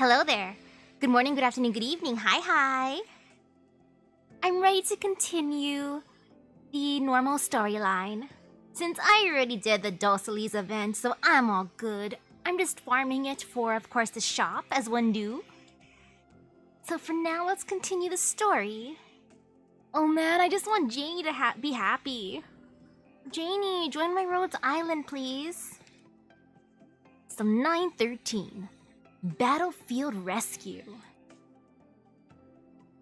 Hello there. Good morning, good afternoon, good evening. Hi. I'm ready to continue the normal storyline. Since I already did the Dulciles event, so I'm all good. I'm just farming it for, of course, the shop, as one do. So for now, let's continue the story. Oh man, I just want Janie to be happy. Janie, join my Rhodes Island, please. So 913. Battlefield Rescue.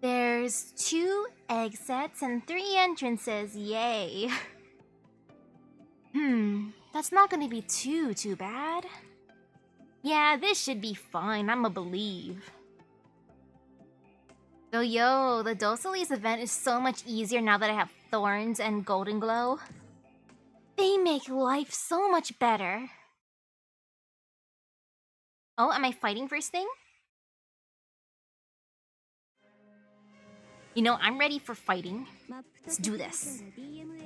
There's 2 exits and 3 entrances, yay. That's not gonna be too bad. Yeah, this should be fine, I'ma believe. So yo, the Dulciles event is so much easier now that I have Thorns and Golden Glow. They make life so much better. Oh, am I fighting first thing? You know, I'm ready for fighting. Let's do this.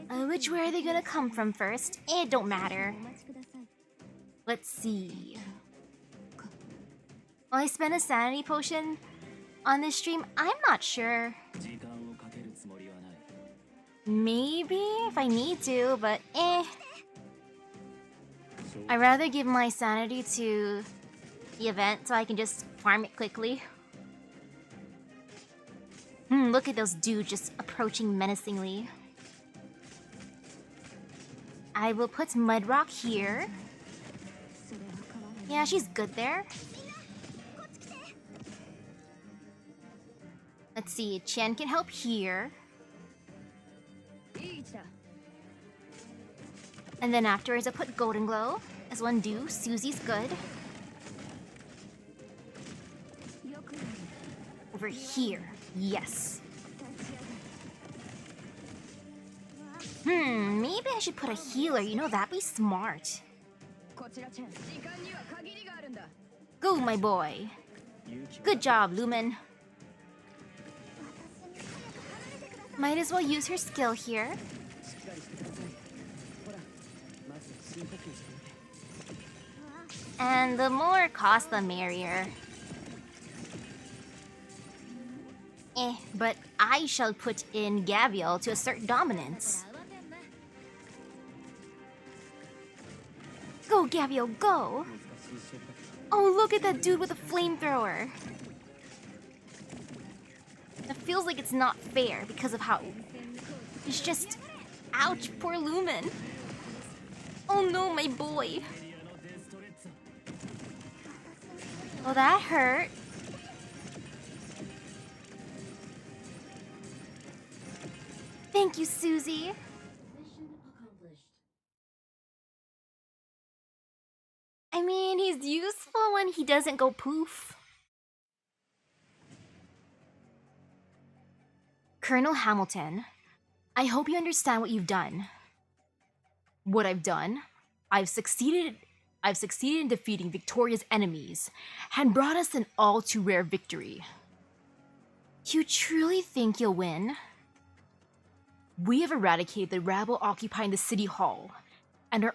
Which way are they gonna come from first? It don't matter. Let's see. Will I spend a sanity potion on this stream? I'm not sure. Maybe if I need to, but I'd rather give my sanity to the event so I can just farm it quickly. Look at those dudes just approaching menacingly. I will put Mudrock here. Yeah, she's good there. Let's see, Chen can help here. And then afterwards I put Golden Glow, as one do. Susie's good. Over here, yes. Maybe I should put a healer, you know, that'd be smart. Go, my boy. Good job, Lumen. Might as well use her skill here. And the more cost, the merrier. But I shall put in Gavial to assert dominance. Go, Gavial, go! Oh, look at that dude with a flamethrower! It feels like it's not fair because of how... It's just... Ouch, poor Lumen! Oh no, my boy! Oh, that hurt. Thank you, Susie! I mean, he's useful when he doesn't go poof. Colonel Hamilton, I hope you understand what you've done. What I've done? I've succeeded in defeating Victoria's enemies and brought us an all too rare victory. You truly think you'll win? We have eradicated the rabble occupying the city hall and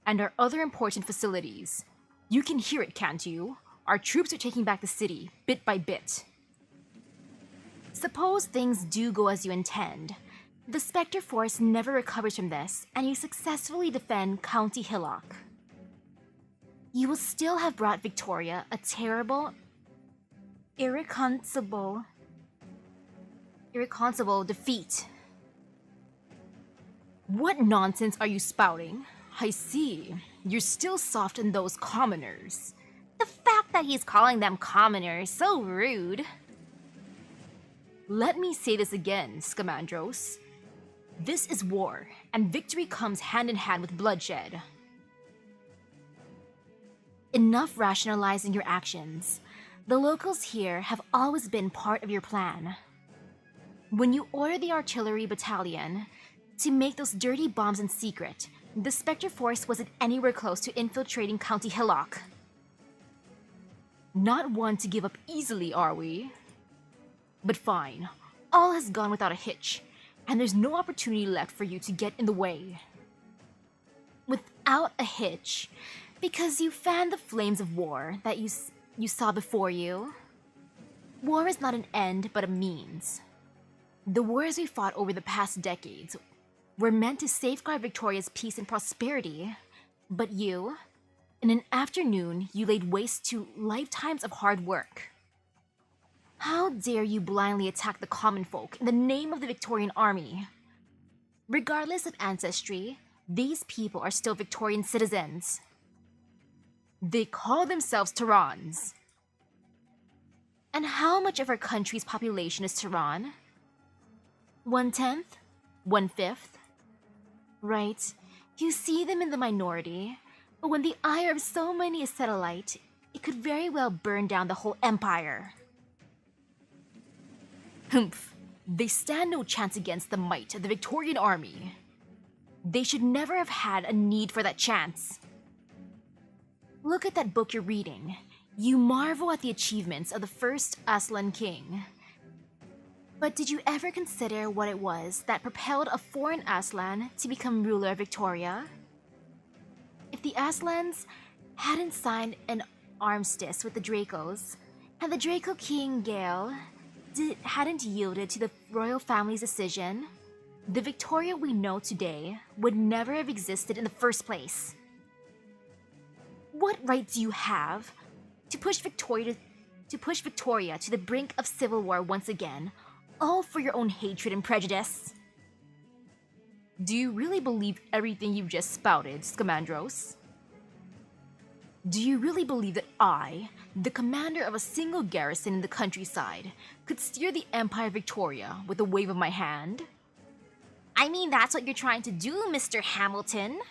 our other important facilities. You can hear it, can't you? Our troops are taking back the city, bit by bit. Suppose things do go as you intend. The Spectre Force never recovers from this, and you successfully defend County Hillock. You will still have brought Victoria a terrible, irreconcilable defeat. What nonsense are you spouting? I see. You're still soft on those commoners. The fact that he's calling them commoners, so rude. Let me say this again, Scamandros. This is war, and victory comes hand in hand with bloodshed. Enough rationalizing your actions. The locals here have always been part of your plan. When you ordered the artillery battalion to make those dirty bombs in secret, the Spectre Force wasn't anywhere close to infiltrating County Hillock. Not one to give up easily, are we? But fine, all has gone without a hitch, and there's no opportunity left for you to get in the way. Without a hitch, because you fanned the flames of war that you saw before you. War is not an end, but a means. The wars we fought over the past decades were meant to safeguard Victoria's peace and prosperity. But you, in an afternoon, you laid waste to lifetimes of hard work. How dare you blindly attack the common folk in the name of the Victorian army? Regardless of ancestry, these people are still Victorian citizens. They call themselves Terrans. And how much of our country's population is Terran? 1/10? 1/5? Right, you see them in the minority, but when the ire of so many is set alight, it could very well burn down the whole empire. Humph, they stand no chance against the might of the Victorian army. They should never have had a need for that chance. Look at that book you're reading. You marvel at the achievements of the first Aslan king. But did you ever consider what it was that propelled a foreign Aslan to become ruler of Victoria? If the Aslans hadn't signed an armistice with the Dracos, and the Draco King Gale hadn't yielded to the royal family's decision, the Victoria we know today would never have existed in the first place. What right do you have to push Victoria to the brink of civil war once again, all for your own hatred and prejudice? Do you really believe everything you've just spouted, Scamandros? Do you really believe that I, the commander of a single garrison in the countryside, could steer the Empire of Victoria with a wave of my hand? I mean, that's what you're trying to do, Mr. Hamilton.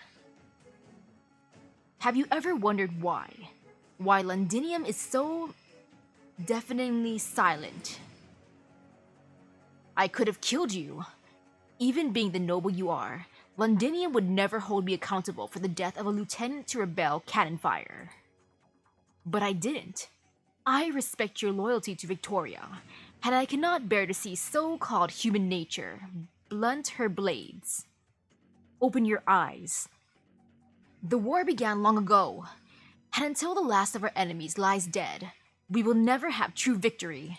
Have you ever wondered why? Why Londinium is so deafeningly silent? I could have killed you. Even being the noble you are, Londinium would never hold me accountable for the death of a lieutenant to rebel cannon fire. But I didn't. I respect your loyalty to Victoria, and I cannot bear to see so-called human nature blunt her blades. Open your eyes. The war began long ago, and until the last of our enemies lies dead, we will never have true victory.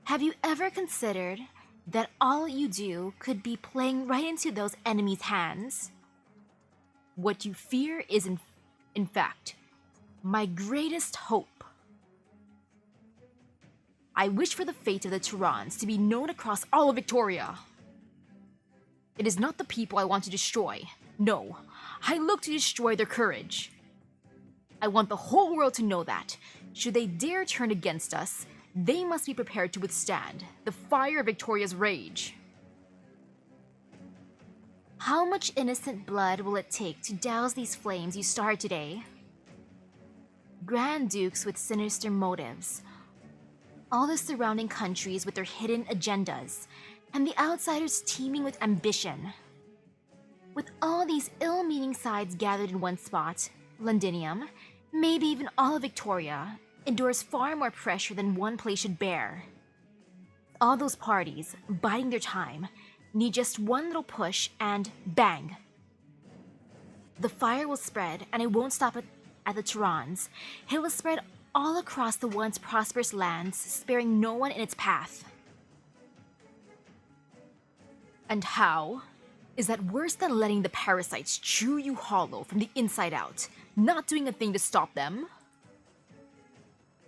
Have you ever considered that all you do could be playing right into those enemies' hands? What you fear is, in fact, my greatest hope. I wish for the fate of the Terrans to be known across all of Victoria. It is not the people I want to destroy. No, I look to destroy their courage. I want the whole world to know that, should they dare turn against us, they must be prepared to withstand the fire of Victoria's rage. How much innocent blood will it take to douse these flames you started today? Grand dukes with sinister motives, all the surrounding countries with their hidden agendas, and the outsiders teeming with ambition. With all these ill-meaning sides gathered in one spot, Londinium, maybe even all of Victoria, endures far more pressure than one place should bear. All those parties, biding their time, need just one little push and bang! The fire will spread, and it won't stop at the Terrans. It will spread all across the once prosperous lands, sparing no one in its path. And how? Is that worse than letting the parasites chew you hollow from the inside out, not doing a thing to stop them?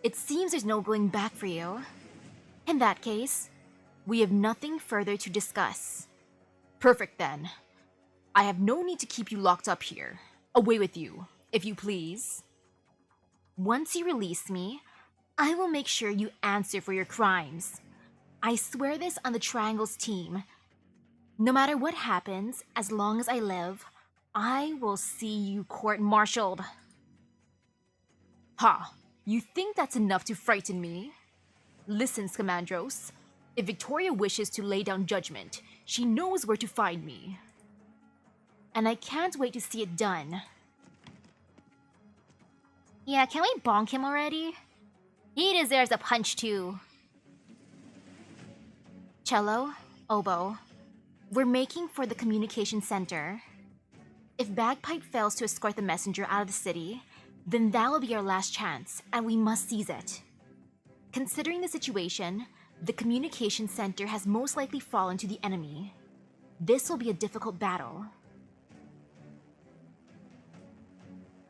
It seems there's no going back for you. In that case, we have nothing further to discuss. Perfect then. I have no need to keep you locked up here. Away with you, if you please. Once you release me, I will make sure you answer for your crimes. I swear this on the Triangle's team. No matter what happens, as long as I live, I will see you court-martialed. Ha! You think that's enough to frighten me? Listen, Scamandros. If Victoria wishes to lay down judgment, she knows where to find me. And I can't wait to see it done. Yeah, can we bonk him already? He deserves a punch too. Cello, oboe. We're making for the communication center. If Bagpipe fails to escort the messenger out of the city, then that will be our last chance, and we must seize it. Considering the situation, the communication center has most likely fallen to the enemy. This will be a difficult battle.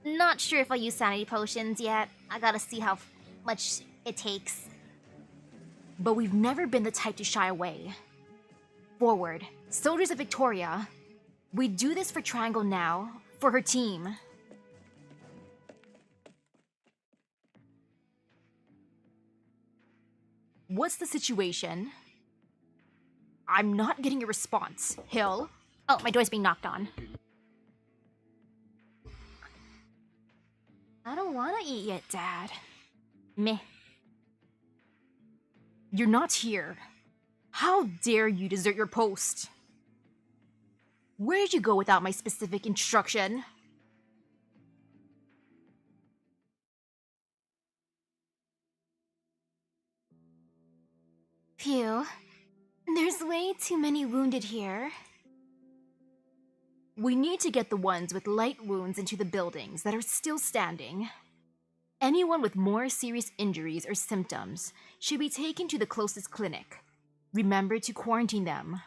Not sure if I'll use sanity potions yet. I gotta see how much it takes. But we've never been the type to shy away. Forward, soldiers of Victoria. We do this for Triangle now, for her team. What's the situation? I'm not getting a response. Hill? Oh, my door's being knocked on. I don't want to eat yet, Dad. Meh. You're not here. How dare you desert your post? Where'd you go without my specific instruction? Phew. There's way too many wounded here. We need to get the ones with light wounds into the buildings that are still standing. Anyone with more serious injuries or symptoms should be taken to the closest clinic. Remember to quarantine them.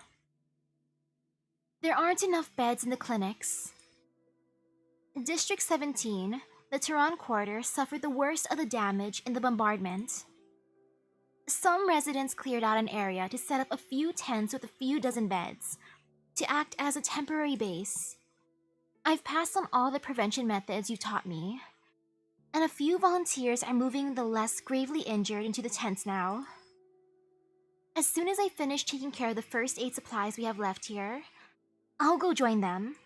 There aren't enough beds in the clinics. District 17, the Tehran quarter, suffered the worst of the damage in the bombardment. Some residents cleared out an area to set up a few tents with a few dozen beds, to act as a temporary base. I've passed on all the prevention methods you taught me, and a few volunteers are moving the less gravely injured into the tents now. As soon as I finish taking care of the first aid supplies we have left here, I'll go join them.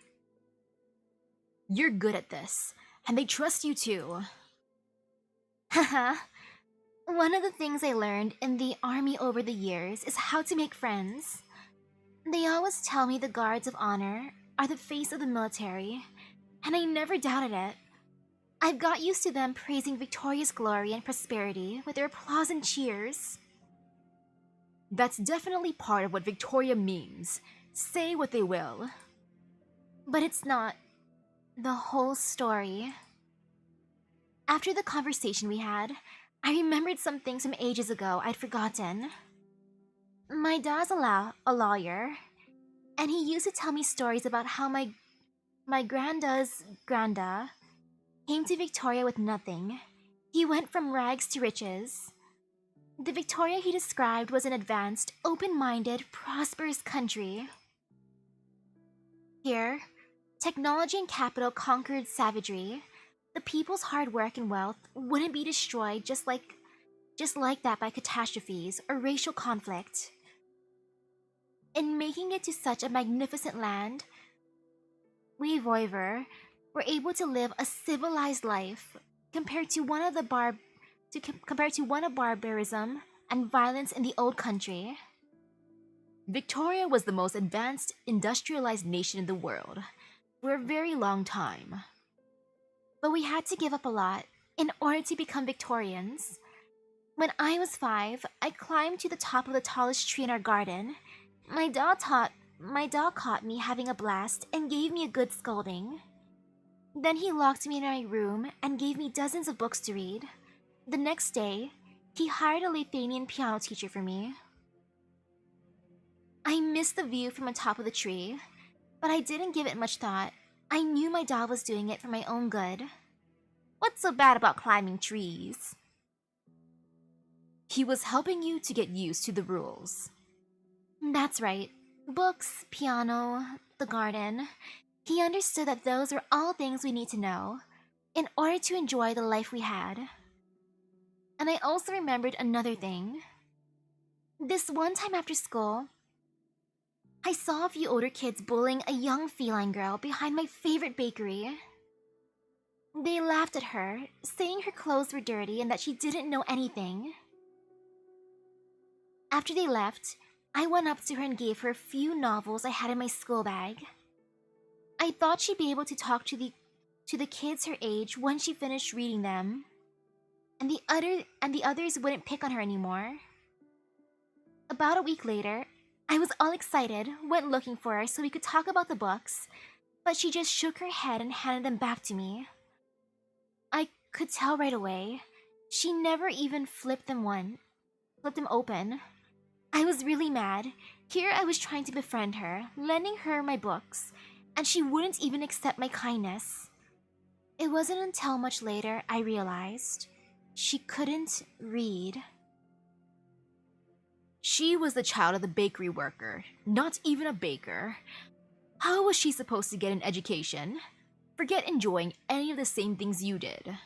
You're good at this, and they trust you too. Haha. One of the things I learned in the army over the years is how to make friends. They always tell me the guards of honor are the face of the military, and I never doubted it. I've got used to them praising Victoria's glory and prosperity with their applause and cheers. That's definitely part of what Victoria means. Say what they will. But it's not the whole story. After the conversation we had, I remembered some things from ages ago I'd forgotten. My dad's a lawyer, and he used to tell me stories about how my granda's granda came to Victoria with nothing. He went from rags to riches. The Victoria he described was an advanced, open-minded, prosperous country. Here, technology and capital conquered savagery. The people's hard work and wealth wouldn't be destroyed just like that by catastrophes or racial conflict. In making it to such a magnificent land, we Voiver were able to live a civilized life compared to one of barbarism and violence in the old country. Victoria was the most advanced, industrialized nation in the world for a very long time. But we had to give up a lot in order to become Victorians. When I was 5, I climbed to the top of the tallest tree in our garden. My dog caught me having a blast and gave me a good scolding. Then he locked me in my room and gave me dozens of books to read. The next day, he hired a Lithuanian piano teacher for me. I missed the view from the top of the tree, but I didn't give it much thought. I knew my dog was doing it for my own good. What's so bad about climbing trees? He was helping you to get used to the rules. That's right. Books, piano, the garden. He understood that those were all things we need to know in order to enjoy the life we had. And I also remembered another thing. This one time after school, I saw a few older kids bullying a young feline girl behind my favorite bakery. They laughed at her, saying her clothes were dirty and that she didn't know anything. After they left, I went up to her and gave her a few novels I had in my school bag. I thought she'd be able to talk to the kids her age when she finished reading them, and the others wouldn't pick on her anymore. About a week later, I was all excited, went looking for her so we could talk about the books, but she just shook her head and handed them back to me. I could tell right away. She never even flipped them open. I was really mad. Here I was trying to befriend her, lending her my books, and she wouldn't even accept my kindness. It wasn't until much later I realized she couldn't read. She was the child of the bakery worker, not even a baker. How was she supposed to get an education? Forget enjoying any of the same things you did.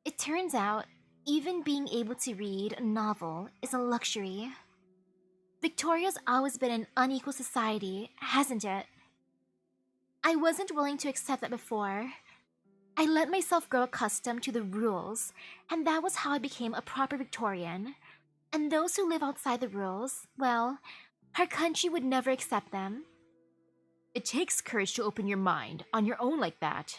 It turns out, even being able to read a novel is a luxury. Victoria's always been an unequal society, hasn't it? I wasn't willing to accept that before. I let myself grow accustomed to the rules, and that was how I became a proper Victorian. And those who live outside the rules, well, our country would never accept them. It takes courage to open your mind on your own like that.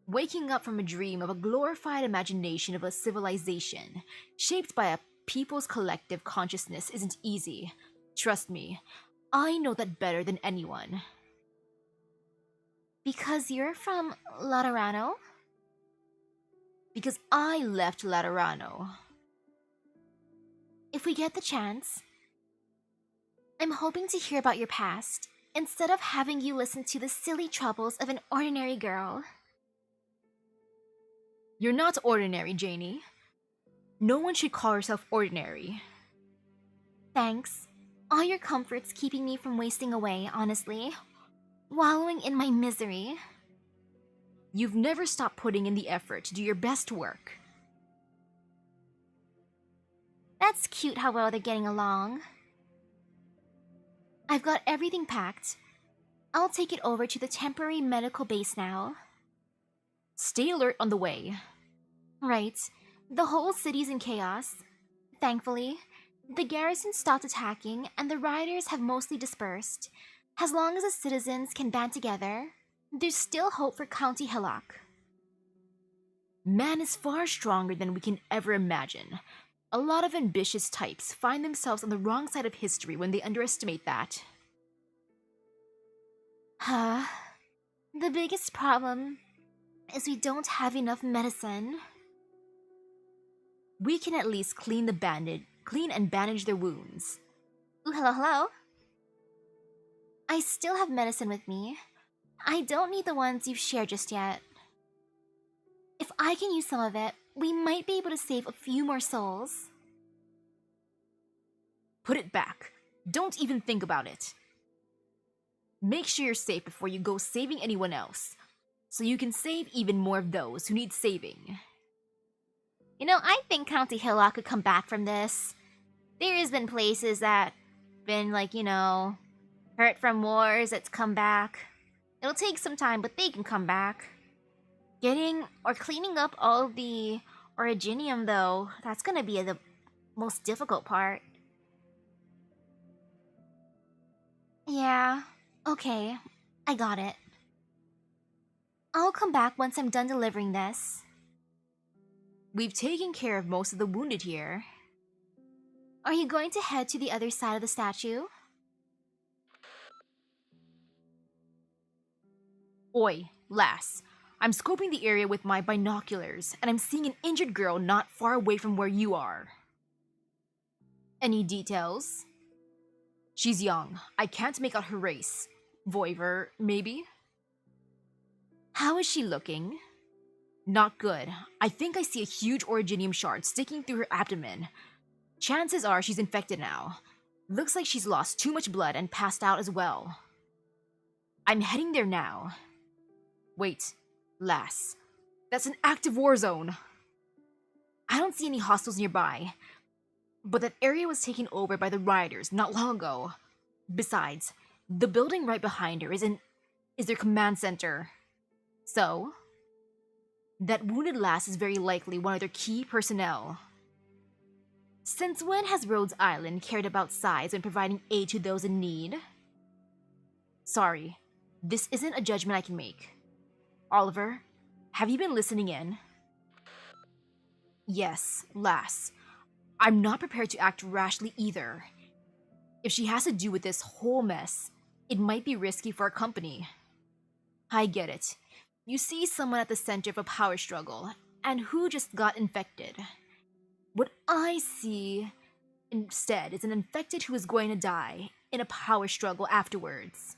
Waking up from a dream of a glorified imagination of a civilization shaped by a people's collective consciousness isn't easy. Trust me, I know that better than anyone. Because you're from Laterano? Because I left Laterano. If we get the chance, I'm hoping to hear about your past, instead of having you listen to the silly troubles of an ordinary girl. You're not ordinary, Janie. No one should call herself ordinary. Thanks. All your comforts keeping me from wasting away, honestly. Wallowing in my misery. You've never stopped putting in the effort to do your best work. That's cute how well they're getting along. I've got everything packed. I'll take it over to the temporary medical base now. Stay alert on the way. Right. The whole city's in chaos. Thankfully, the garrison stopped attacking and the rioters have mostly dispersed. As long as the citizens can band together, there's still hope for County Hillock. Man is far stronger than we can ever imagine. A lot of ambitious types find themselves on the wrong side of history when they underestimate that. The biggest problem is we don't have enough medicine. We can at least clean and bandage their wounds. Ooh, hello? I still have medicine with me. I don't need the ones you've shared just yet. If I can use some of it, we might be able to save a few more souls. Put it back. Don't even think about it. Make sure you're safe before you go saving anyone else, so you can save even more of those who need saving. You know, I think County Hillock could come back from this. There has been places that been hurt from wars that's come back. It'll take some time, but they can come back. Cleaning up all the originium, though, that's gonna be the most difficult part. Yeah, okay, I got it. I'll come back once I'm done delivering this. We've taken care of most of the wounded here. Are you going to head to the other side of the statue? Oi, lass. I'm scoping the area with my binoculars, and I'm seeing an injured girl not far away from where you are. Any details? She's young. I can't make out her race. Voiver, maybe? How is she looking? Not good. I think I see a huge originium shard sticking through her abdomen. Chances are she's infected now. Looks like she's lost too much blood and passed out as well. I'm heading there now. Wait, lass. That's an active war zone. I don't see any hostiles nearby, but that area was taken over by the rioters not long ago. Besides, the building right behind her is their command center. So, that wounded lass is very likely one of their key personnel. Since when has Rhodes Island cared about size when providing aid to those in need? Sorry, this isn't a judgment I can make. Oliver, have you been listening in? Yes, lass. I'm not prepared to act rashly either. If she has to do with this whole mess, it might be risky for our company. I get it. You see someone at the center of a power struggle, and who just got infected. What I see instead is an infected who is going to die in a power struggle afterwards.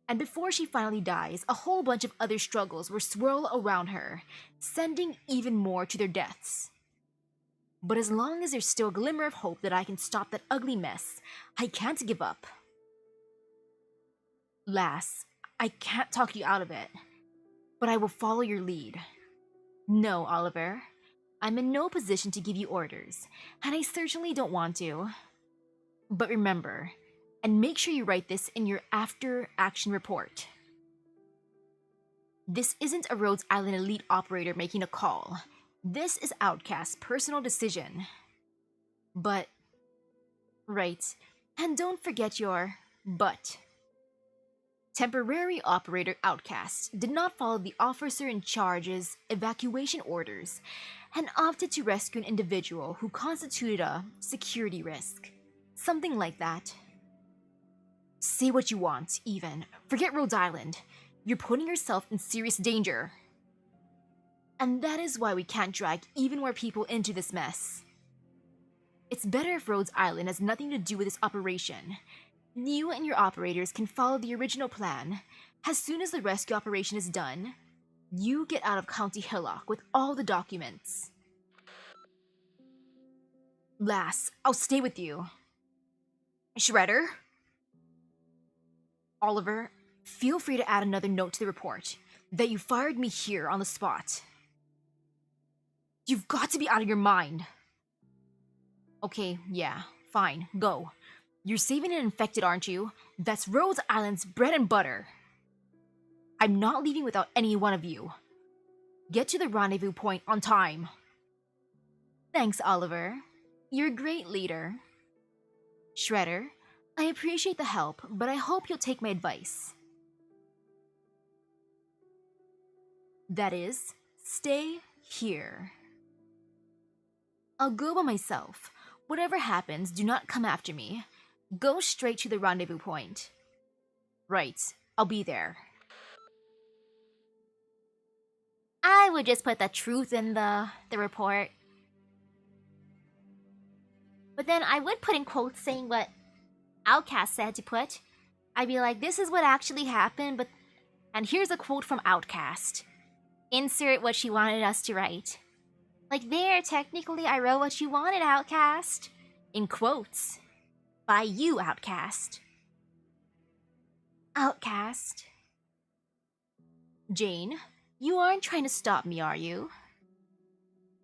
And before she finally dies, a whole bunch of other struggles will swirl around her, sending even more to their deaths. But as long as there's still a glimmer of hope that I can stop that ugly mess, I can't give up. Lass, I can't talk you out of it, but I will follow your lead. No, Oliver, I'm in no position to give you orders, and I certainly don't want to. But remember, and make sure you write this in your after-action report. This isn't a Rhodes Island elite operator making a call. This is Outcast's personal decision. But, right, and don't forget your but. Temporary operator Outcast did not follow the officer in charge's evacuation orders and opted to rescue an individual who constituted a security risk. Something like that. Say what you want, even. Forget Rhodes Island. You're putting yourself in serious danger. And that is why we can't drag even more people into this mess. It's better if Rhodes Island has nothing to do with this operation. You and your operators can follow the original plan. As soon as the rescue operation is done, you get out of County Hillock with all the documents. Lass, I'll stay with you. Shredder? Oliver, feel free to add another note to the report that you fired me here on the spot. You've got to be out of your mind. Okay, yeah, fine, go. You're saving an infected, aren't you? That's Rhodes Island's bread and butter. I'm not leaving without any one of you. Get to the rendezvous point on time. Thanks, Oliver. You're a great leader. Shredder, I appreciate the help, but I hope you'll take my advice. That is, stay here. I'll go by myself. Whatever happens, do not come after me. Go straight to the rendezvous point. Right, I'll be there. I would just put the truth in the report. But then I would put in quotes saying what Outcast said to put. I'd be like, this is what actually happened, and here's a quote from Outcast. Insert what she wanted us to write. Like there, technically I wrote what you wanted, Outcast. In quotes. By you, Outcast. Outcast. Jane, you aren't trying to stop me, are you?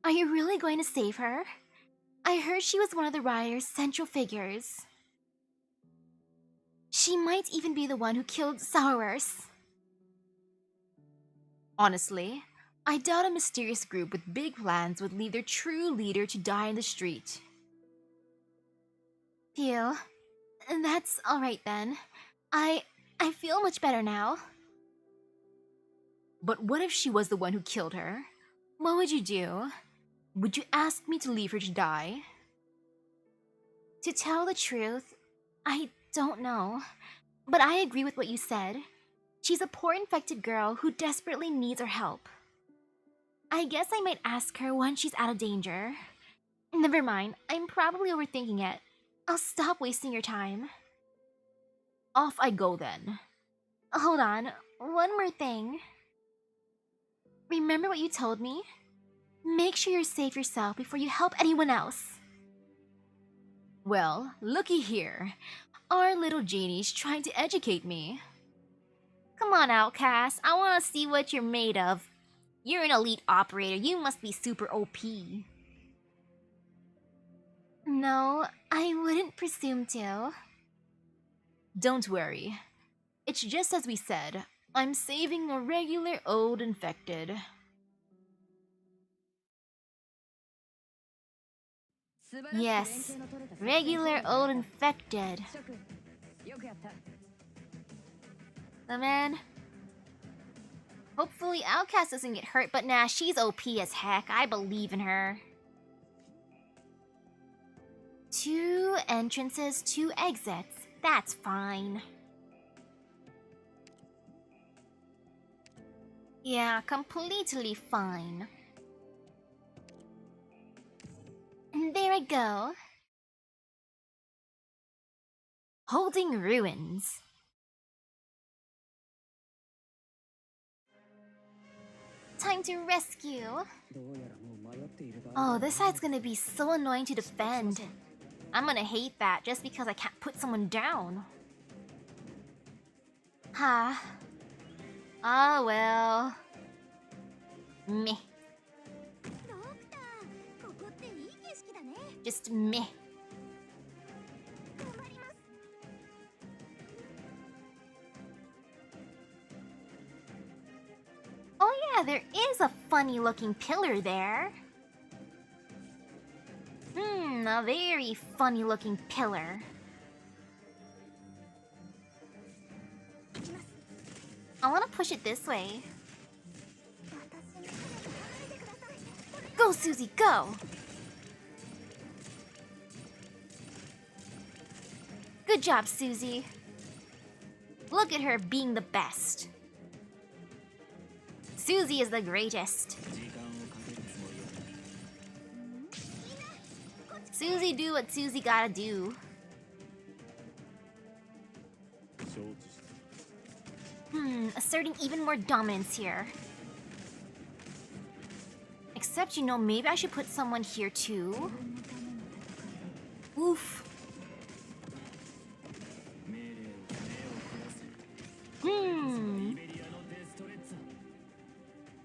Are you really going to save her? I heard she was one of the rioters' central figures. She might even be the one who killed Sourworth. Honestly, I doubt a mysterious group with big plans would leave their true leader to die in the street. Phew. That's alright then. I feel much better now. But what if she was the one who killed her? What would you do? Would you ask me to leave her to die? To tell the truth, I don't know. But I agree with what you said. She's a poor infected girl who desperately needs our help. I guess I might ask her once she's out of danger. Never mind, I'm probably overthinking it. I'll stop wasting your time. Off I go then. Hold on, one more thing. Remember what you told me? Make sure you're safe yourself before you help anyone else. Well, looky here. Our little Janie's trying to educate me. Come on, Outcast. I want to see what you're made of. You're an elite operator. You must be super OP. No, I wouldn't presume to. Don't worry. It's just as we said. I'm saving a regular old infected. Yes, regular old infected. The man. Hopefully Outcast doesn't get hurt, but nah, she's OP as heck. I believe in her. 2 entrances, 2 exits. That's fine. Yeah, completely fine. And there I go. Holding ruins. Time to rescue. Oh, this side's gonna be so annoying to defend. I'm gonna hate that just because I can't put someone down. Ha. Ah, well. Meh. Just meh. Oh yeah, there is a funny looking pillar there. A very funny looking pillar. I want to push it this way. Go, Susie, go! Good job, Susie. Look at her being the best. Susie is the greatest. Susie do what Susie gotta do. Asserting even more dominance here. Except, you know, maybe I should put someone here too. Oof.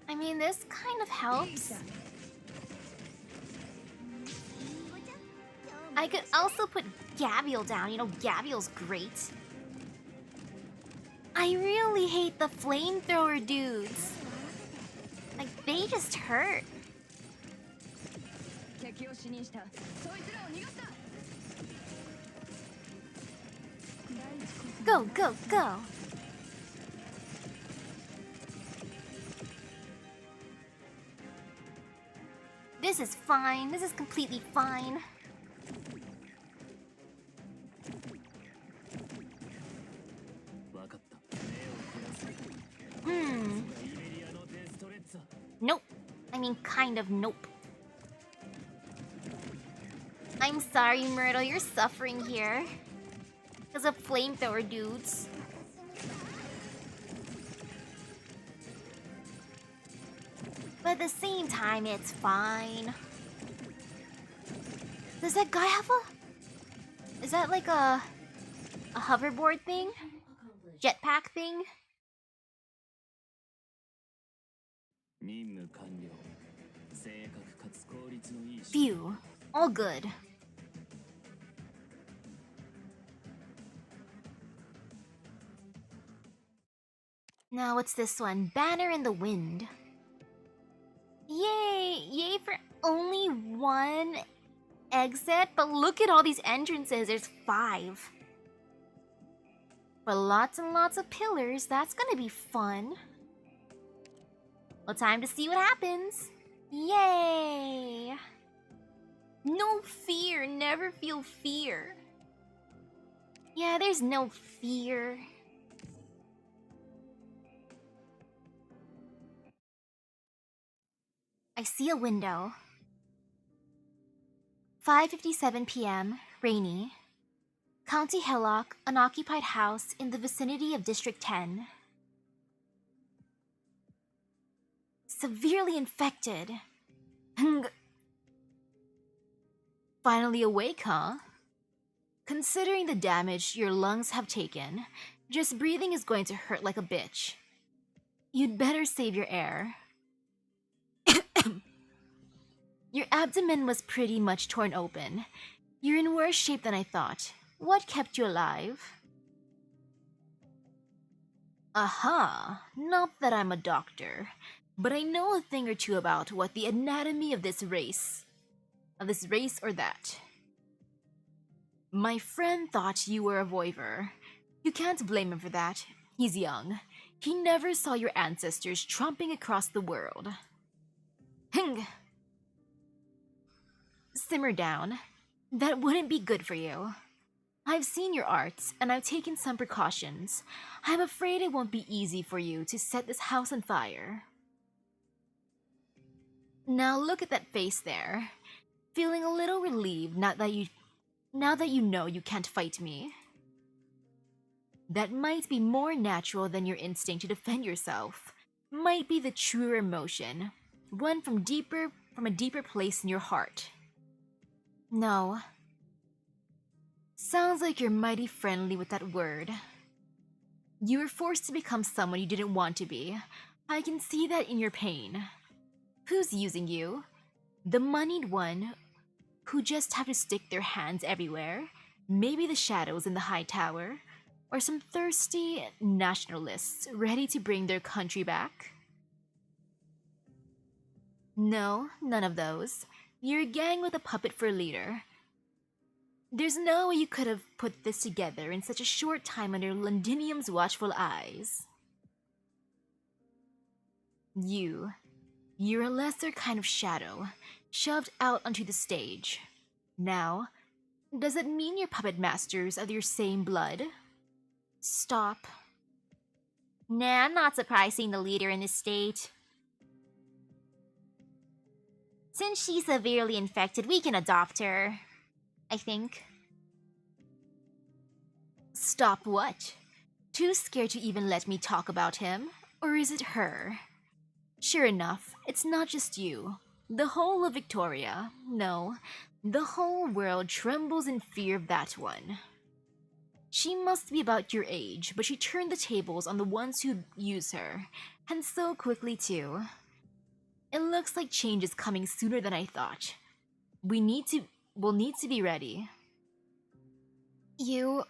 I mean, this kind of helps. I could also put Gabriel down. You know, Gabriel's great. I really hate the flamethrower dudes. Like, they just hurt. Go, go, go. This is fine. This is completely fine. Nope. I mean, kind of nope. I'm sorry, Myrtle, you're suffering here. Because of flamethrower dudes. But at the same time, it's fine. Does that guy have a... Is that like a hoverboard thing? Jetpack thing? Phew. All good. Now what's this one? Banner in the wind. Yay! Yay for only one exit? But look at all these entrances. There's 5. But lots and lots of pillars. That's gonna be fun. Well, time to see what happens. Yay! No fear. Never feel fear. Yeah, there's no fear. I see a window. 5:57 p.m., rainy. County Hillock, an occupied house in the vicinity of District 10. Severely infected. Finally awake, huh? Considering the damage your lungs have taken, just breathing is going to hurt like a bitch. You'd better save your air. Your abdomen was pretty much torn open. You're in worse shape than I thought. What kept you alive? Aha! Not that I'm a doctor, but I know a thing or two about what the anatomy of this race or that. My friend thought you were a voiver. You can't blame him for that. He's young. He never saw your ancestors tromping across the world. Hing! Simmer down. That wouldn't be good for you. I've seen your arts, and I've taken some precautions. I'm afraid it won't be easy for you to set this house on fire. Now look at that face there. Feeling a little relieved now that you know you can't fight me. That might be more natural than your instinct to defend yourself. Might be the truer emotion, one from a deeper place in your heart. No. Sounds like you're mighty friendly with that word. You were forced to become someone you didn't want to be. I can see that in your pain. Who's using you? The moneyed one who just have to stick their hands everywhere? Maybe the shadows in the high tower? Or some thirsty nationalists ready to bring their country back? No, none of those. You're a gang with a puppet for a leader. There's no way you could have put this together in such a short time under Londinium's watchful eyes. You're a lesser kind of shadow, shoved out onto the stage. Now, does it mean your puppet masters are your same blood? Stop. Nah, I'm not surprised seeing the leader in this state. Since she's severely infected, we can adopt her. I think. Stop what? Too scared to even let me talk about him? Or is it her? Sure enough, it's not just you. The whole of Victoria, no, the whole world trembles in fear of that one. She must be about your age, but she turned the tables on the ones who use her, and so quickly too. It looks like change is coming sooner than I thought. We'll need to be ready. You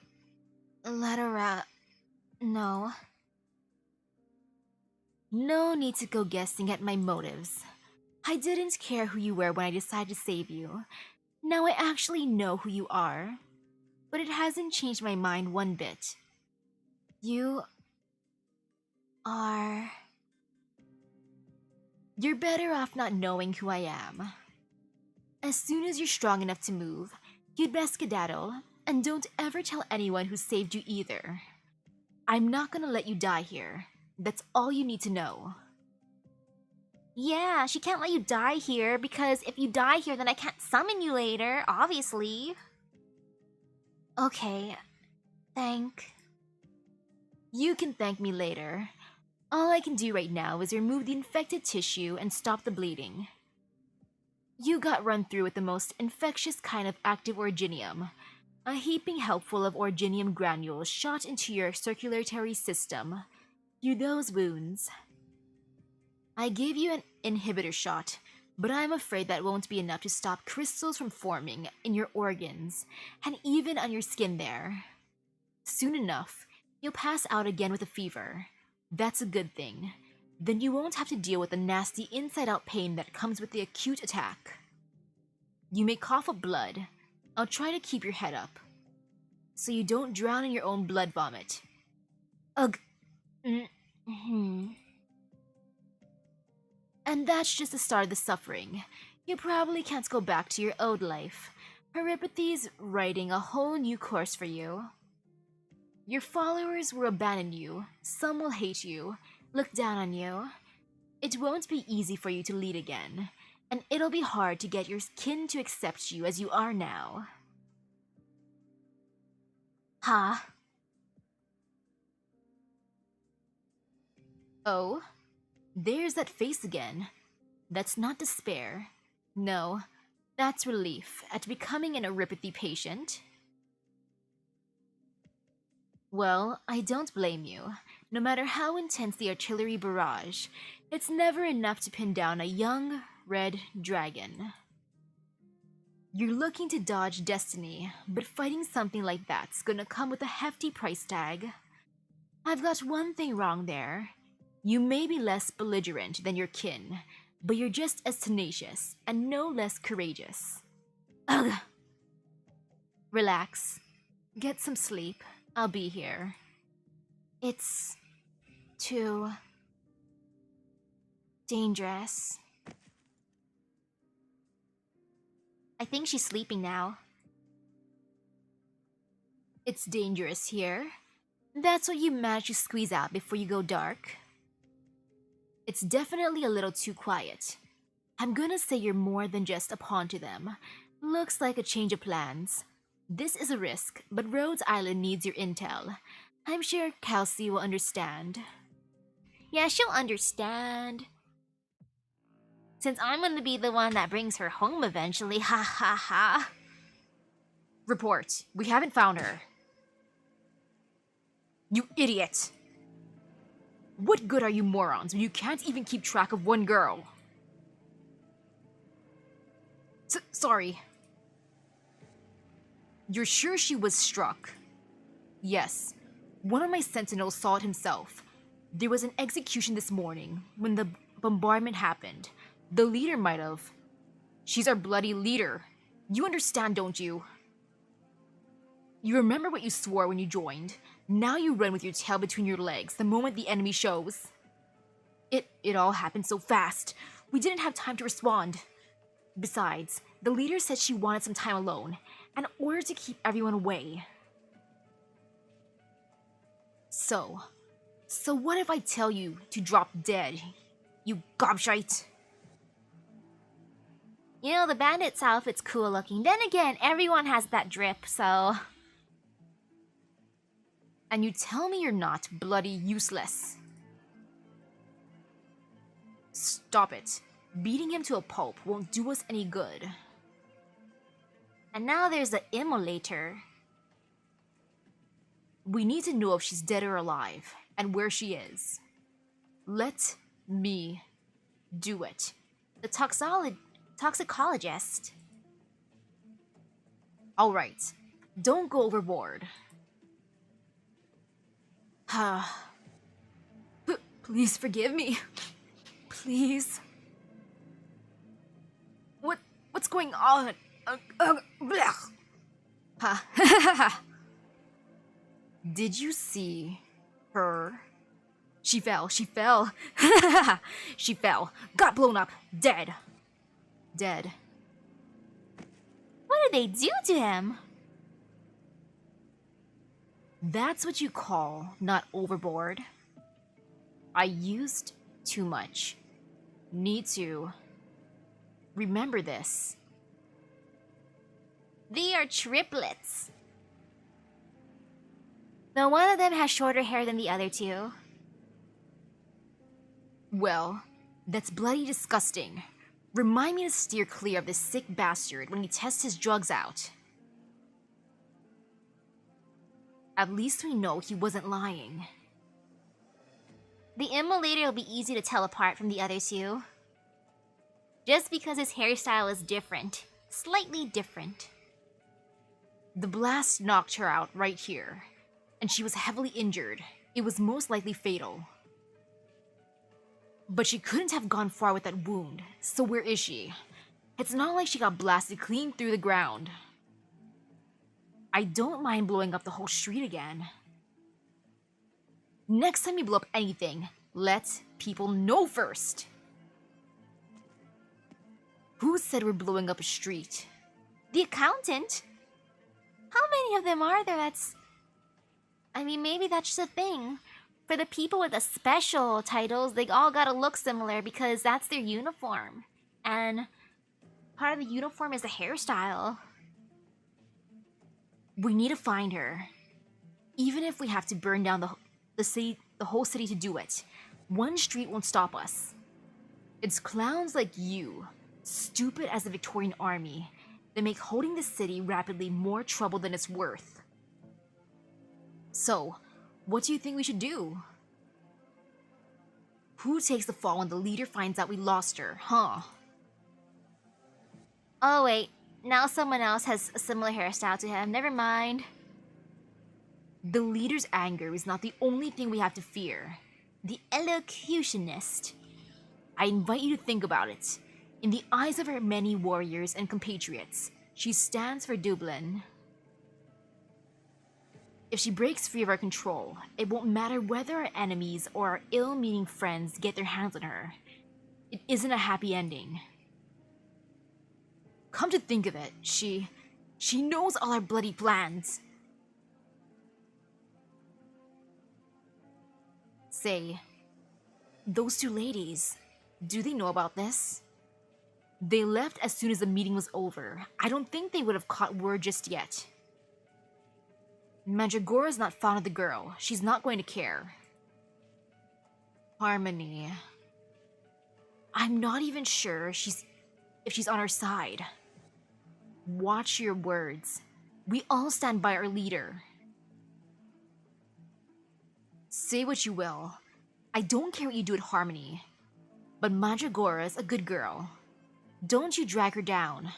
let her out. No. No need to go guessing at my motives. I didn't care who you were when I decided to save you. Now I actually know who you are. But it hasn't changed my mind one bit. You are... You're better off not knowing who I am. As soon as you're strong enough to move, you'd best skedaddle, and don't ever tell anyone who saved you either. I'm not gonna let you die here. That's all you need to know. Yeah, she can't let you die here because if you die here, then I can't summon you later, obviously. Okay, You can thank me later. All I can do right now is remove the infected tissue and stop the bleeding. You got run through with the most infectious kind of active orginium, a heaping helpful of orginium granules shot into your circulatory system through those wounds. I gave you an inhibitor shot, but I'm afraid that won't be enough to stop crystals from forming in your organs and even on your skin there. Soon enough, you'll pass out again with a fever. That's a good thing. Then you won't have to deal with the nasty inside-out pain that comes with the acute attack. You may cough up blood. I'll try to keep your head up, so you don't drown in your own blood vomit. Ugh. And that's just the start of the suffering. You probably can't go back to your old life. Peripathy's writing a whole new course for you. Your followers will abandon you, some will hate you, look down on you. It won't be easy for you to lead again, and it'll be hard to get your kin to accept you as you are now. Huh? Oh? There's that face again. That's not despair. No, that's relief at becoming an Euripathy patient. Well, I don't blame you. No matter how intense the artillery barrage, it's never enough to pin down a young, red dragon. You're looking to dodge destiny, but fighting something like that's gonna come with a hefty price tag. I've got one thing wrong there. You may be less belligerent than your kin, but you're just as tenacious and no less courageous. Ugh! Relax. Get some sleep. I'll be here. It's too dangerous. I think she's sleeping now. It's dangerous here. That's what you manage to squeeze out before you go dark. It's definitely a little too quiet. I'm gonna say you're more than just a pawn to them. Looks like a change of plans. This is a risk, but Rhodes Island needs your intel. I'm sure Kelsey will understand. Yeah, she'll understand. Since I'm gonna be the one that brings her home eventually, ha ha ha. Report. We haven't found her. You idiot! What good are you morons when you can't even keep track of one girl? Sorry. You're sure she was struck? Yes. One of my sentinels saw it himself. There was an execution this morning when the bombardment happened. The leader might have. She's our bloody leader. You understand, don't you? You remember what you swore when you joined. Now you run with your tail between your legs the moment the enemy shows. It all happened so fast. We didn't have time to respond. Besides, the leader said she wanted some time alone, in order to keep everyone away. So what if I tell you to drop dead, you gobshite? You know, the bandit's outfit's cool looking. Then again, everyone has that drip, so... And you tell me you're not bloody useless. Stop it. Beating him to a pulp won't do us any good. And now there's the immolator. We need to know if she's dead or alive, and where she is. Let me do it. The toxicologist. Alright, don't go overboard. Please forgive me. Please. What's going on? Did you see her? She fell. She fell. Got blown up. Dead. What did they do to him? That's what you call not overboard. I used too much. Need to remember this. They are triplets. Though one of them has shorter hair than the other two. Well, that's bloody disgusting. Remind me to steer clear of this sick bastard when he tests his drugs out. At least we know he wasn't lying. The immolator will be easy to tell apart from the other two. Just because his hairstyle is different. Slightly different. The blast knocked her out right here, and she was heavily injured. It was most likely fatal. But she couldn't have gone far with that wound, so where is she? It's not like she got blasted clean through the ground. I don't mind blowing up the whole street again. Next time you blow up anything, let people know first. Who said we're blowing up a street? The accountant? How many of them are there? I mean, maybe that's just a thing. For the people with the special titles, they all gotta look similar because that's their uniform. And part of the uniform is the hairstyle. We need to find her. Even if we have to burn down the whole city to do it, one street won't stop us. It's clowns like you, stupid as the Victorian army, that make holding the city rapidly more trouble than it's worth. So, what do you think we should do? Who takes the fall when the leader finds out we lost her, huh? Oh wait, now someone else has a similar hairstyle to him. Never mind. The leader's anger is not the only thing we have to fear. The elocutionist. I invite you to think about it. In the eyes of her many warriors and compatriots, she stands for Dublin. If she breaks free of our control, it won't matter whether our enemies or our ill-meaning friends get their hands on her. It isn't a happy ending. Come to think of it, she knows all our bloody plans. Say, those two ladies, do they know about this? They left as soon as the meeting was over. I don't think they would have caught word just yet. Mandragora's not fond of the girl. She's not going to care. Harmony. I'm not even sure if she's on our side. Watch your words. We all stand by our leader. Say what you will. I don't care what you do at Harmony. But Mandragora's a good girl. Don't you drag her down.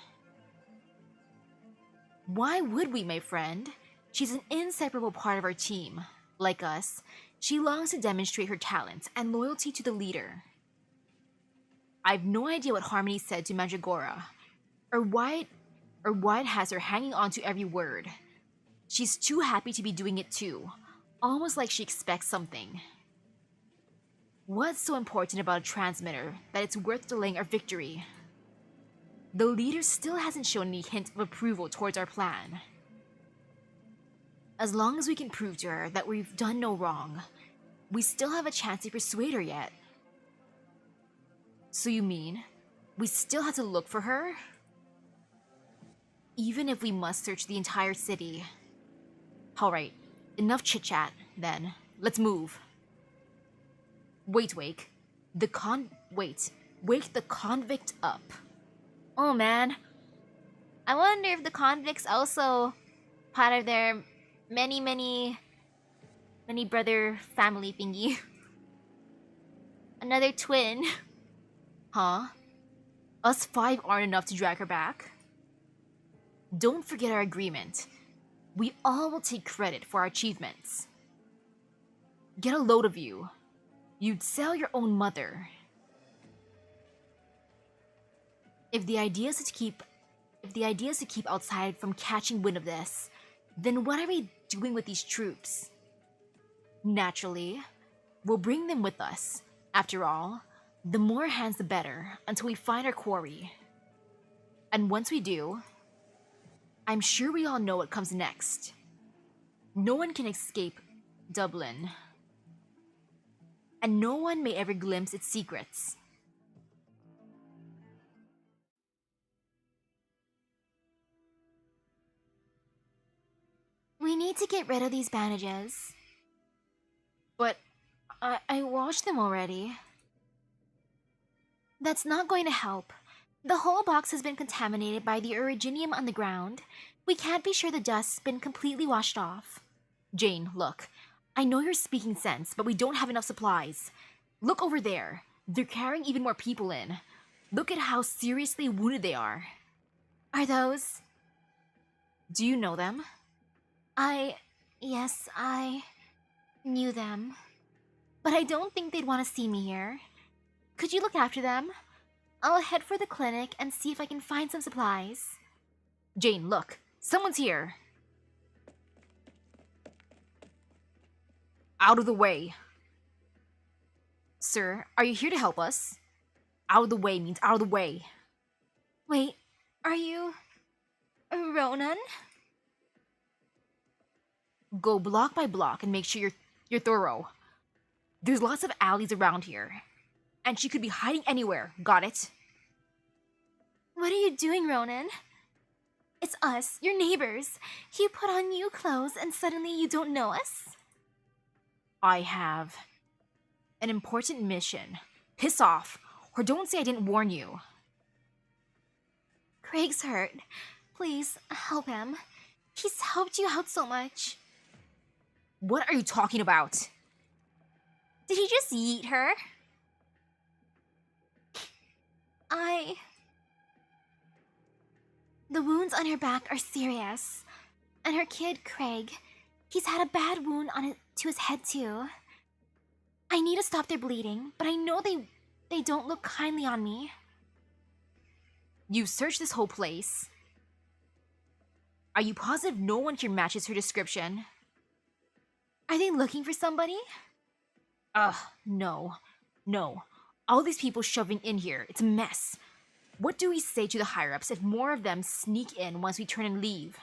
Why would we, my friend? She's an inseparable part of our team. Like us, she longs to demonstrate her talents and loyalty to the leader. I've no idea what Harmony said to Mandragora, or why it has her hanging on to every word. She's too happy to be doing it too, almost like she expects something. What's so important about a transmitter that it's worth delaying our victory? The leader still hasn't shown any hint of approval towards our plan. As long as we can prove to her that we've done no wrong, we still have a chance to persuade her yet. So you mean, we still have to look for her? Even if we must search the entire city. Alright, enough chit-chat, then. Let's move. Wait. Wake the convict up. Oh man. I wonder if the convicts also part of their many brother family thingy. Another twin. Huh? Us 5 aren't enough to drag her back? Don't forget our agreement. We all will take credit for our achievements. Get a load of you. You'd sell your own mother. If the idea is to keep outside from catching wind of this, then what are we doing with these troops? Naturally, we'll bring them with us. After all, the more hands the better until we find our quarry. And once we do, I'm sure we all know what comes next. No one can escape Dublin. And no one may ever glimpse its secrets. We need to get rid of these bandages. But I washed them already. That's not going to help. The whole box has been contaminated by the originium on the ground. We can't be sure the dust's been completely washed off. Jane, look. I know you're speaking sense, but we don't have enough supplies. Look over there. They're carrying even more people in. Look at how seriously wounded they are. Are those... Do you know them? Yes, I knew them. But I don't think they'd want to see me here. Could you look after them? I'll head for the clinic and see if I can find some supplies. Jane, look. Someone's here. Out of the way. Sir, are you here to help us? Out of the way means out of the way. Wait, are you... Ronan? Go block by block and make sure you're thorough. There's lots of alleys around here. And she could be hiding anywhere, got it? What are you doing, Ronan? It's us, your neighbors. You put on new clothes and suddenly you don't know us? I have an important mission. Piss off, or don't say I didn't warn you. Craig's hurt. Please, help him. He's helped you out so much. What are you talking about? Did he just yeet her? The wounds on her back are serious. And her kid, Craig, he's had a bad wound to his head too. I need to stop their bleeding, but I know they don't look kindly on me. You searched this whole place. Are you positive no one here matches her description? Are they looking for somebody? No. All these people shoving in here, it's a mess. What do we say to the higher-ups if more of them sneak in once we turn and leave?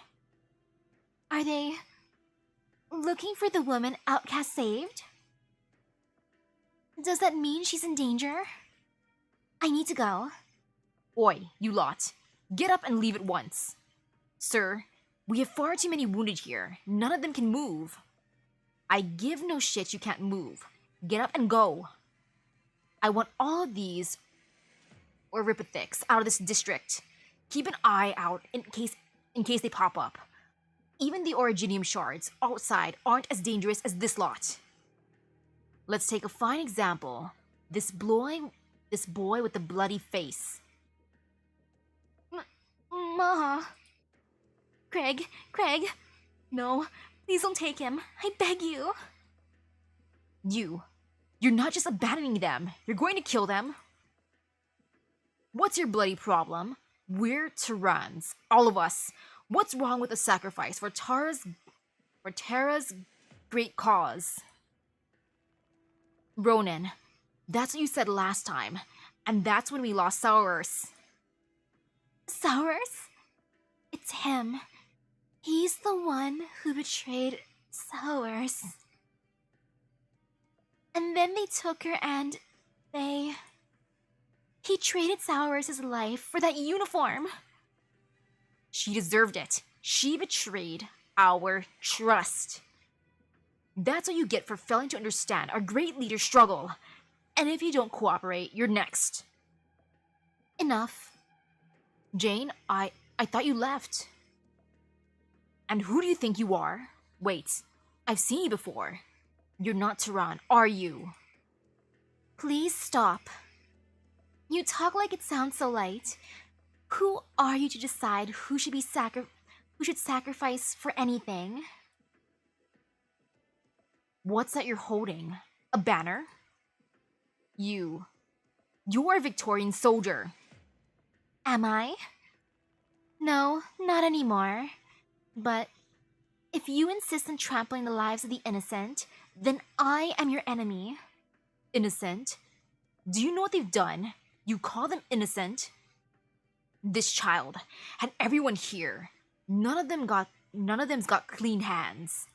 Are they looking for the woman Outcast saved? Does that mean she's in danger? I need to go. Oi, you lot. Get up and leave at once. Sir, we have far too many wounded here. None of them can move. I give no shit you can't move. Get up and go. I want all of these Oripathics out of this district. Keep an eye out in case they pop up. Even the Originium shards outside aren't as dangerous as this lot. Let's take a fine example. This boy with the bloody face. Ma. Craig, no, please don't take him. I beg you. You're not just abandoning them. You're going to kill them. What's your bloody problem? We're Tyrans, all of us. What's wrong with a sacrifice for Tara's great cause? Ronan, that's what you said last time, and that's when we lost Saurus. Saurus? It's him. He's the one who betrayed Saurus. And then they took her and he traded Saurus' life for that uniform. She deserved it. She betrayed our trust. That's what you get for failing to understand our great leader's struggle. And if you don't cooperate, you're next. Enough. Jane, I thought you left. And who do you think you are? Wait, I've seen you before. You're not Tyran, are you? Please stop. You talk like it sounds so light. Who are you to decide who should sacrifice for anything? What's that you're holding? A banner? You're a Victorian soldier. Am I? No, not anymore. But if you insist on trampling the lives of the innocent, then I am your enemy. Innocent? Do you know what they've done? You call them innocent? This child, and everyone here, none of them's got clean hands.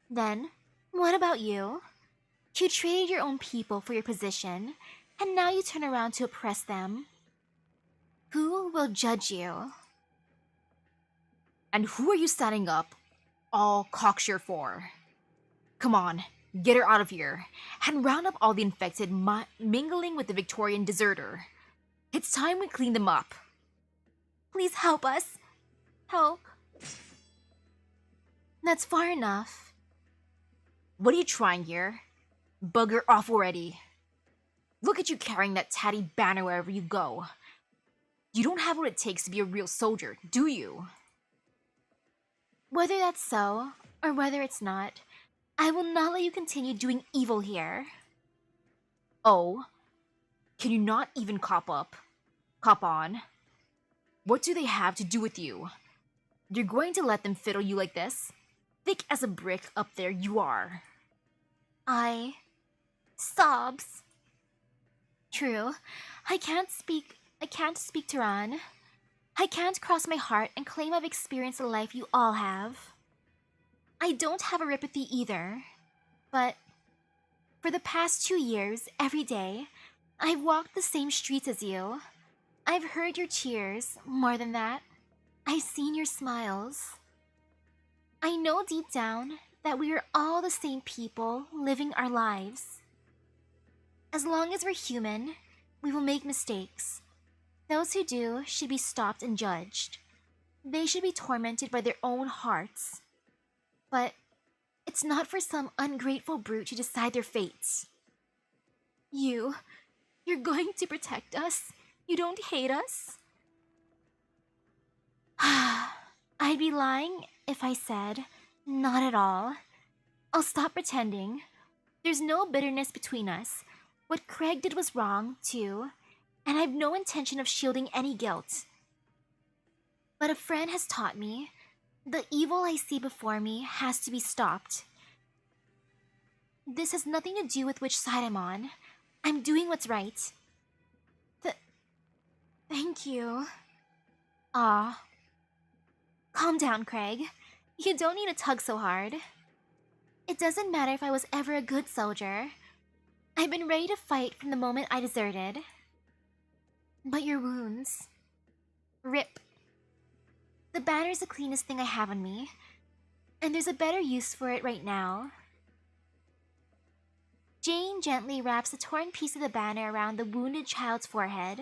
Then, what about you? You traded your own people for your position, and now you turn around to oppress them. Who will judge you? And who are you standing up all cocksure for? Come on, get her out of here, and round up all the infected mingling with the Victorian deserter. It's time we clean them up. Please help us. Help. That's far enough. What are you trying here? Bugger off already. Look at you carrying that tatty banner wherever you go. You don't have what it takes to be a real soldier, do you? Whether that's so, or whether it's not, I will not let you continue doing evil here. Oh? Can you not even cop on? What do they have to do with you? You're going to let them fiddle you like this? Thick as a brick up there you are. Sobs. True. I can't speak Turan. I can't cross my heart and claim I've experienced the life you all have. I don't have a Oripathy either. But for the past 2 years, every day, I've walked the same streets as you. I've heard your cheers. More than that, I've seen your smiles. I know deep down that we are all the same people living our lives. As long as we're human, we will make mistakes. Those who do should be stopped and judged. They should be tormented by their own hearts. But it's not for some ungrateful brute to decide their fates. You're going to protect us? You don't hate us? I'd be lying if I said, not at all. I'll stop pretending. There's no bitterness between us. What Craig did was wrong, too, and I've no intention of shielding any guilt. But a friend has taught me, the evil I see before me has to be stopped. This has nothing to do with which side I'm on. I'm doing what's right. Thank you. Calm down, Craig. You don't need to tug so hard. It doesn't matter if I was ever a good soldier. I've been ready to fight from the moment I deserted. But your wounds. Rip. The banner's the cleanest thing I have on me, and there's a better use for it right now. Jane gently wraps a torn piece of the banner around the wounded child's forehead.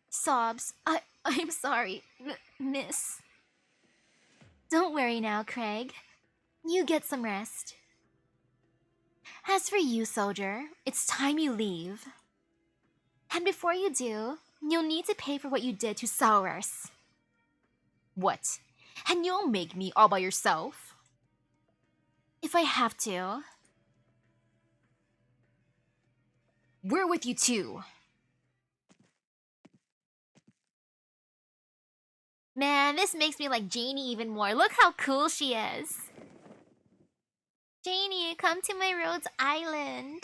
Sobs. I'm sorry, miss. Don't worry now, Craig. You get some rest. As for you, soldier, it's time you leave. And before you do, you'll need to pay for what you did to Saurus. What? And you'll make me all by yourself? If I have to. We're with you too. Man, this makes me like Janie even more. Look how cool she is. Janie, come to my Rhodes Island.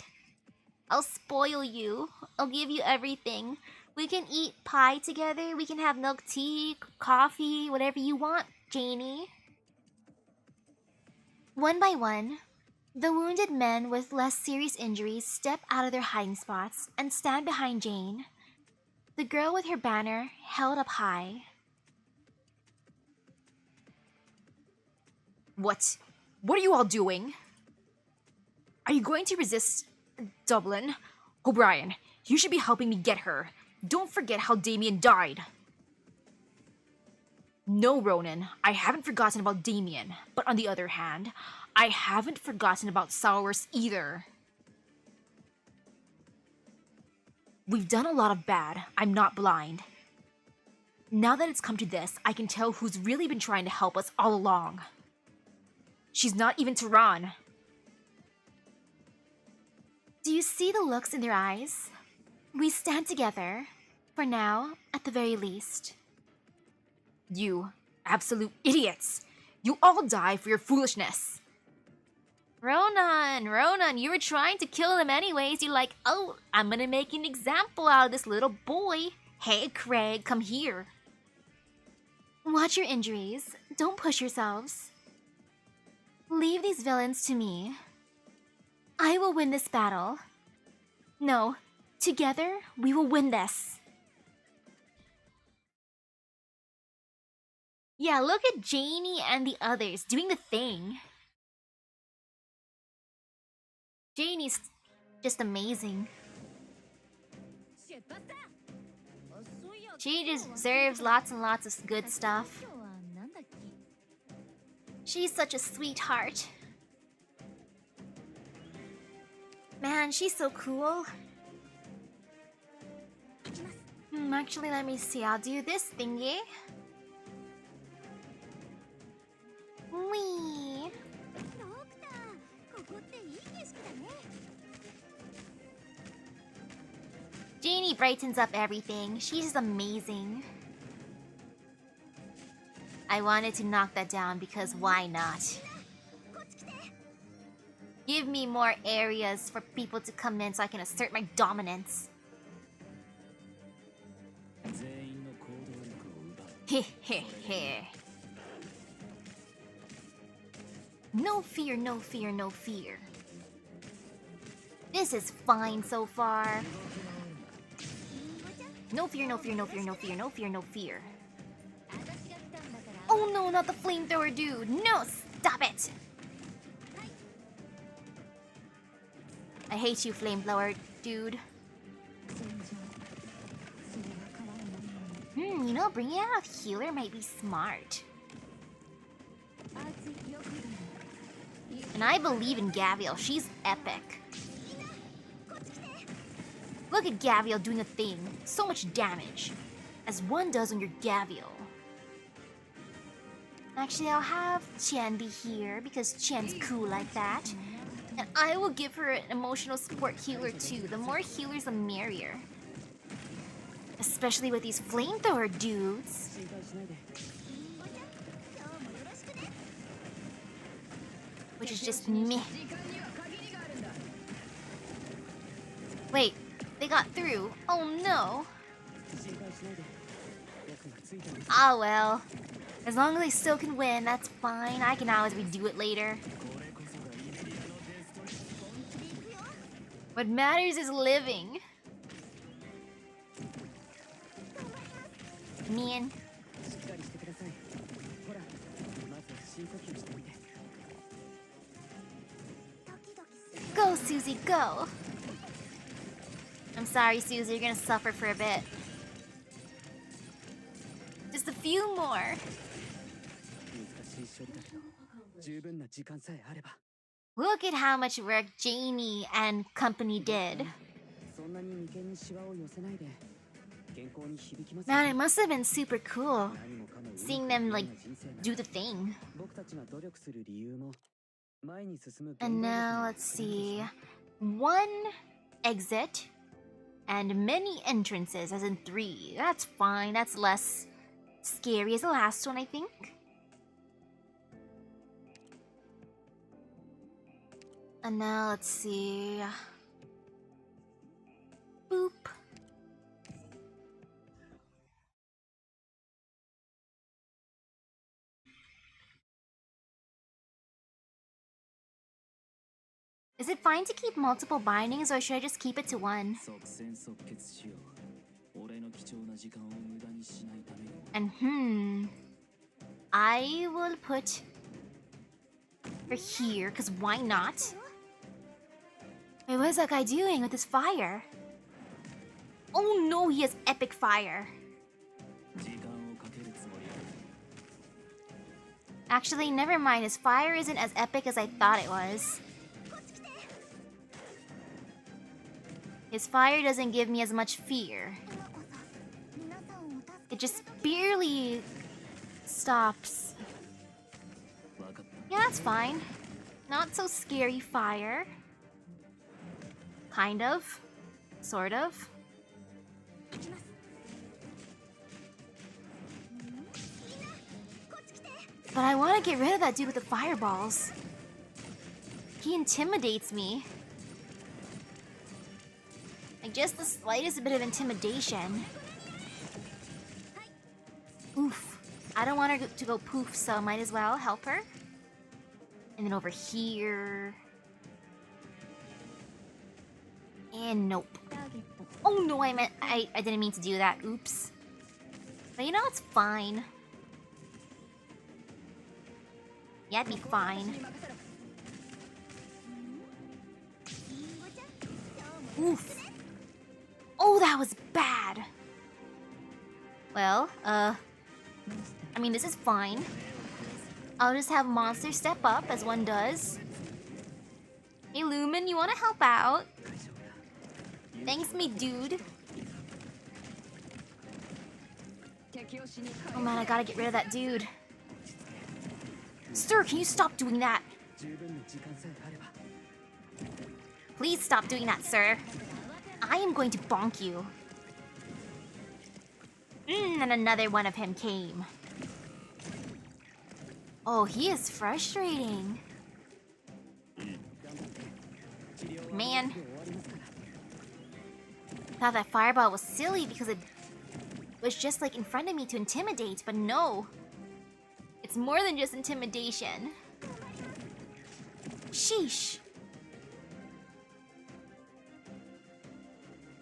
I'll spoil you. I'll give you everything. We can eat pie together. We can have milk tea, coffee, whatever you want, Janie. One by one, the wounded men with less serious injuries step out of their hiding spots and stand behind Jane, the girl with her banner held up high. What? What are you all doing? Are you going to resist Dublin? O'Brien, you should be helping me get her. Don't forget how Damien died. No, Ronan, I haven't forgotten about Damien. But on the other hand, I haven't forgotten about Saurus either. We've done a lot of bad. I'm not blind. Now that it's come to this, I can tell who's really been trying to help us all along. She's not even Tehran. Do you see the looks in their eyes? We stand together. For now, at the very least. You absolute idiots! You all die for your foolishness! Ronan, you were trying to kill him anyways. You're like, oh, I'm gonna make an example out of this little boy. Hey, Craig, come here. Watch your injuries. Don't push yourselves. Leave these villains to me. I will win this battle. No, together we will win this. Yeah, look at Janie and the others doing the thing. Janie's just amazing. She deserves lots and lots of good stuff. She's such a sweetheart. Man, she's so cool. Actually, let me see. I'll do this thingy. Wee. Janie brightens up everything. She's amazing. I wanted to knock that down because why not? Give me more areas for people to come in so I can assert my dominance. Heh heh heh. No fear, no fear, no fear. This is fine so far. No fear, no fear, no fear, no fear, no fear, no fear. Oh no, not the flamethrower dude! No, stop it! I hate you, flamethrower dude. You know, bringing out a healer might be smart. And I believe in Gaviel. She's epic. Look at Gaviel doing a thing. So much damage. As one does on your Gaviel. Actually, I'll have Chen be here because Chen's cool like that. And I will give her an emotional support healer too. The more healers, the merrier. Especially with these flamethrower dudes. Which is just meh. Wait, they got through. Oh no. Ah well. As long as they still can win, that's fine. I can always redo it later. What matters is living. Man. Go, Susie, go! I'm sorry, Susie, you're gonna suffer for a bit. Just a few more. Look at how much work Jamie and company did. Man, it must have been super cool seeing them, like, do the thing. And now, let's see. 1 exit and many entrances, as in 3. That's fine, that's less scary as the last one, I think. And now, let's see. Boop. Is it fine to keep multiple bindings, or should I just keep it to 1? And I will put her here, because why not? Wait, what is that guy doing with his fire? Oh no, he has epic fire. Actually, never mind, his fire isn't as epic as I thought it was. His fire doesn't give me as much fear. It just barely stops. Yeah, that's fine. Not so scary fire. Kind of. Sort of. But I want to get rid of that dude with the fireballs. He intimidates me. Like, just the slightest bit of intimidation. Oof. I don't want her to go poof, so I might as well help her. And then over here. And nope. Oh no, I didn't mean to do that. Oops. But you know, it's fine. Yeah, it'd be fine. Oof. Oh, that was bad. Well, I mean, this is fine. I'll just have Monster step up, as one does. Hey, Lumen, you wanna help out? Thanks, me dude. Oh man, I gotta get rid of that dude. Sir, can you stop doing that? Please stop doing that, sir. I am going to bonk you. And another one of him came. Oh, he is frustrating. Man. Thought that fireball was silly because it was just like in front of me to intimidate, but no. It's more than just intimidation. Sheesh.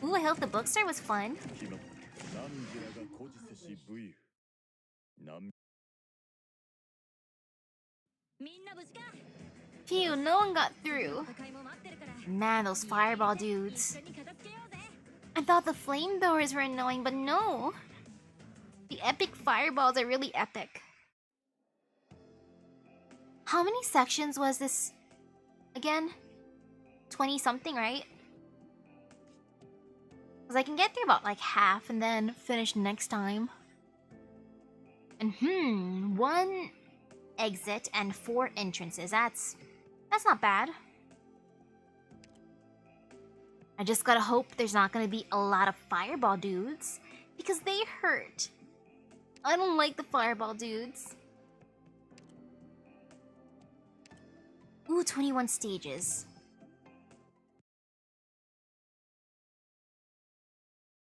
Ooh, I hope the bookstore was fun. Phew, no one got through. Man, those fireball dudes. I thought the flamethrowers were annoying, but no. The epic fireballs are really epic. How many sections was this again? 20 something, right? Because I can get through about like half and then finish next time. And 1 exit and 4 entrances. That's not bad. I just gotta hope there's not gonna be a lot of fireball dudes, because they hurt. I don't like the fireball dudes. Ooh, 21 stages.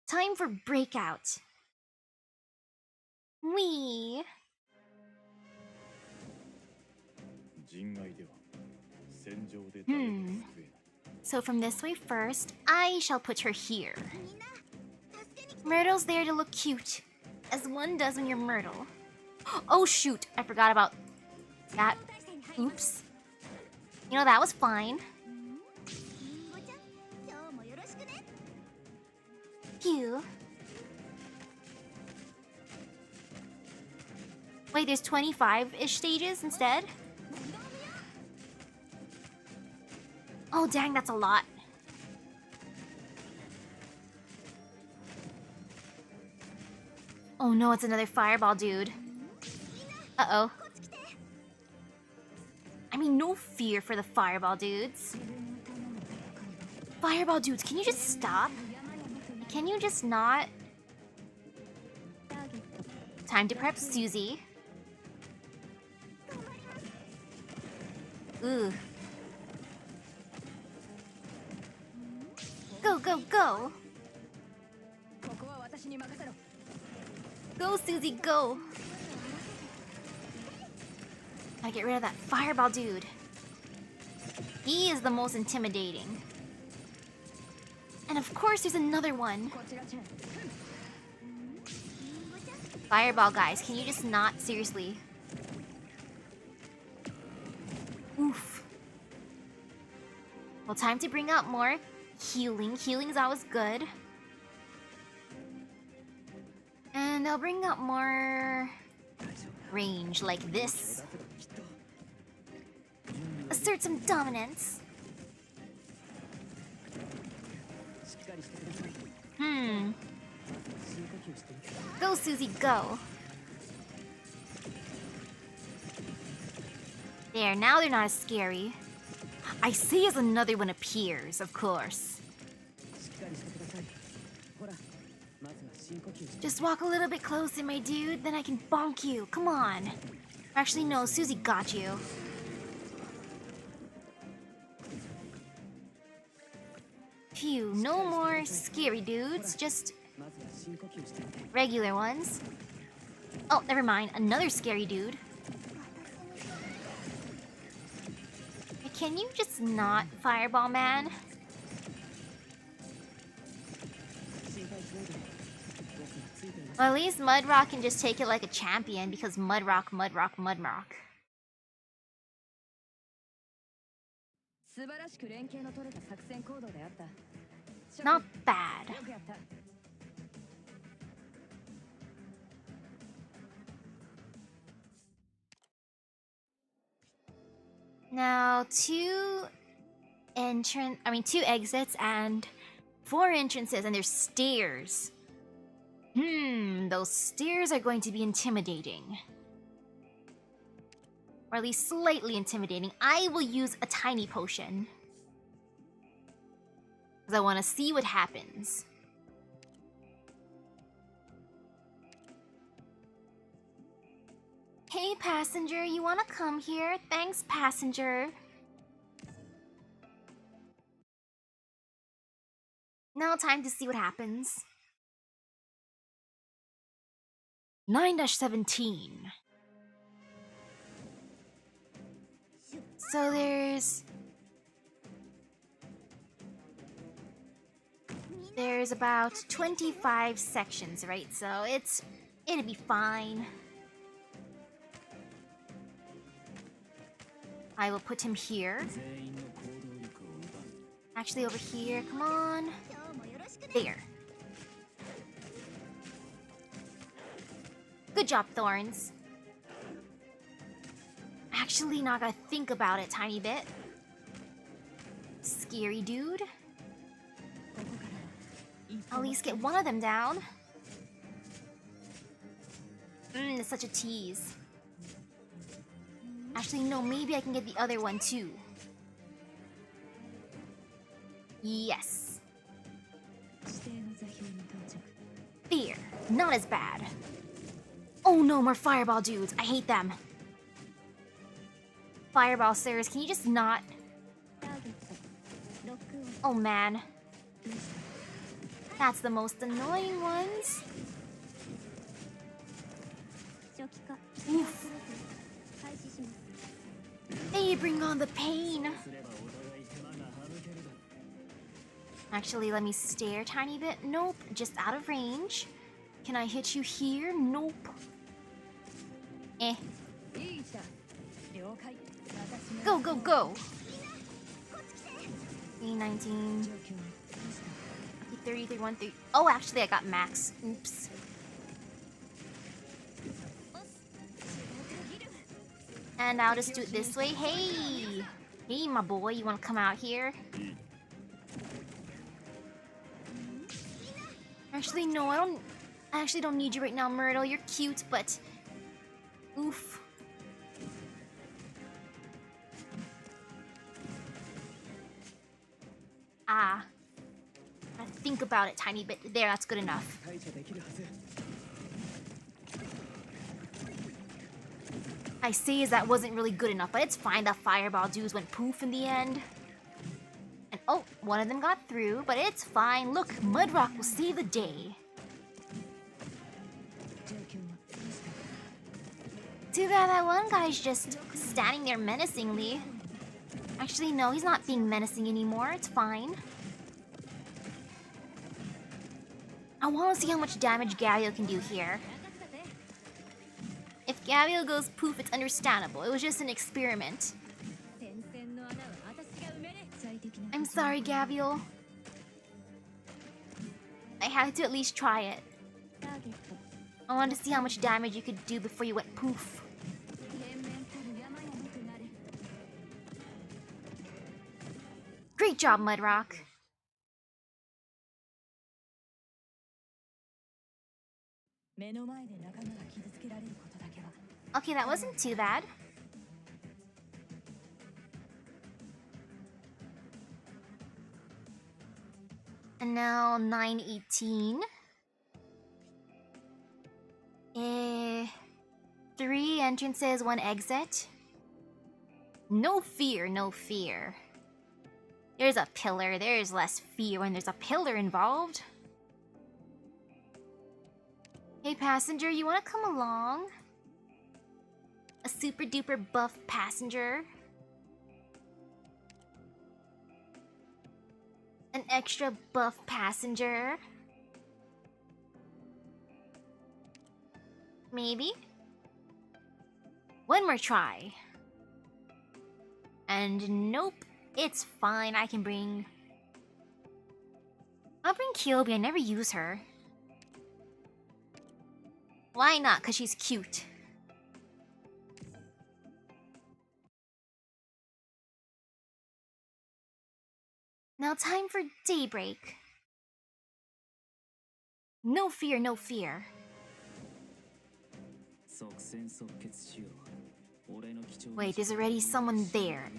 Time for breakout. Wee. So from this way first, I shall put her here. Myrtle's there to look cute. as one does when you're Myrtle. Oh shoot, I forgot about that. Oops. You know, that was fine. Phew. Wait, there's 25-ish stages instead? Oh dang, that's a lot. Oh no, it's another fireball dude. Uh-oh. I mean, no fear for the fireball dudes. Fireball dudes, can you just stop? Can you just not? Time to prep Susie. Ooh. Go, go, go! Go, Susie, go! Gotta get rid of that fireball dude. He is the most intimidating. And of course, there's another one. Fireball guys, can you just not? Seriously. Oof. Well, time to bring out more healing. Healing is always good. And I'll bring up more range like this. Assert some dominance. Go, Susie, go. There, now they're not as scary. I see as another one appears, of course. Just walk a little bit closer, my dude, then I can bonk you. Come on. Actually, no, Susie got you. Phew, no more scary dudes, just regular ones. Oh, never mind, another scary dude. Can you just not, Fireball Man? Well, at least Mudrock can just take it like a champion because Mudrock, Mudrock, Mudrock. Not bad. Now, two exits and 4 entrances, and there's stairs. Those stairs are going to be intimidating. Or at least slightly intimidating. I will use a tiny potion. Because I want to see what happens. Hey, passenger, you want to come here? Thanks, passenger. Now time to see what happens. 9-17. So there's about 25 sections, right? So it'll be fine. I will put him here. Actually, over here. Come on. There. Good job, Thorns. Actually, not gonna think about it tiny bit. Scary dude. At least get one of them down. It's such a tease. Actually, no, maybe I can get the other one too. Yes. There. Not as bad. Oh no, more fireball dudes. I hate them. Fireball sirs, can you just not? Oh man. That's the most annoying ones. Oof. They bring on the pain. Actually, let me stare a tiny bit. Nope, just out of range. Can I hit you here? Nope. Eh. Go, go, go! 19. 30, 31, 30. Oh, actually, I got max. Oops. And I'll just do it this way. Hey! Hey, my boy, you wanna come out here? Actually, no, I actually don't need you right now, Myrtle. You're cute, but... Oof. Ah. I think about it tiny bit. There, that's good enough. I say is that wasn't really good enough, but it's fine. That fireball dudes went poof in the end. And oh, one of them got through, but it's fine. Look, Mudrock will save the day. Too bad that one guy's just standing there menacingly. Actually, no, he's not being menacing anymore. It's fine. I want to see how much damage Gavio can do here. If Gavio goes poof, it's understandable. It was just an experiment. I'm sorry, Gavio. I had to at least try it. I wanted to see how much damage you could do before you went poof. Great job, Mudrock. Okay, that wasn't too bad. And now 9:18. 3 entrances, 1 exit. No fear, no fear. There's a pillar. There's less fear when there's a pillar involved. Hey, passenger, you wanna come along? A super duper buff passenger. An extra buff passenger. Maybe? One more try. And nope, it's fine. I can bring... I'll bring Kyobi. I never use her. Why not? Because she's cute. Now time for daybreak. No fear, no fear. Wait, there's already someone there.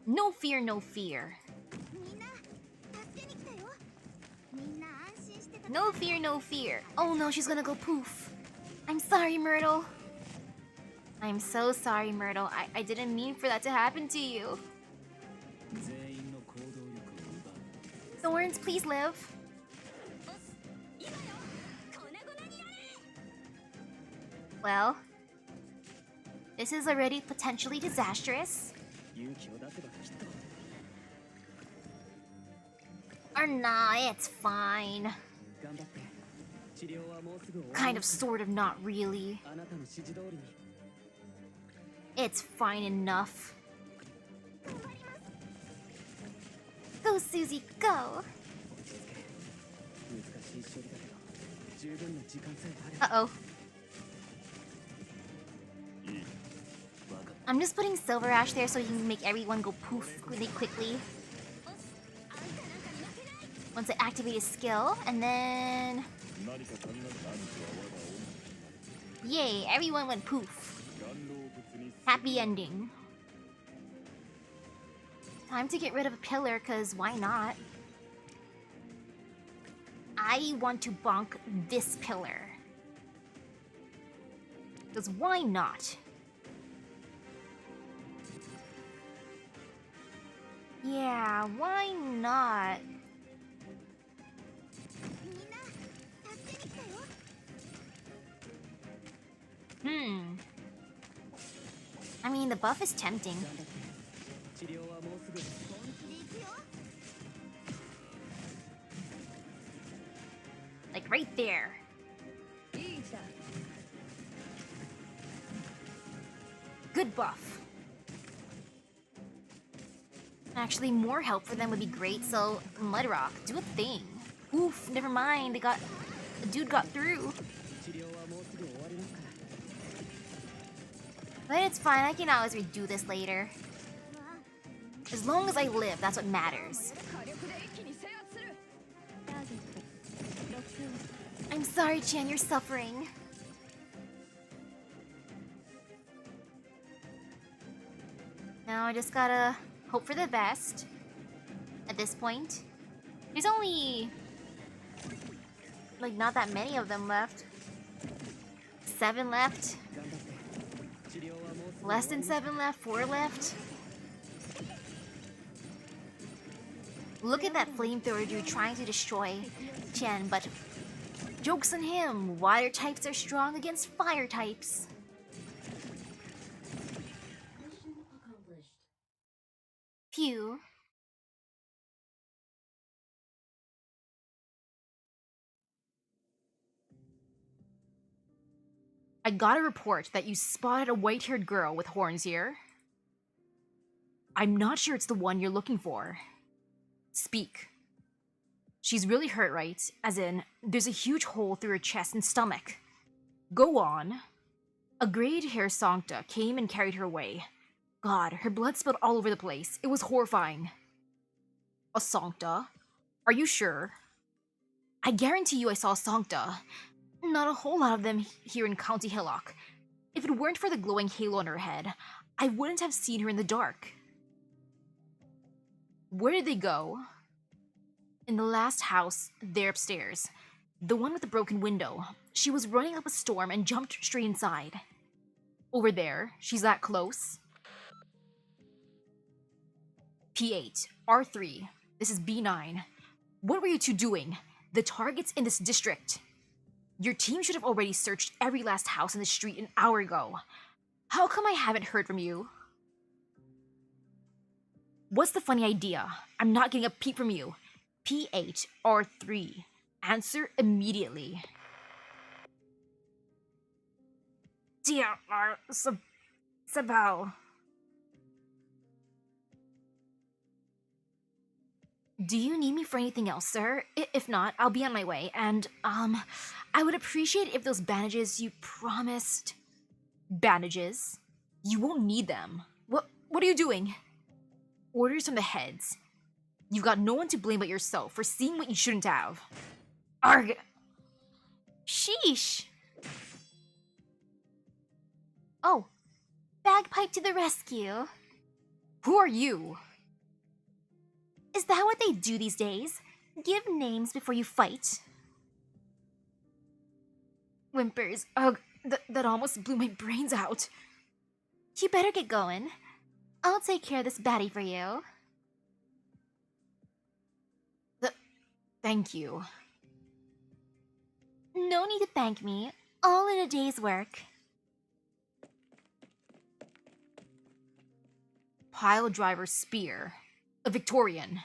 No fear, no fear. No fear, no fear. Oh no, she's gonna go poof. I'm sorry, Myrtle. I'm so sorry, Myrtle. I didn't mean for that to happen to you. Thorns, please live. Well, this is already potentially disastrous. Or nah, it's fine. Kind of, sort of, not really. It's fine enough. Go, Susie, go! Uh-oh. I'm just putting Silver Ash there so you can make everyone go poof really quickly. Once I activate his skill, and then... Yay, everyone went poof. Happy ending. Time to get rid of a pillar, cause why not? I want to bonk this pillar. Cause why not? Yeah, why not? I mean, the buff is tempting. Like right there. good buff. Actually, more help for them would be great, so Mudrock, do a thing. Oof, never mind, the dude got through. But it's fine, I can always redo this later. As long as I live, that's what matters. I'm sorry, Chan, you're suffering. Now I just gotta hope for the best. At this point, there's only like not that many of them left. 7 left. Less than 7 left. 4 left. Look at that flamethrower dude trying to destroy Chen, but joke's on him. Water types are strong against fire types. Phew. I got a report that you spotted a white-haired girl with horns here. I'm not sure it's the one you're looking for. Speak. She's really hurt, right? As in, there's a huge hole through her chest and stomach. Go on. A grayed-haired Sancta came and carried her away. God, her blood spilled all over the place. It was horrifying. A Sancta? Are you sure? I guarantee you I saw a Sancta. Not a whole lot of them here in County Hillock. If it weren't for the glowing halo on her head, I wouldn't have seen her in the dark. Where did they go? In the last house, there upstairs. The one with the broken window. She was running up a storm and jumped straight inside. Over there, she's that close. P8, R3, this is B9. What were you two doing? The target's in this district. Your team should have already searched every last house in the street an hour ago. How come I haven't heard from you? What's the funny idea? I'm not getting a peep from you. P8, R3. Answer immediately. Dear Sabao. Do you need me for anything else, sir? If not, I'll be on my way, and, I would appreciate if those bandages you promised... Bandages? You won't need them. What are you doing? Orders from the heads. You've got no one to blame but yourself for seeing what you shouldn't have. Arg... Sheesh! Oh, bagpipe to the rescue. Who are you? Is that what they do these days? Give names before you fight? Whimpers. Ugh, that almost blew my brains out. You better get going. I'll take care of this baddie for you. Thank you. No need to thank me. All in a day's work. Pile driver spear. A Victorian.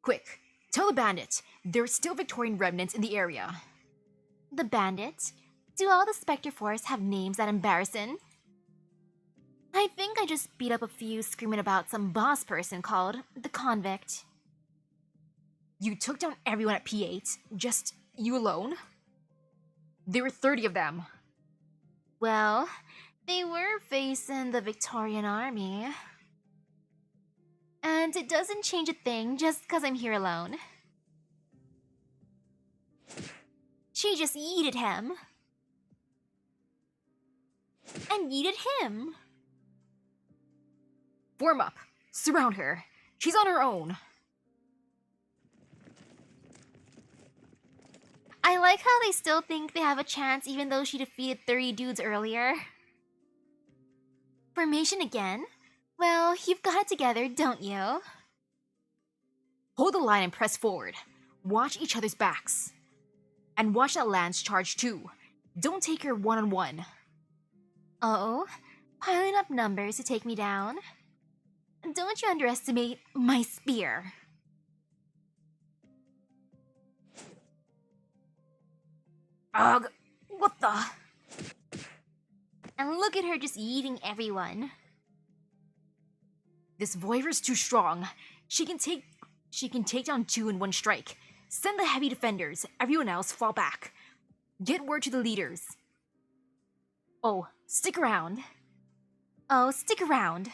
Quick, tell the bandit there are still Victorian remnants in the area. The bandit? Do all the Spectre Force have names that embarrassing? I think I just beat up a few screaming about some boss person called the Convict. You took down everyone at P8, just you alone? There were 30 of them. Well, they were facing the Victorian army. And it doesn't change a thing just because I'm here alone. She just yeeted him. And yeeted him. Form up. Surround her. She's on her own. I like how they still think they have a chance even though she defeated 30 dudes earlier. Formation again? Well, you've got it together, don't you? Hold the line and press forward. Watch each other's backs. And watch that lance charge too. Don't take her one-on-one. Oh? Piling up numbers to take me down? Don't you underestimate my spear. Ugh, what the? And look at her just eating everyone. This Voiver's too strong. She can take down 2 in one strike. Send the heavy defenders. Everyone else fall back. Get word to the leaders. Oh, stick around. Oh, stick around.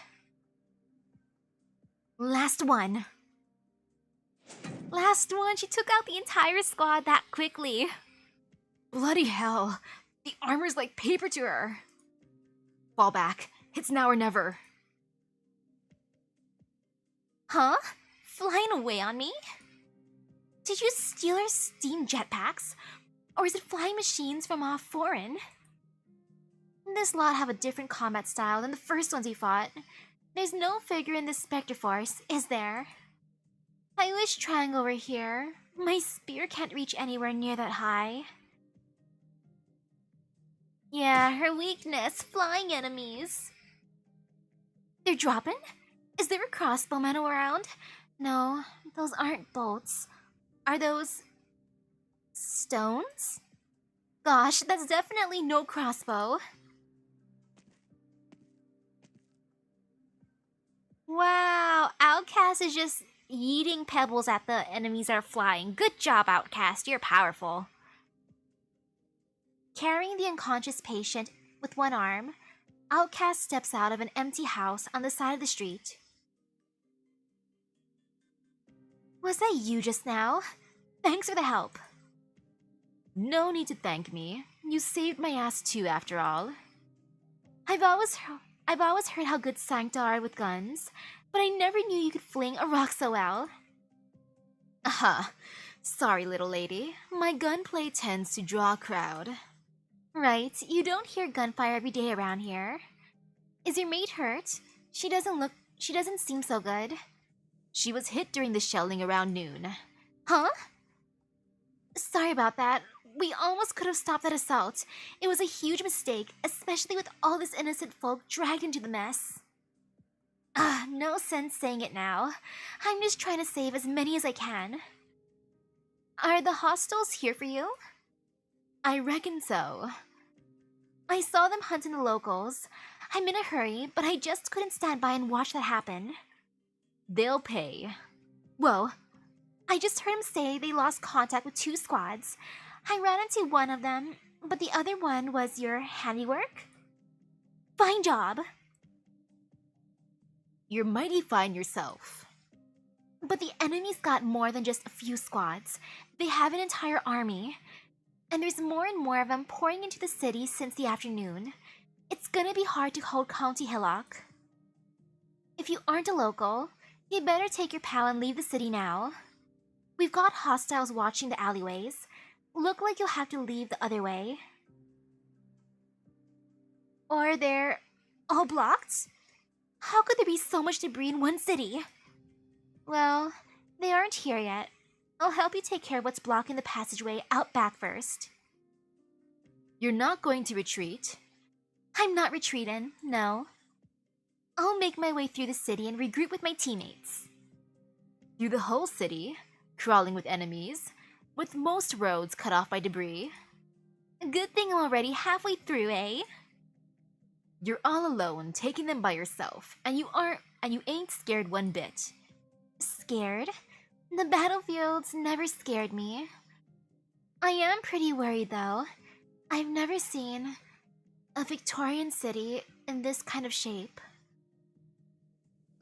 Last one. Last one, she took out the entire squad that quickly. Bloody hell. The armor's like paper to her. Fall back. It's now or never. Huh? Flying away on me? Did you steal her steam jetpacks? Or is it flying machines from off foreign? This lot have a different combat style than the first ones we fought. There's no figure in this Spectre Force, is there? I wish trying over here. My spear can't reach anywhere near that high. Yeah, her weakness, flying enemies. They're dropping? Is there a crossbowman around? No, those aren't bolts. Are those stones? Gosh, that's definitely no crossbow. Wow, Outcast is just yeeting pebbles at the enemies that are flying. Good job, Outcast, you're powerful. Carrying the unconscious patient with one arm, Outcast steps out of an empty house on the side of the street. Was that you just now? Thanks for the help. No need to thank me. You saved my ass too, after all. I've always heard how good Sancta are with guns, but I never knew you could fling a rock so well. Aha. Sorry, little lady. My gunplay tends to draw a crowd. Right, you don't hear gunfire every day around here. Is your mate hurt? She doesn't seem so good. She was hit during the shelling around noon. Huh? Sorry about that. We almost could have stopped that assault. It was a huge mistake, especially with all this innocent folk dragged into the mess. No sense saying it now. I'm just trying to save as many as I can. Are the hostiles here for you? I reckon so. I saw them hunting the locals. I'm in a hurry, but I just couldn't stand by and watch that happen. They'll pay. Whoa. I just heard him say they lost contact with 2 squads. I ran into one of them, but the other one was your handiwork? Fine job. You're mighty fine yourself. But the enemy's got more than just a few squads. They have an entire army. And there's more and more of them pouring into the city since the afternoon. It's gonna be hard to hold County Hillock. If you aren't a local, you better take your pal and leave the city now. We've got hostiles watching the alleyways. Look like you'll have to leave the other way. Or they're all blocked? How could there be so much debris in one city? Well, they aren't here yet. I'll help you take care of what's blocking the passageway out back first. You're not going to retreat? I'm not retreating, no. I'll make my way through the city and regroup with my teammates. Through the whole city, crawling with enemies, with most roads cut off by debris. Good thing I'm already halfway through, eh? You're all alone, taking them by yourself, and you ain't scared one bit. Scared? The battlefields never scared me. I am pretty worried, though. I've never seen a Victorian city in this kind of shape.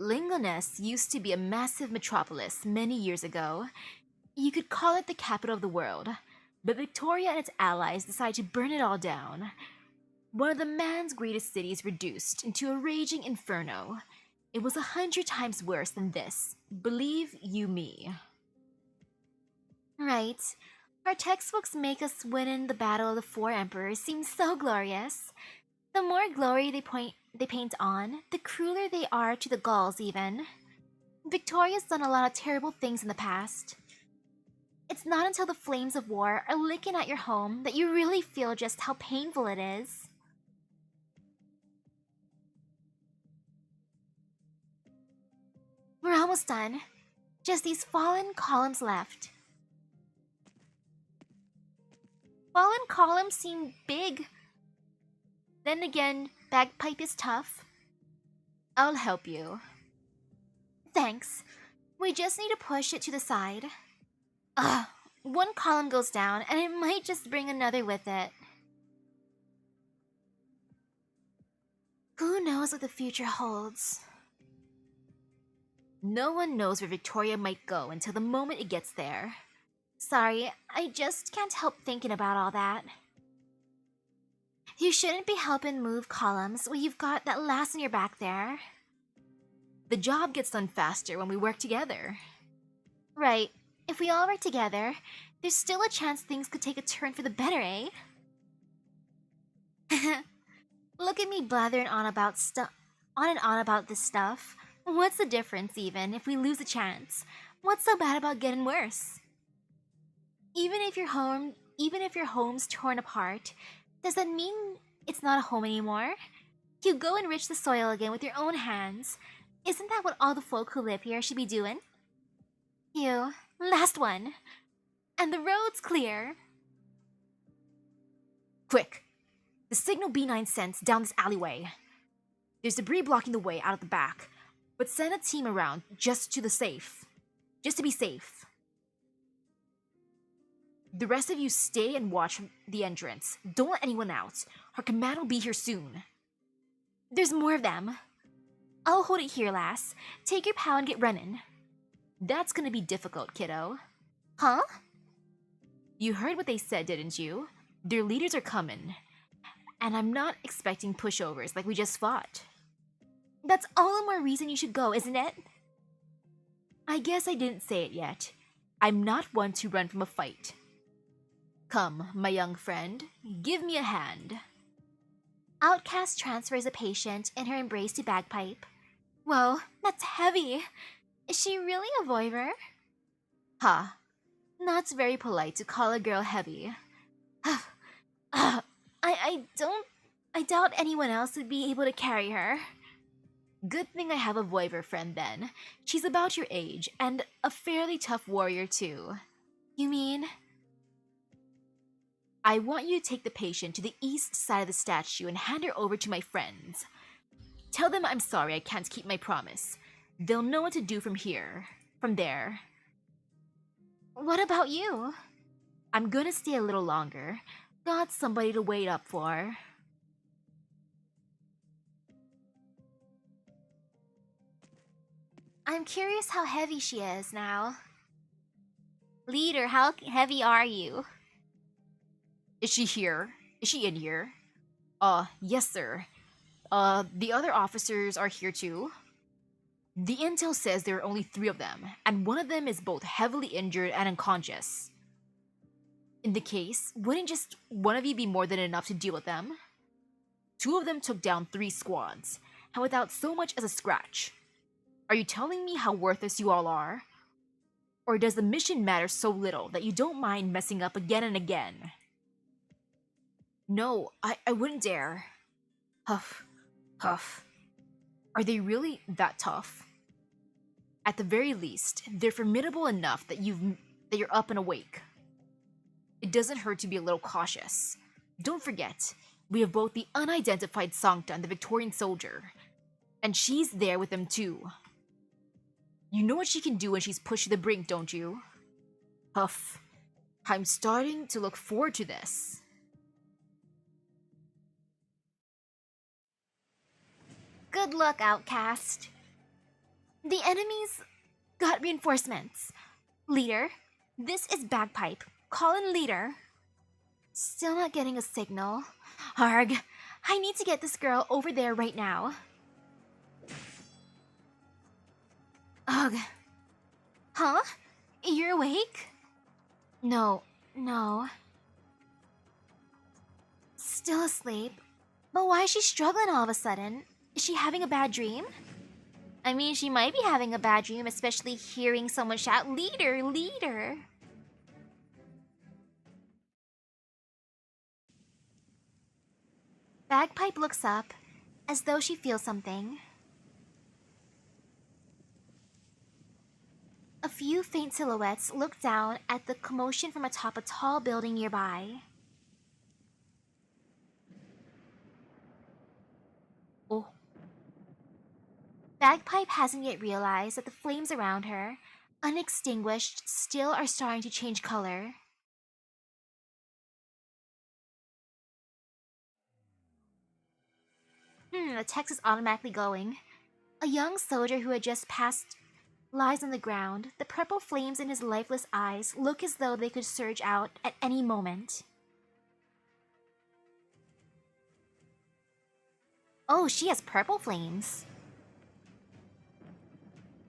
Lingoness used to be a massive metropolis many years ago. You could call it the capital of the world, but Victoria and its allies decided to burn it all down. One of the man's greatest cities reduced into a raging inferno. It was 100 times worse than this, believe you me. Right. Our textbooks make us win in the Battle of the 4 Emperors seem so glorious. The more glory they paint on, the crueler they are to the Gauls even. Victoria's done a lot of terrible things in the past. It's not until the flames of war are licking at your home that you really feel just how painful it is. We're almost done. Just these fallen columns left. Fallen columns seem big. Then again, bagpipe is tough. I'll help you. Thanks. We just need to push it to the side. Ugh, one column goes down and it might just bring another with it. Who knows what the future holds? No one knows where Victoria might go until the moment it gets there. Sorry, I just can't help thinking about all that. You shouldn't be helping move columns when you've got that lass on your back there. The job gets done faster when we work together. Right. If we all work together, there's still a chance things could take a turn for the better, eh? Look at me blathering on and on about this stuff. What's the difference even if we lose a chance? What's so bad about getting worse? Even if your home's torn apart, does that mean it's not a home anymore? You go enrich the soil again with your own hands. Isn't that what all the folk who live here should be doing? You, last one. And the road's clear. Quick! The signal B9 sends down this alleyway. There's debris blocking the way out of the back, but send a team around just to be safe. The rest of you stay and watch the entrance. Don't let anyone out. Our command will be here soon. There's more of them. I'll hold it here, lass. Take your pow and get running. That's gonna be difficult, kiddo. Huh? You heard what they said, didn't you? Their leaders are coming. And I'm not expecting pushovers like we just fought. That's all the more reason you should go, isn't it? I guess I didn't say it yet. I'm not one to run from a fight. Come, my young friend, give me a hand. Outcast transfers a patient in her embrace to bagpipe. Whoa, that's heavy. Is she really a voiver? Ha. Not very polite to call a girl heavy. I doubt anyone else would be able to carry her. Good thing I have a voiver friend then. She's about your age, and a fairly tough warrior too. You mean? I want you to take the patient to the east side of the statue and hand her over to my friends. Tell them I'm sorry I can't keep my promise. They'll know what to do from there. What about you? I'm gonna stay a little longer. Got somebody to wait up for. I'm curious how heavy she is now. Leader, how heavy are you? Is she here? Is she in here? Yes, sir. The other officers are here too. The intel says there are only 3 of them, and one of them is both heavily injured and unconscious. In the case, wouldn't just one of you be more than enough to deal with them? 2 of them took down 3 squads, and without so much as a scratch. Are you telling me how worthless you all are? Or does the mission matter so little that you don't mind messing up again and again? No, I wouldn't dare. Huff, huff. Are they really that tough? At the very least, they're formidable enough that you're up and awake. It doesn't hurt to be a little cautious. Don't forget, we have both the unidentified Sancta and the Victorian soldier. And she's there with them too. You know what she can do when she's pushed to the brink, don't you? Huff. I'm starting to look forward to this. Good luck, outcast. The enemy's got reinforcements. Leader, this is bagpipe. Call in leader. Still not getting a signal. Arg, I need to get this girl over there right now. Ugh. Huh? You're awake? No. Still asleep? But why is she struggling all of a sudden? Is she having a bad dream? I mean, she might be having a bad dream, especially hearing someone shout, "Leader, leader!" Bagpipe looks up, as though she feels something. A few faint silhouettes look down at the commotion from atop a tall building nearby. Bagpipe hasn't yet realized that the flames around her, unextinguished, still are starting to change color. The text is automatically going. A young soldier who had just passed lies on the ground. The purple flames in his lifeless eyes look as though they could surge out at any moment. Oh, she has purple flames.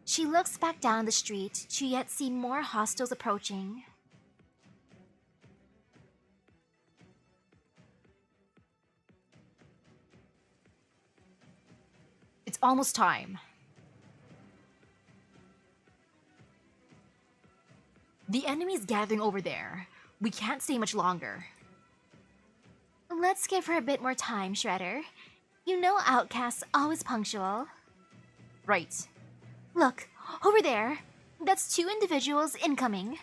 She looks back down the street to yet see more hostiles approaching. It's almost time. The enemy's gathering over there. We can't stay much longer. Let's give her a bit more time, Shredder. You know Outcast's always punctual. Right. Look, over there. That's 2 individuals incoming.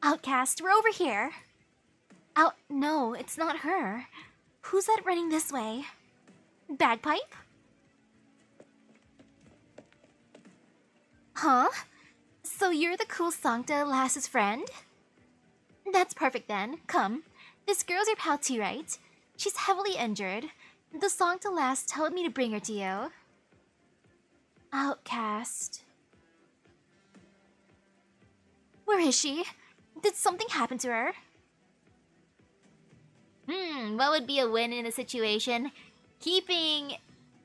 Outcast, we're over here. No, it's not her. Who's that running this way? Bagpipe? Huh? So you're the cool Sancta Lass's friend? That's perfect then. Come. This girl's your pal too, right? She's heavily injured. The Sancta Lass told me to bring her to you. Outcast. Where is she? Did something happen to her? What would be a win in a situation? Keeping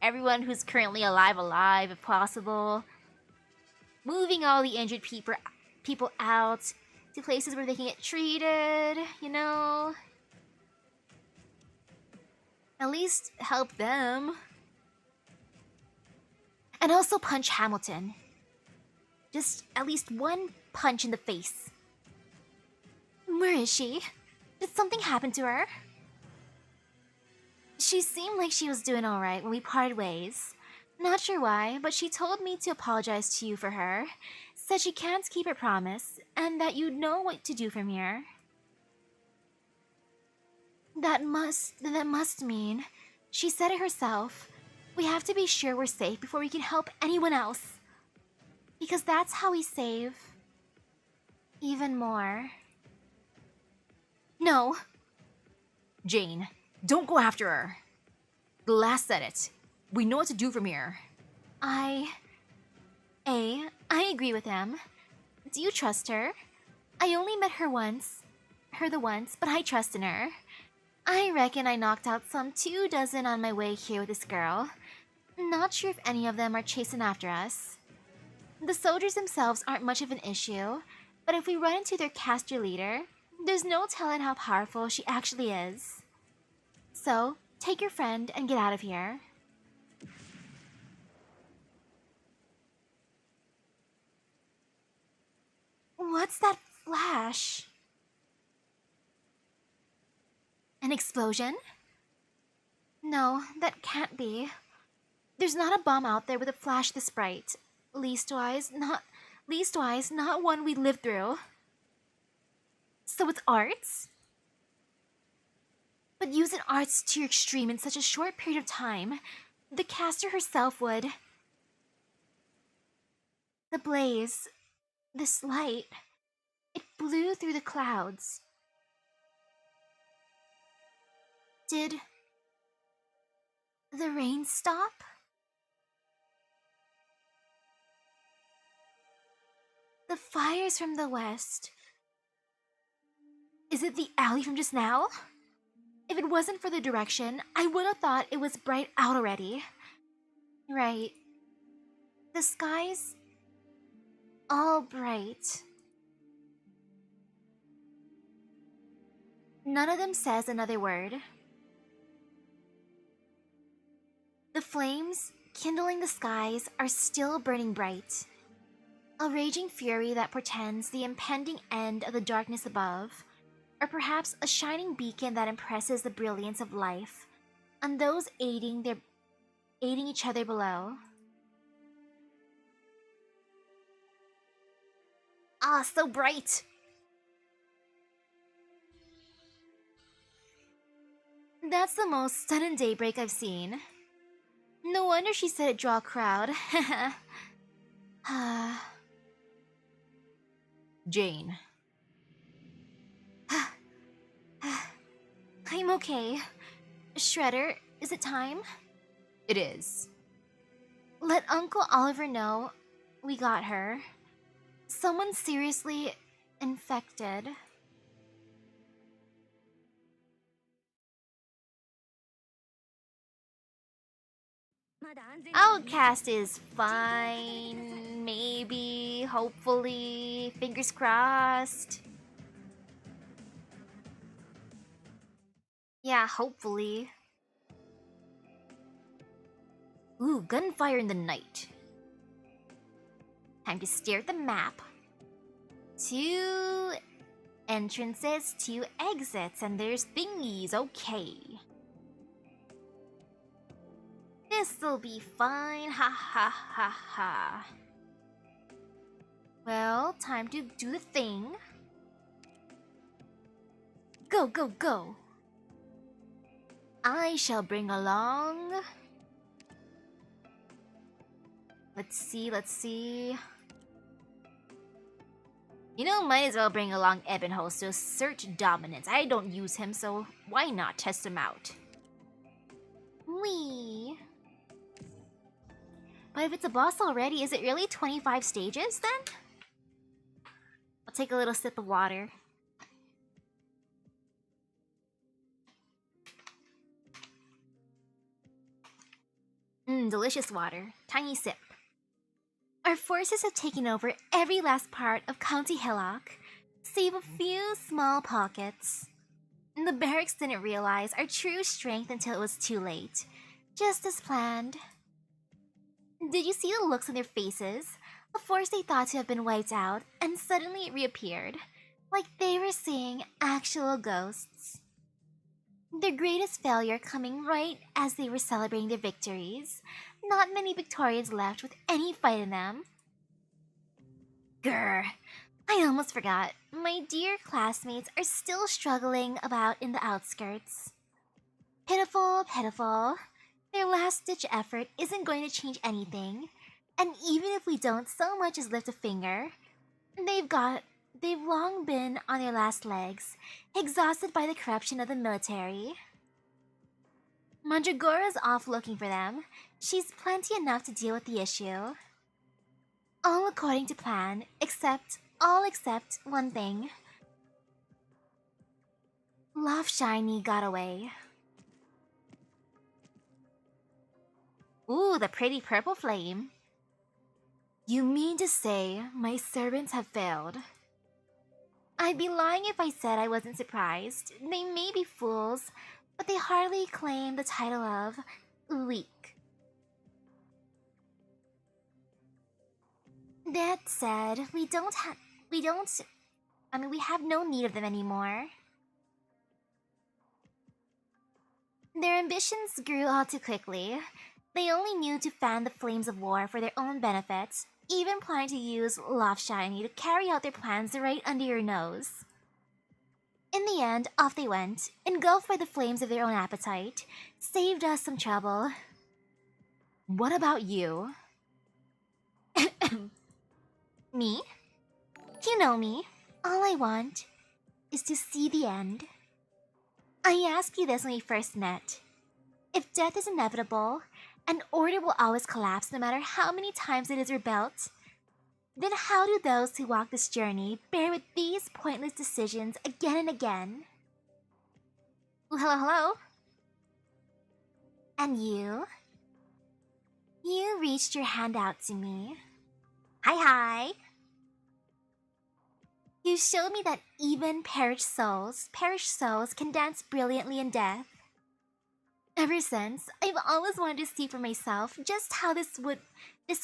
everyone who's currently alive if possible. Moving all the injured people out to places where they can get treated, you know? At least help them. And also punch Hamilton. Just at least one punch in the face. Where is she? Did something happen to her? She seemed like she was doing alright when we parted ways. Not sure why, but she told me to apologize to you for her. Said she can't keep her promise, and that you know what to do from here. That must mean, she said it herself, we have to be sure we're safe before we can help anyone else. Because that's how we save even more. No. Jane, don't go after her. The last said it. We know what to do from here. I agree with him. Do you trust her? I only met her once, but I trust in her. I reckon I knocked out some 24 on my way here with this girl. Not sure if any of them are chasing after us. The soldiers themselves aren't much of an issue, but if we run into their caster leader, there's no telling how powerful she actually is. So, take your friend and get out of here. What's that flash? An explosion? No, that can't be. There's not a bomb out there with a flash this bright. Leastwise, not one we lived through. So it's arts? But using arts to your extreme in such a short period of time, the caster herself would. The blaze, this light, it blew through the clouds. Did the rain stop? The fires from the west. Is it the alley from just now? If it wasn't for the direction, I would have thought it was bright out already. Right. The sky's all bright. None of them says another word. The flames, kindling the skies, are still burning bright. A raging fury that portends the impending end of the darkness above, or perhaps a shining beacon that impresses the brilliance of life on those aiding each other below. Ah, so bright! That's the most sudden daybreak I've seen. No wonder she said it draw a crowd. Jane. I'm okay. Shredder, is it time? It is. Let Uncle Oliver know we got her. Someone's seriously infected. Outcast is fine. Maybe, hopefully, fingers crossed. Yeah, hopefully. Ooh, gunfire in the night. Time to stare at the map. 2 entrances, 2 exits, and there's thingies, okay. This'll be fine, ha ha ha ha. Well, time to do the thing. Go, go, go. I shall bring along... Let's see. You know, might as well bring along Ebenholz to assert dominance. I don't use him, so why not test him out? Wee. But if it's a boss already, is it really 25 stages then? I'll take a little sip of water. Delicious water. Tiny sip. Our forces have taken over every last part of County Hillock, save a few small pockets. The barracks didn't realize our true strength until it was too late, just as planned. Did you see the looks on their faces? A force they thought to have been wiped out, and suddenly it reappeared, like they were seeing actual ghosts. Their greatest failure coming right as they were celebrating their victories. Not many Victorians left with any fight in them. Grr, I almost forgot. My dear classmates are still struggling about in the outskirts. Pitiful, pitiful. Their last-ditch effort isn't going to change anything. And even if we don't so much as lift a finger, they've long been on their last legs, exhausted by the corruption of the military. Mandragora's off looking for them. She's plenty enough to deal with the issue. All according to plan, except one thing. Love Shiny got away. Ooh, the pretty purple flame. You mean to say my servants have failed? I'd be lying if I said I wasn't surprised. They may be fools, but they hardly claim the title of weak. That said, we have no need of them anymore. Their ambitions grew all too quickly. They only knew to fan the flames of war for their own benefit, even planning to use Love Shiny to carry out their plans right under your nose. In the end, off they went, engulfed by the flames of their own appetite. Saved us some trouble. What about you? Me? You know me. All I want is to see the end. I asked you this when we first met. If death is inevitable, and order will always collapse no matter how many times it is rebuilt, then how do those who walk this journey bear with these pointless decisions again and again? Well, hello? And you? You reached your hand out to me. Hi. You showed me that even perished souls can dance brilliantly in death. Ever since, I've always wanted to see for myself just how this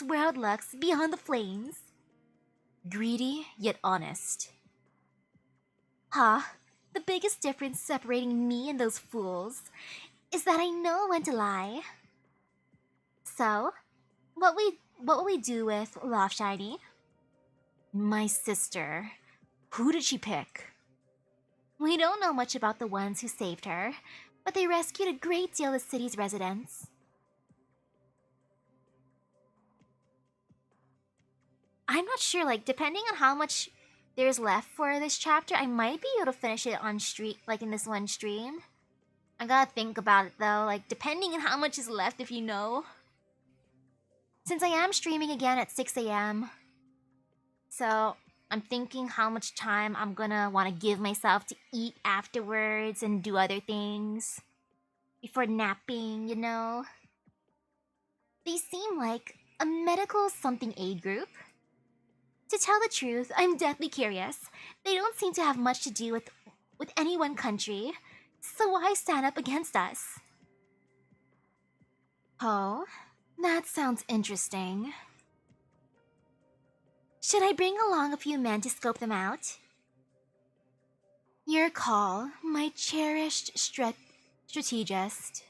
world looks beyond the flames. Greedy, yet honest. Huh? The biggest difference separating me and those fools is that I know when to lie. So, what will we do with Love Shiny? My sister. Who did she pick? We don't know much about the ones who saved her, but they rescued a great deal of the city's residents. I'm not sure, like, depending on how much there's left for this chapter, I might be able to finish it on stream, like in this one stream. I gotta think about it though, like, depending on how much is left, if you know. Since I am streaming again at 6 a.m., so I'm thinking how much time I'm gonna want to give myself to eat afterwards and do other things before napping, you know? They seem like a medical something aid group. To tell the truth, I'm deathly curious. They don't seem to have much to do with any one country, so why stand up against us? Oh, that sounds interesting. Should I bring along a few men to scope them out? Your call, my cherished strategist.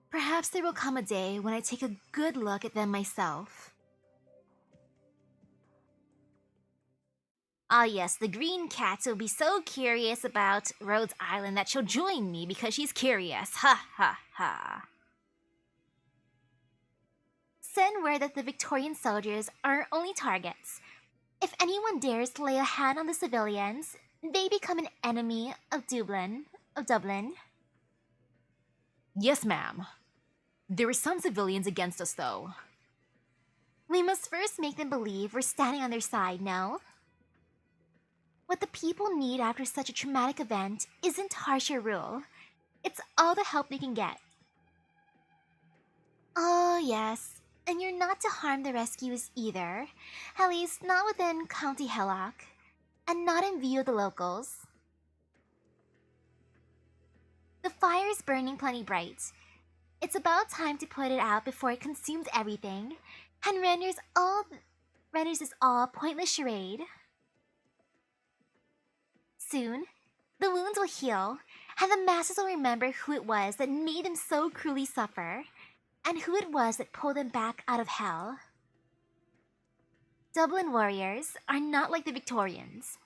Perhaps there will come a day when I take a good look at them myself. Ah yes, the green cat will be so curious about Rhodes Island that she'll join me because she's curious. Ha ha ha. Send word that the Victorian soldiers are our only targets. If anyone dares to lay a hand on the civilians, they become an enemy of Dublin. Yes, ma'am. There are some civilians against us, though. We must first make them believe we're standing on their side, no? What the people need after such a traumatic event isn't harsher rule. It's all the help they can get. Oh, yes. And you're not to harm the rescues either. At least not within County Hellock. And not in view of the locals. The fire is burning plenty bright. It's about time to put it out before it consumes everything and renders this all a pointless charade. Soon, the wounds will heal, and the masses will remember who it was that made them so cruelly suffer, and who it was that pulled them back out of hell. Dublin warriors are not like the Victorians,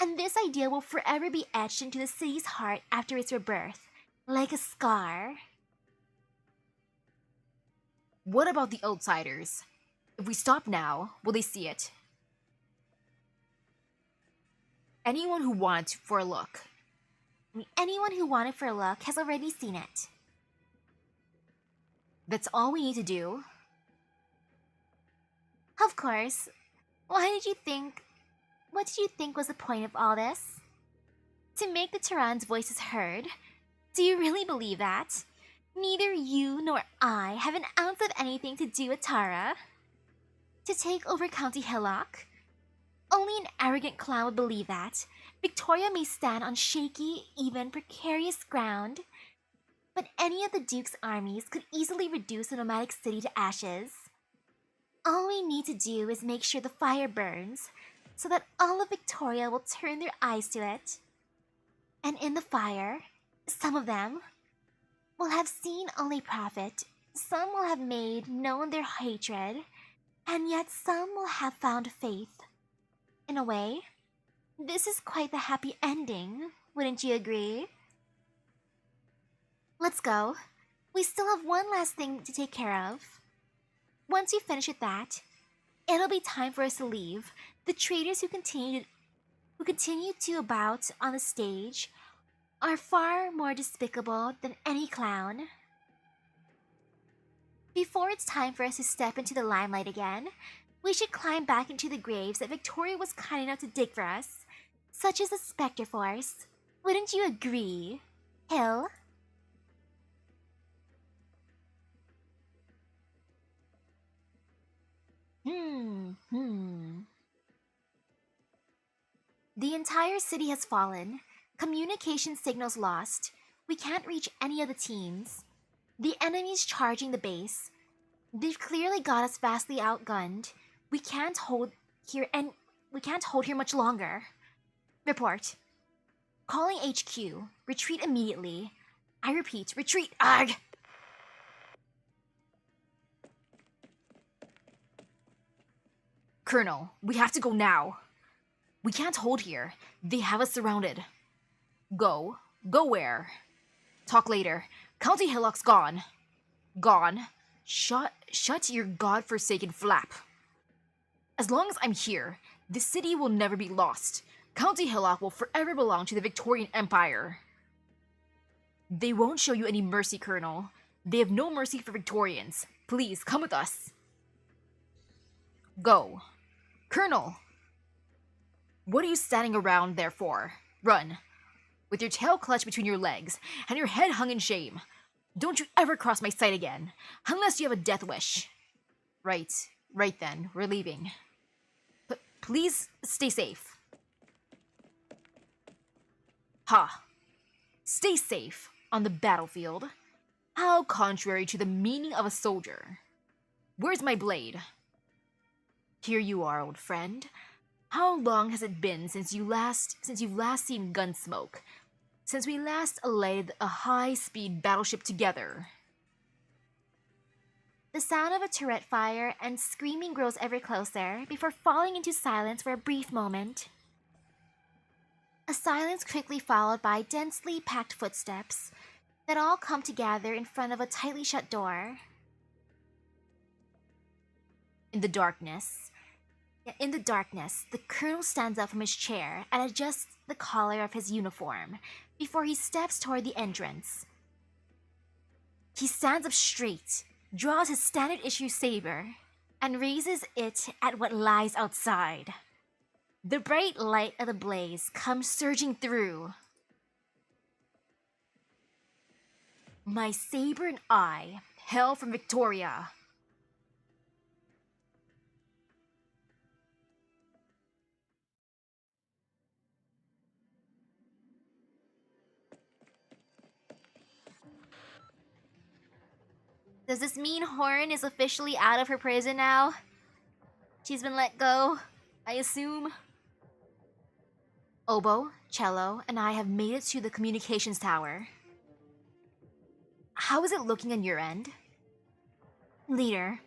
and this idea will forever be etched into the city's heart after its rebirth, like a scar. What about the outsiders? If we stop now, will they see it? Anyone who wanted for a look. Anyone who wanted for a look has already seen it. That's all we need to do. Of course. What did you think was the point of all this? To make the Tehran's voices heard? Do you really believe that? Neither you nor I have an ounce of anything to do with Tara. To take over County Hillock? Only an arrogant clown would believe that. Victoria may stand on shaky, even precarious ground, but any of the Duke's armies could easily reduce the nomadic city to ashes. All we need to do is make sure the fire burns, so that all of Victoria will turn their eyes to it. And in the fire, some of them will have seen only profit, some will have made known their hatred, and yet some will have found faith. In a way, this is quite the happy ending, wouldn't you agree? Let's go. We still have one last thing to take care of. Once we finish with that, it'll be time for us to leave. The traitors who continue to about on the stage are far more despicable than any clown. Before it's time for us to step into the limelight again, we should climb back into the graves that Victoria was kind enough to dig for us, such as the Spectre Force. Wouldn't you agree, Hill? The entire city has fallen. Communication signals lost. We can't reach any of the teams. The enemy's charging the base. They've clearly got us vastly outgunned. We can't hold here much longer. Report. Calling HQ. Retreat immediately. I repeat, retreat. Arg! Colonel, we have to go now. We can't hold here. They have us surrounded. Go? Go where? Talk later. County Hillock's gone. Gone? Shut your godforsaken flap. As long as I'm here, this city will never be lost. County Hillock will forever belong to the Victorian Empire. They won't show you any mercy, Colonel. They have no mercy for Victorians. Please, come with us. Go. Colonel! What are you standing around there for? Run. With your tail clutched between your legs, and your head hung in shame. Don't you ever cross my sight again, unless you have a death wish. Right then, we're leaving. But please, stay safe. Ha! Stay safe on the battlefield. How contrary to the meaning of a soldier. Where's my blade? Here you are, old friend. How long has it been since you've last seen Gunsmoke? Since we last allayed a high-speed battleship together? The sound of a turret fire and screaming grows ever closer before falling into silence for a brief moment. A silence quickly followed by densely packed footsteps that all come together in front of a tightly shut door. In the darkness, the colonel stands up from his chair and adjusts the collar of his uniform before he steps toward the entrance. He stands up straight, draws his standard issue saber, and raises it at what lies outside. The bright light of the blaze comes surging through. My saber and I hail from Victoria. Does this mean Horn is officially out of her prison now? She's been let go, I assume? Oboe, Cello, and I have made it to the communications tower. How is it looking on your end? Leader,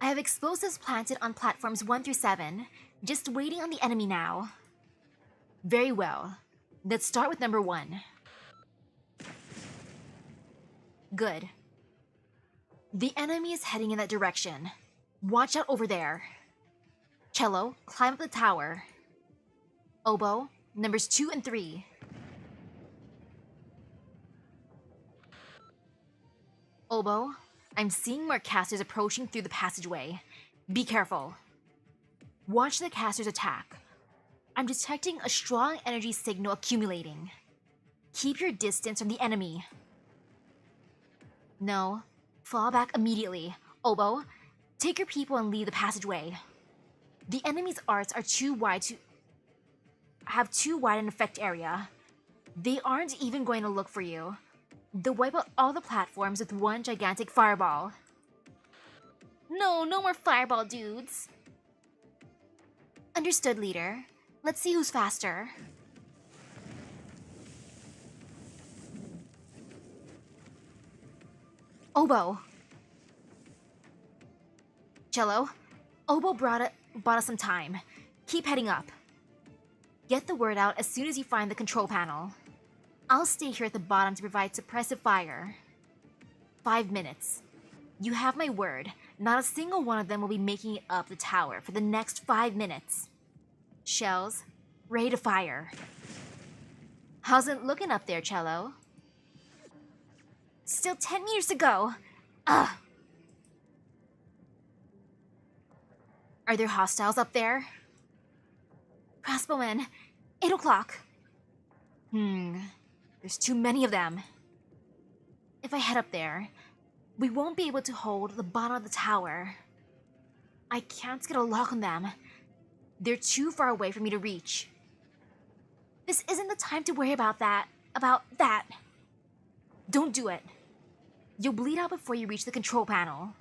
I have explosives planted on platforms 1 through 7, just waiting on the enemy now. Very well. Let's start with number 1. Good. The enemy is heading in that direction. Watch out over there. Cello, climb up the tower. Oboe, numbers 2 and 3. Oboe, I'm seeing more casters approaching through the passageway. Be careful. Watch the casters attack. I'm detecting a strong energy signal accumulating. Keep your distance from the enemy. No, fall back immediately. Oboe, take your people and leave the passageway. The enemy's arts are too wide an effect area. They aren't even going to look for you. They'll wipe out all the platforms with one gigantic fireball. No more fireball, dudes. Understood, leader. Let's see who's faster. Oboe. Cello, Oboe bought us some time. Keep heading up. Get the word out as soon as you find the control panel. I'll stay here at the bottom to provide suppressive fire. 5 minutes. You have my word. Not a single one of them will be making it up the tower for the next 5 minutes. Shells, ready to fire. How's it looking up there, Cello? Still 10 meters to go. Ugh. Are there hostiles up there? Crossbowmen, 8 o'clock. There's too many of them. If I head up there, we won't be able to hold the bottom of the tower. I can't get a lock on them. They're too far away for me to reach. This isn't the time to worry about that. Don't do it. You'll bleed out before you reach the control panel.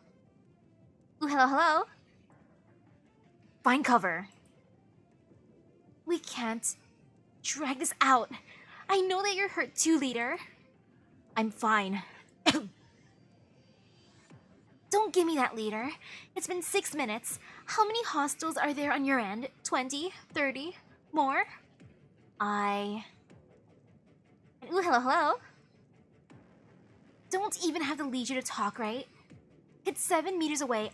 Ooh, hello? Find cover. We can't drag this out. I know that you're hurt too, leader. I'm fine. Don't give me that, leader. It's been 6 minutes. How many hostiles are there on your end? 20? 30? More? Ooh, hello? Don't even have the leisure to talk, right? It's 7 meters away.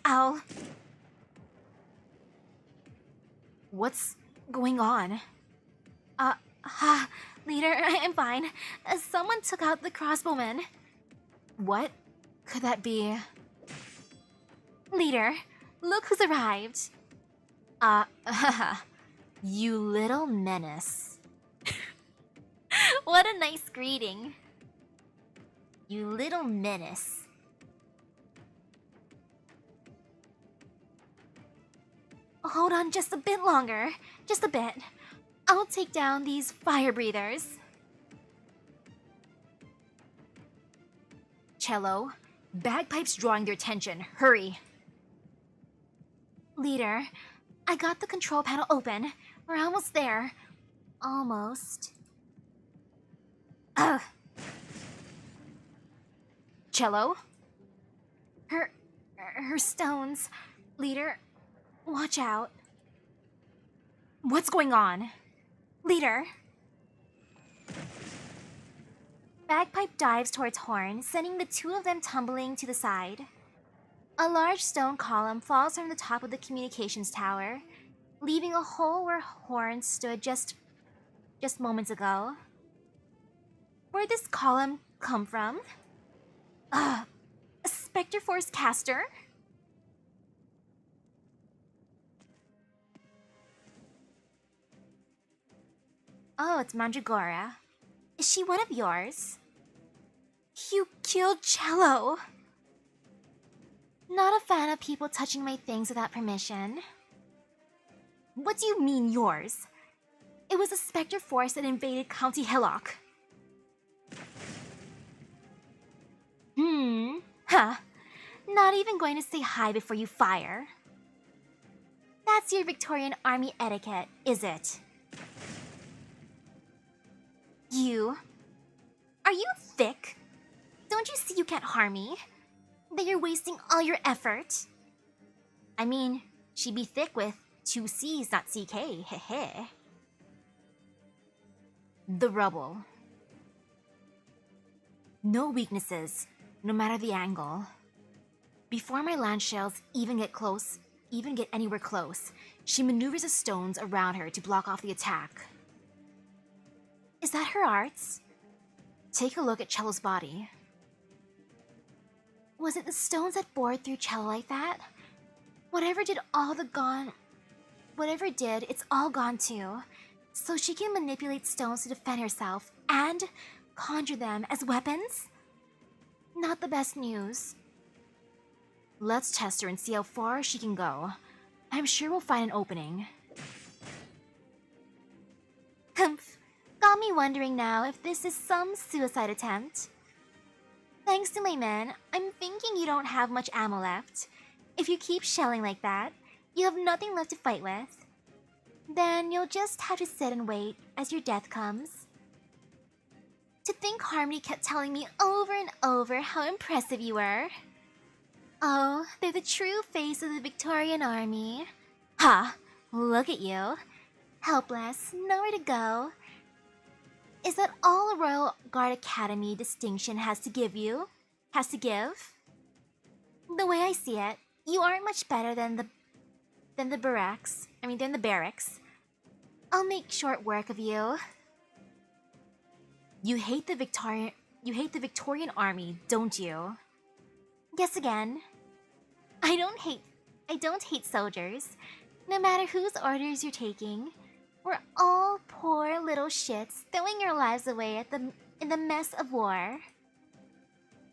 What's going on? Leader, I'm fine. Someone took out the crossbowman. What could that be? Leader, look who's arrived. You little menace. What a nice greeting. You little menace. Hold on just a bit longer. Just a bit. I'll take down these fire breathers. Cello, bagpipes drawing their attention. Hurry. Leader, I got the control panel open. We're almost there. Almost. Ugh. Cello? Her stones. Leader, watch out. What's going on? Leader. Bagpipe dives towards Horn, sending the two of them tumbling to the side. A large stone column falls from the top of the communications tower, leaving a hole where Horn stood just moments ago. Where'd this column come from? A Spectre Force caster? Oh, it's Mandragora. Is she one of yours? You killed Cello! Not a fan of people touching my things without permission. What do you mean, yours? It was a Spectre Force that invaded County Hillock. Huh. Not even going to say hi before you fire. That's your Victorian Army etiquette, is it? You... Are you thick? Don't you see you can't harm me? That you're wasting all your effort? I mean, she'd be thick with 2 C's, not CK, heh. The rubble. No weaknesses, no matter the angle. Before my land shells even get anywhere close, she maneuvers the stones around her to block off the attack. Is that her arts? Take a look at Cello's body. Was it the stones that bored through Cello like that? Whatever did, it's all gone too. So she can manipulate stones to defend herself and conjure them as weapons? Not the best news. Let's test her and see how far she can go. I'm sure we'll find an opening. Humph. Got me wondering now if this is some suicide attempt. Thanks to my men, I'm thinking you don't have much ammo left. If you keep shelling like that, you have nothing left to fight with. Then you'll just have to sit and wait as your death comes. To think Harmony kept telling me over and over how impressive you were. Oh, they're the true face of the Victorian Army. Ha! Look at you. Helpless, nowhere to go. Is that all a Royal Guard Academy distinction has to give? The way I see it, you aren't much better than the barracks. I'll make short work of you. You hate the Victorian Army, don't you? Guess again. I don't hate soldiers, no matter whose orders you're taking. We're all poor little shits throwing our lives away in the mess of war.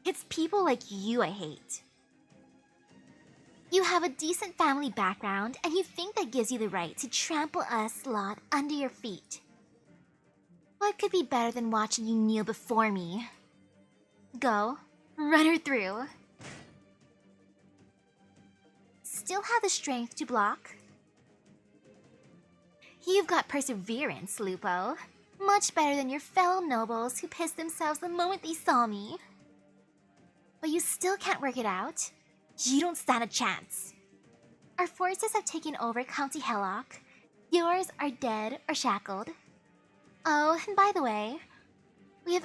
It's people like you I hate. You have a decent family background, and you think that gives you the right to trample us lot under your feet. What could be better than watching you kneel before me? Go, run her through. Still have the strength to block? You've got perseverance, Lupo. Much better than your fellow nobles who pissed themselves the moment they saw me. But you still can't work it out. You don't stand a chance. Our forces have taken over County Hillock. Yours are dead or shackled. Oh, and by the way, we've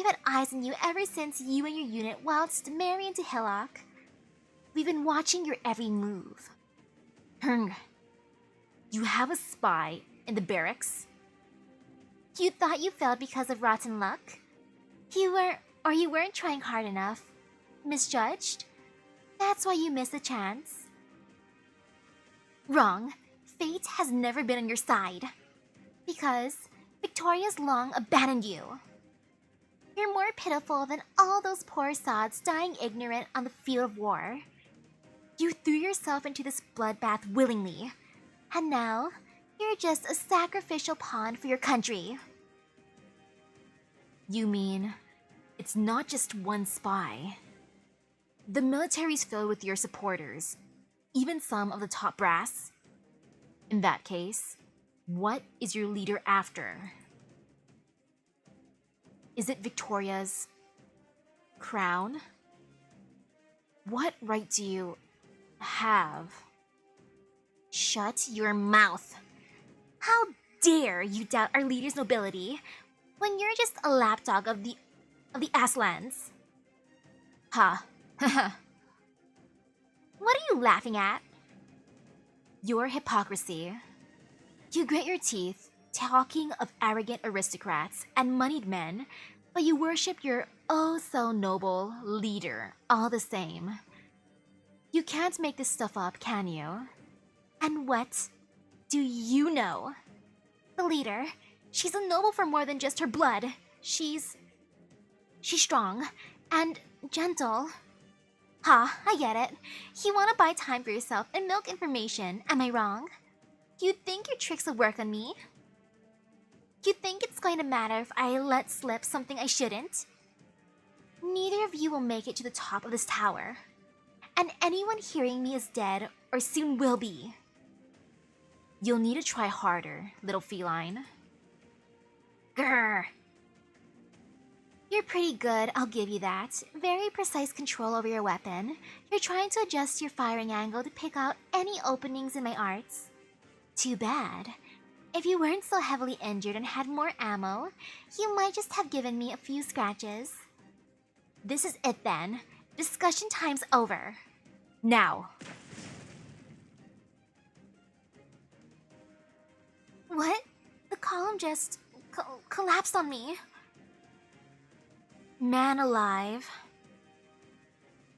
had eyes on you ever since you and your unit waltzed merry into Hillock. We've been watching your every move. You have a spy in the barracks? You thought you failed because of rotten luck? You weren't trying hard enough? Misjudged? That's why you missed the chance? Wrong. Fate has never been on your side. Because Victoria's long abandoned you. You're more pitiful than all those poor sods dying ignorant on the field of war. You threw yourself into this bloodbath willingly, and now you're just a sacrificial pawn for your country. You mean it's not just one spy? The military's filled with your supporters, even some of the top brass. In that case, what is your leader after? Is it Victoria's crown? What right do you have? Shut your mouth. How dare you doubt our leader's nobility when you're just a lapdog of the Aslands? Ha! What are you laughing at? Your hypocrisy. You grit your teeth talking of arrogant aristocrats and moneyed men, but you worship your oh-so-noble leader all the same. You can't make this stuff up, can you? And what do you know? The leader, she's a noble for more than just her blood. She's strong and gentle. Ha, I get it. You want to buy time for yourself and milk information, am I wrong? You think your tricks will work on me? You think it's going to matter if I let slip something I shouldn't? Neither of you will make it to the top of this tower. And anyone hearing me is dead or soon will be. You'll need to try harder, little feline. Grr. You're pretty good, I'll give you that. Very precise control over your weapon. You're trying to adjust your firing angle to pick out any openings in my arts. Too bad. If you weren't so heavily injured and had more ammo, you might just have given me a few scratches. This is it then. Discussion time's over. Now. What? The column just collapsed on me. Man alive.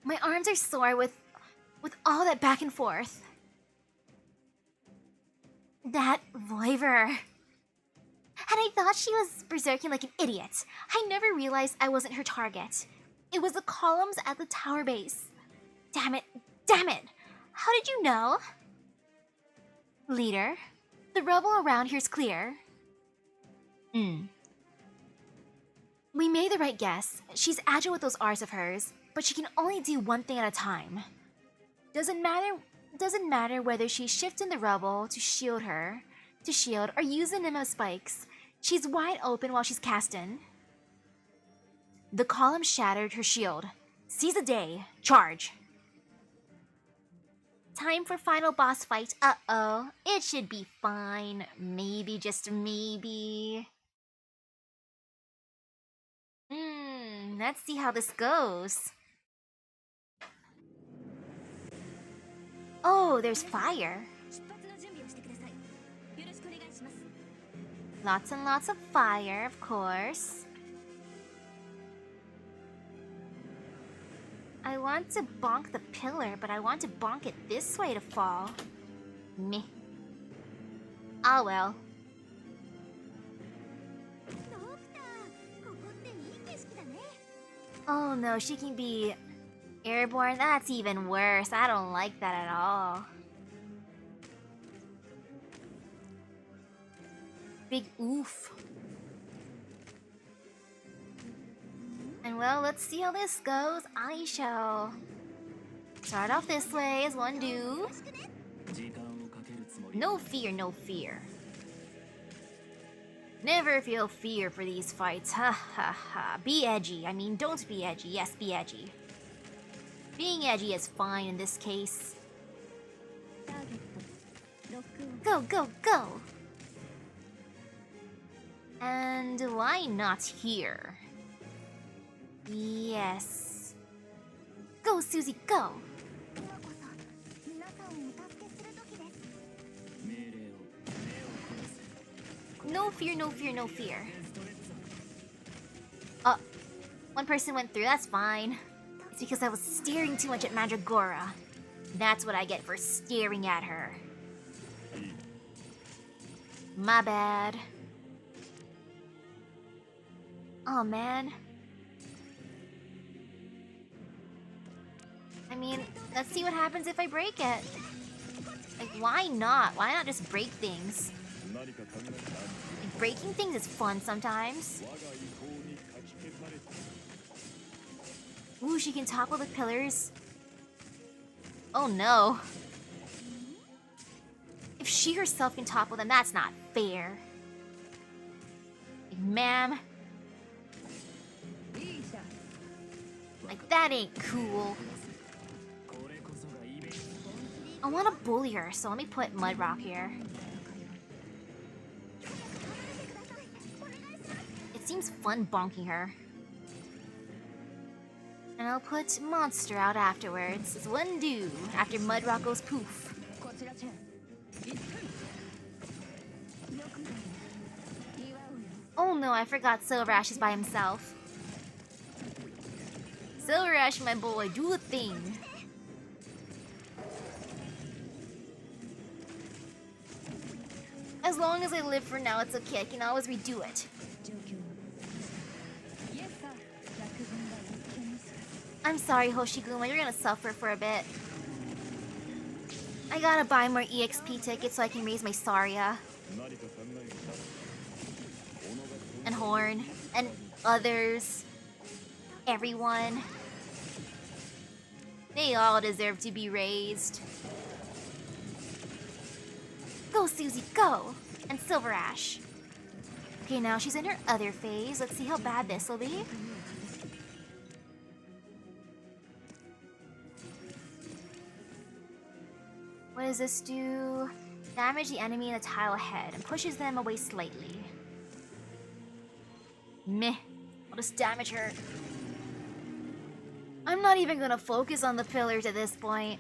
My arms are sore with all that back and forth. That Voiver. And I thought she was berserking like an idiot. I never realized I wasn't her target. It was the columns at the tower base. Damn it, damn it. How did you know? Leader, the rubble around here's clear. We made the right guess. She's agile with those R's of hers, but she can only do one thing at a time. Doesn't matter whether she's shifting the rubble to shield or using Nemo spikes. She's wide open while she's casting. The column shattered her shield. Seize the day. Charge. Time for final boss fight. Uh-oh. It should be fine. Maybe, just maybe. Let's see how this goes. Oh, there's fire. Lots and lots of fire, of course. I want to bonk the pillar, but I want to bonk it this way to fall. Meh. Ah well. Oh no, she can be airborne? That's even worse. I don't like that at all. Big oof. And well, let's see how this goes. I shall start off this way as one do. No fear, no fear. Never feel fear for these fights. Ha ha ha. Be edgy. I mean, don't be edgy. Yes, be edgy. Being edgy is fine in this case. Go, go, go! And why not here? Yes. Go, Susie, go! No fear, no fear, no fear. One person went through, that's fine. It's because I was staring too much at Mandragora. That's what I get for staring at her. My bad. Oh man. I mean, let's see what happens if I break it. Like, why not? Why not just break things? Like, breaking things is fun sometimes. Ooh, she can topple the pillars. Oh no. If she herself can topple them, that's not fair. Like, ma'am. Like, that ain't cool. I want to bully her, so let me put Mudrock here. It seems fun bonking her. And I'll put Monster out afterwards. It's one do after Mudrock goes poof. Oh no, I forgot Silver Ash is by himself. Silver Ash, my boy, do a thing. As long as I live for now, it's okay. I can always redo it. I'm sorry, Hoshiguma. You're gonna suffer for a bit. I gotta buy more EXP tickets so I can raise my Saria. And Horn. And others. Everyone. They all deserve to be raised. Go, Susie, go! And Silver Ash. Okay, now she's in her other phase. Let's see how bad this will be. What does this do? Damage the enemy in a tile ahead and pushes them away slightly. Meh. I'll just damage her. I'm not even gonna focus on the pillars at this point.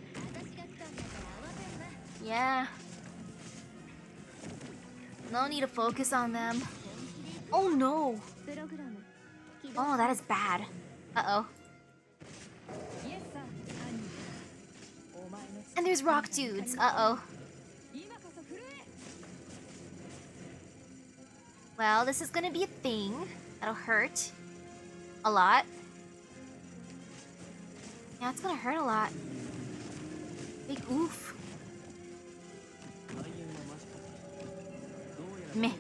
Yeah. No need to focus on them. Oh no! Oh, that is bad. Uh-oh. And there's rock dudes. Uh-oh. Well, this is gonna be a thing. That'll hurt. A lot. Yeah, it's gonna hurt a lot. Big oof. Meh.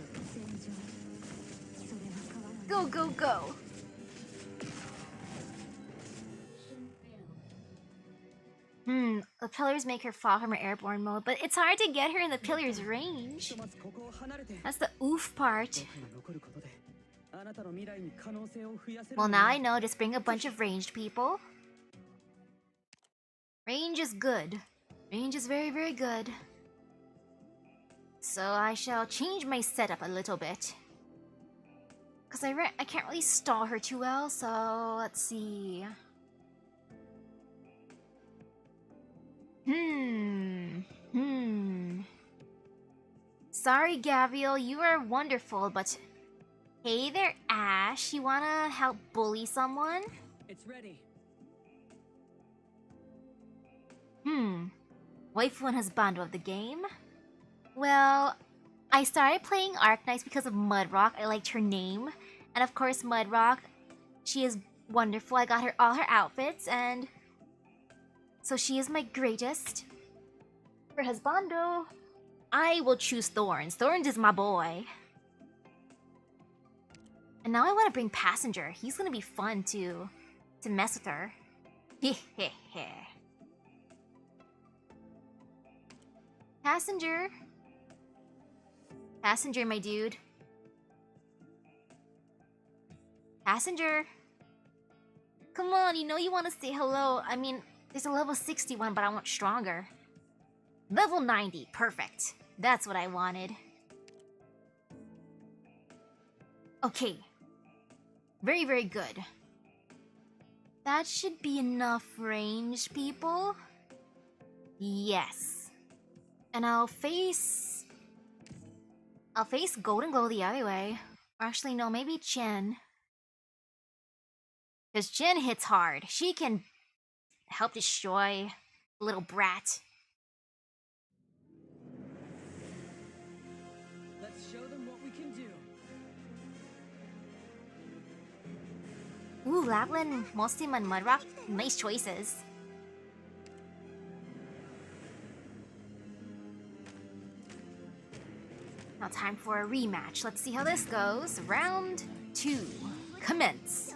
Go, go, go. The pillars make her fall from her airborne mode, but it's hard to get her in the pillar's range. That's the oof part. Well, now I know, just bring a bunch of ranged people. Range is good. Range is very, very good. So I shall change my setup a little bit. Because I can't really stall her too well, so let's see. Sorry, Gabriel, you are wonderful, but... Hey there, Ash. You wanna help bully someone? It's ready. Waifu and husbando of the game? Well, I started playing Arknights because of Mudrock. I liked her name. And of course, Mudrock, she is wonderful. I got her all her outfits, and... So she is my greatest. For husbando, I will choose Thorns. Thorns is my boy. And now I want to bring Passenger. He's gonna be fun to mess with her. Passenger. Passenger, my dude. Passenger. Come on, you know you want to say hello. I mean, there's a level 61, but I want stronger. Level 90, perfect. That's what I wanted. Okay. Very, very good. That should be enough range, people. Yes. And I'll face I'll face Golden Glow the other way. Or actually, no, maybe Chin. Because Chin hits hard. She can help destroy the little brat. Let's show them what we can do. Ooh, Lapland, Molstim, and Mudrock. Nice choices. Now time for a rematch. Let's see how this goes. Round 2. Commence.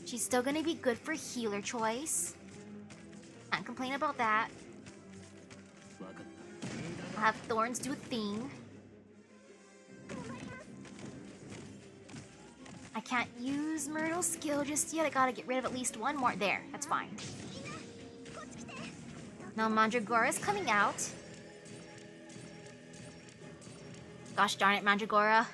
She's still gonna be good for healer choice. Can't complain about that. I'll have Thorns do a thing. I can't use Myrtle's skill just yet. I gotta get rid of at least one more. There, that's fine. Now Mandragora's coming out. Gosh darn it, Mandragora.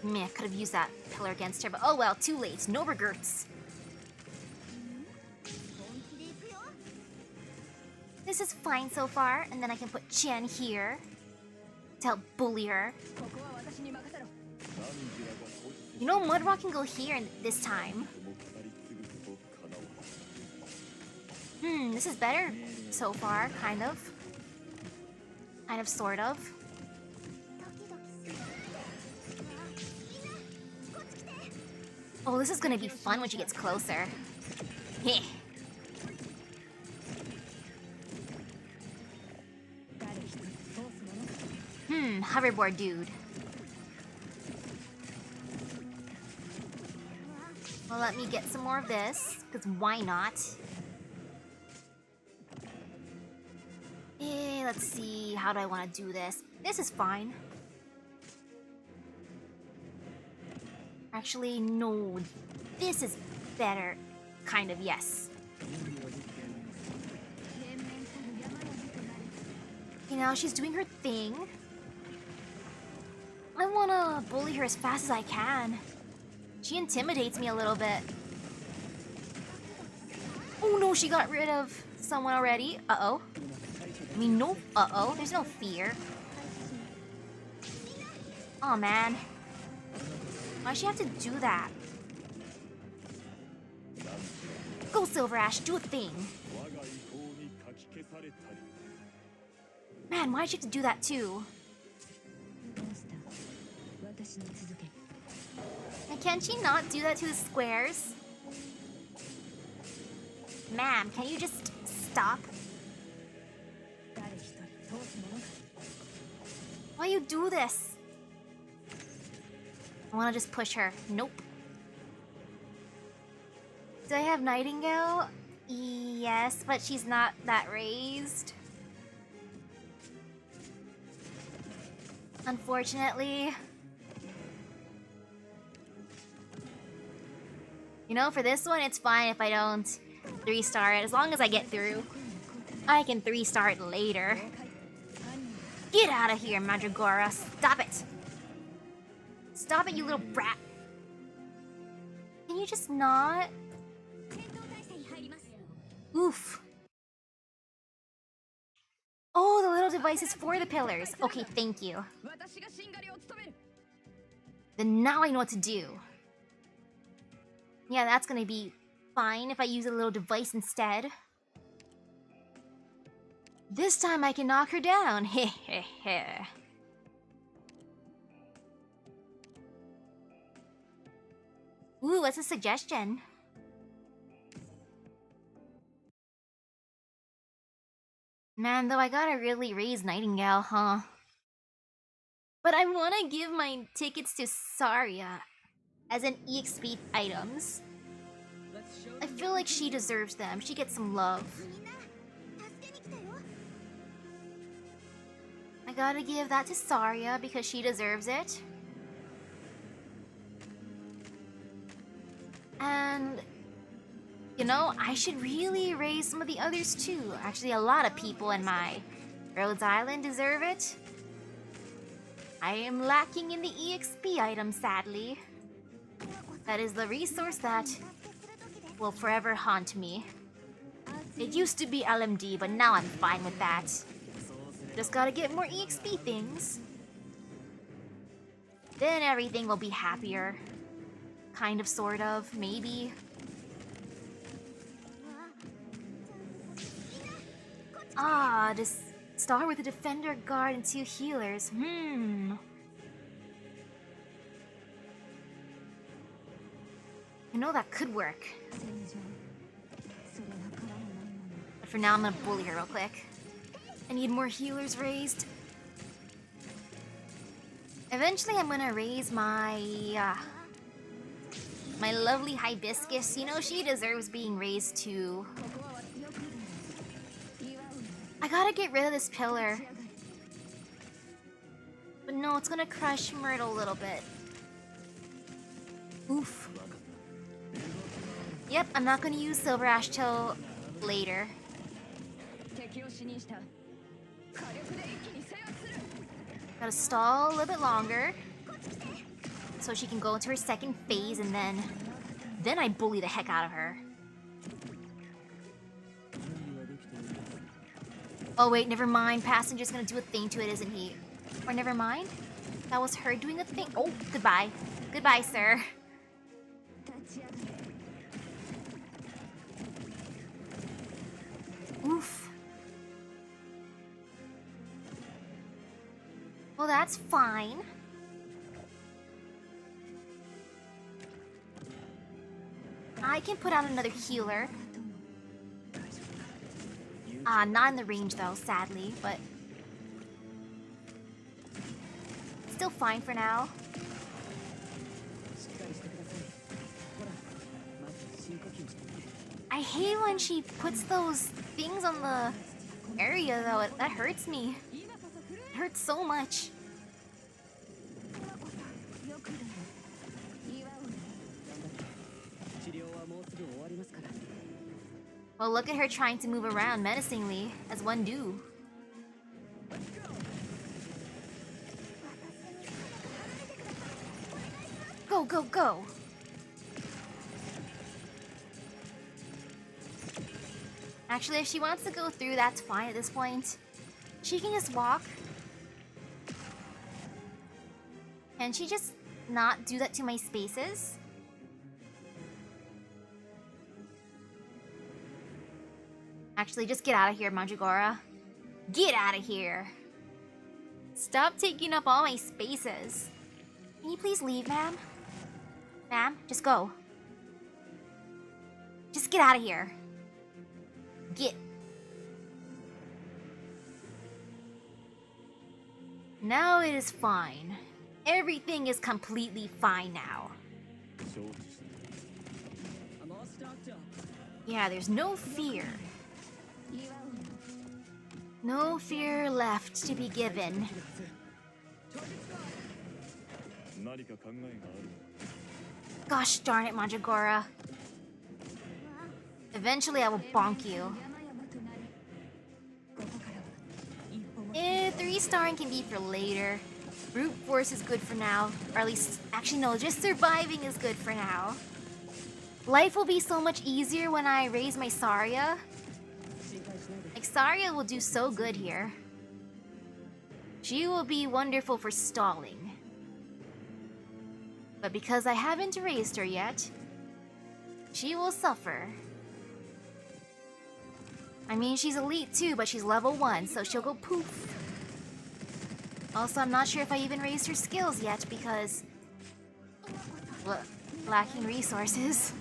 Meh, I could have used that pillar against her, but oh well, too late. No regrets. This is fine so far, and then I can put Chen here to help bully her. You know, Mudrock can go here this time. This is better so far, kind of. Kind of, sort of. Oh, this is gonna be fun when she gets closer. Heh. Hoverboard dude. Well, let me get some more of this, because why not? Let's see, how do I want to do this? This is fine. Actually, no. This is better. Kind of, yes. You know, she's doing her thing. I wanna bully her as fast as I can. She intimidates me a little bit. Oh no, she got rid of someone already. Uh-oh. I mean, no, uh-oh. There's no fear. Aw, man. Why'd she have to do that? Go, Silver Ash, do a thing. Man, why'd you have to do that too? And can she not do that to the squares? Ma'am, can you just stop? Why you do this? I wanna just push her. Nope. Do I have Nightingale? Yes, but she's not that raised. Unfortunately. You know, for this one, it's fine if I don't 3-star it. As long as I get through, I can 3-star it later. Get out of here, Mandragora. Stop it. Stop it, you little brat. Can you just not? Oof. Oh, the little device is for the pillars. Okay, thank you. Then now I know what to do. Yeah, that's gonna be fine if I use a little device instead. This time I can knock her down. Heh heh heh. Ooh, what's a suggestion? Man, though, I gotta really raise Nightingale, huh? But I wanna give my tickets to Saria as an EXP items. I feel like she deserves them. She gets some love. I gotta give that to Saria because she deserves it. And, you know, I should really raise some of the others too. Actually, a lot of people in my Rhodes Island deserve it. I am lacking in the EXP items, sadly. That is the resource that will forever haunt me. It used to be LMD, but now I'm fine with that. Just gotta get more EXP things. Then everything will be happier. Kind of, sort of, maybe. Ah, this star with a defender, guard, and 2 healers. I know that could work. But for now, I'm gonna bully her real quick. I need more healers raised. Eventually, I'm gonna raise my my lovely hibiscus. You know, she deserves being raised too. I gotta get rid of this pillar. But no, it's gonna crush Myrtle a little bit. Oof. Yep, I'm not gonna use Silver Ash till later. Gotta stall a little bit longer so she can go into her second phase, and then I bully the heck out of her. Oh wait, never mind. Passenger's gonna do a thing to it, isn't he? Or never mind. That was her doing a thing. Oh, goodbye. Goodbye, sir. Oof. Well, that's fine. I can put out another healer. Not in the range though, sadly, but still fine for now. I hate when she puts those things on the area though, that hurts me. It hurts so much. Well, look at her trying to move around menacingly, as one do. Go, go, go! Actually, if she wants to go through, that's fine at this point. She can just walk. Can she just not do that to my spaces? Actually, just get out of here, Mandragora. Get out of here! Stop taking up all my spaces. Can you please leave, ma'am? Ma'am, just go. Just get out of here. Get. Now it is fine. Everything is completely fine now. I'm all stocked up. Yeah, there's no fear. No fear left to be given. Gosh darn it, Mandragora. Eventually I will bonk you. 3-starring can be for later. Brute force is good for now. Or at least, actually no, just surviving is good for now. Life will be so much easier when I raise my Saria. Like, Saria will do so good here. She will be wonderful for stalling. But because I haven't raised her yet, she will suffer. I mean, she's elite too, but she's level 1, so she'll go poof. Also, I'm not sure if I even raised her skills yet because... lacking resources.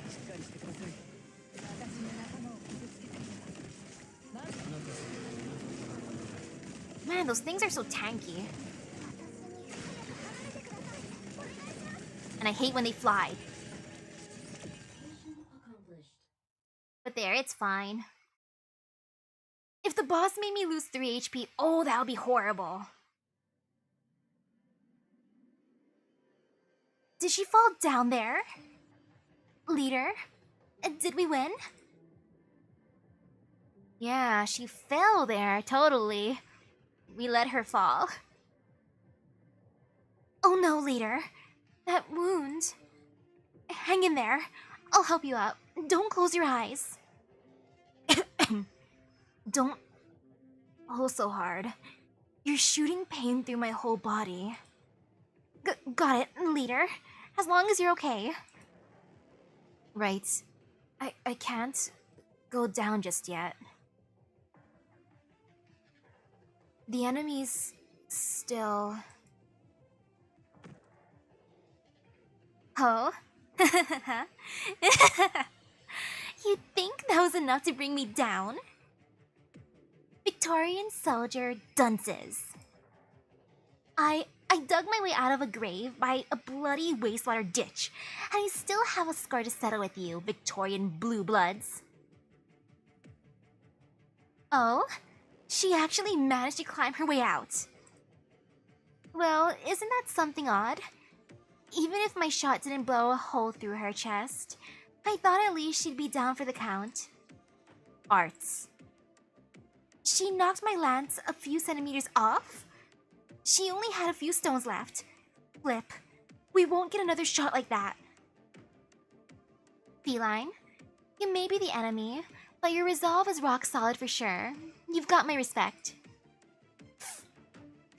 Man, those things are so tanky. And I hate when they fly. But there, it's fine. If the boss made me lose 3 HP, oh, that would be horrible. Did she fall down there? Leader? Did we win? Yeah, she fell there, totally. We let her fall. Oh no, leader. That wound. I hang in there. I'll help you up. Don't close your eyes. Don't pull so hard. You're shooting pain through my whole body. Got it, leader. As long as you're okay. Right. I can't go down just yet. The enemy's still... Oh? You'd think that was enough to bring me down? Victorian soldier dunces. I dug my way out of a grave by a bloody wastewater ditch, and I still have a score to settle with you, Victorian blue bloods. Oh? She actually managed to climb her way out. Well, isn't that something odd? Even if my shot didn't blow a hole through her chest, I thought at least she'd be down for the count. Arts. She knocked my lance a few centimeters off? She only had a few stones left. Flip. We won't get another shot like that. Feline, you may be the enemy, but your resolve is rock solid for sure. You've got my respect.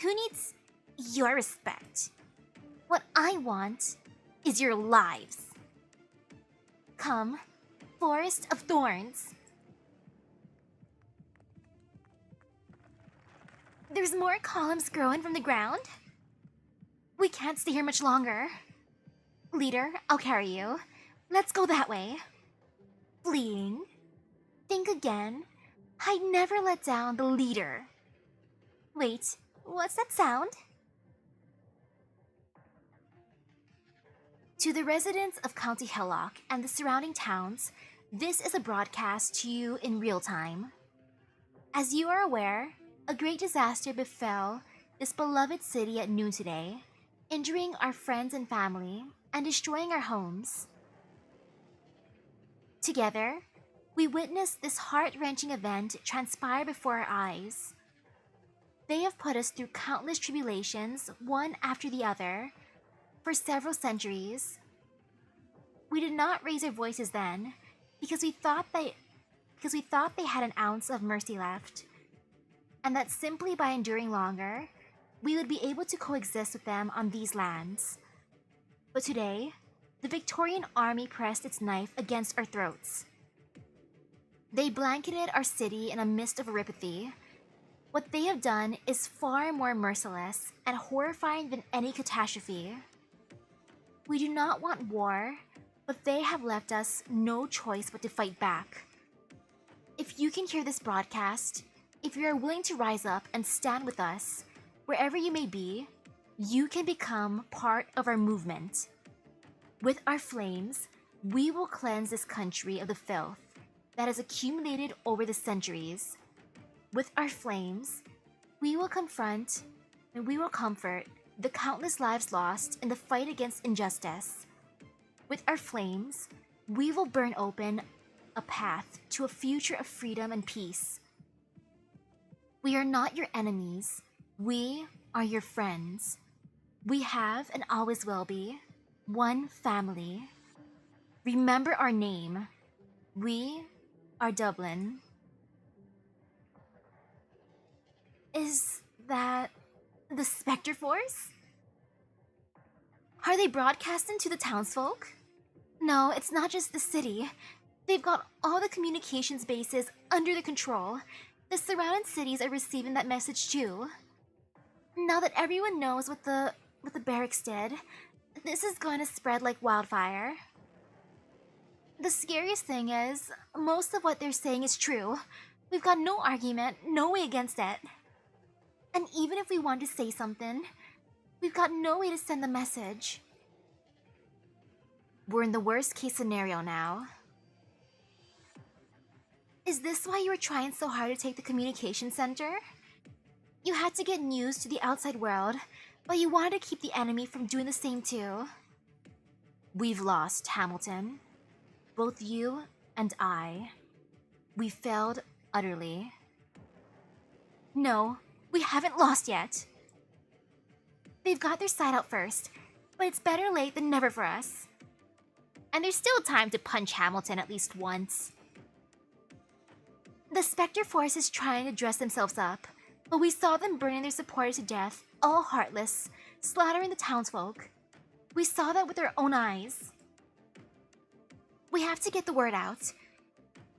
Who needs your respect? What I want is your lives. Come, Forest of Thorns. There's more columns growing from the ground. We can't stay here much longer. Leader, I'll carry you. Let's go that way. Fleeing. Think again. I'd never let down the leader. Wait, what's that sound? To the residents of County Hillock and the surrounding towns, this is a broadcast to you in real time. As you are aware, a great disaster befell this beloved city at noon today, injuring our friends and family and destroying our homes. Together, we witnessed this heart-wrenching event transpire before our eyes. They have put us through countless tribulations, one after the other, for several centuries. We did not raise our voices then, because we thought they had an ounce of mercy left, and that simply by enduring longer, we would be able to coexist with them on these lands. But today, the Victorian army pressed its knife against our throats. They blanketed our city in a mist of apathy. What they have done is far more merciless and horrifying than any catastrophe. We do not want war, but they have left us no choice but to fight back. If you can hear this broadcast, if you are willing to rise up and stand with us, wherever you may be, you can become part of our movement. With our flames, we will cleanse this country of the filth that has accumulated over the centuries. With our flames, we will confront and we will comfort the countless lives lost in the fight against injustice. With our flames, we will burn open a path to a future of freedom and peace. We are not your enemies. We are your friends. We have and always will be one family. Remember our name. We are Dublin. Is that the Spectre Force? Are they broadcasting to the townsfolk? No, it's not just the city. They've got all the communications bases under their control. The surrounding cities are receiving that message too. Now that everyone knows what the barracks did, this is going to spread like wildfire. The scariest thing is, most of what they're saying is true. We've got no argument, no way against it. And even if we want to say something, we've got no way to send the message. We're in the worst case scenario now. Is this why you were trying so hard to take the communication center? You had to get news to the outside world, but you wanted to keep the enemy from doing the same too. We've lost, Hamilton. Both you and I. We failed utterly. No, we haven't lost yet. They've got their side out first, but it's better late than never for us. And there's still time to punch Hamilton at least once. The Spectre Force is trying to dress themselves up, but we saw them burning their supporters to death, all heartless, slaughtering the townsfolk. We saw that with our own eyes. We have to get the word out.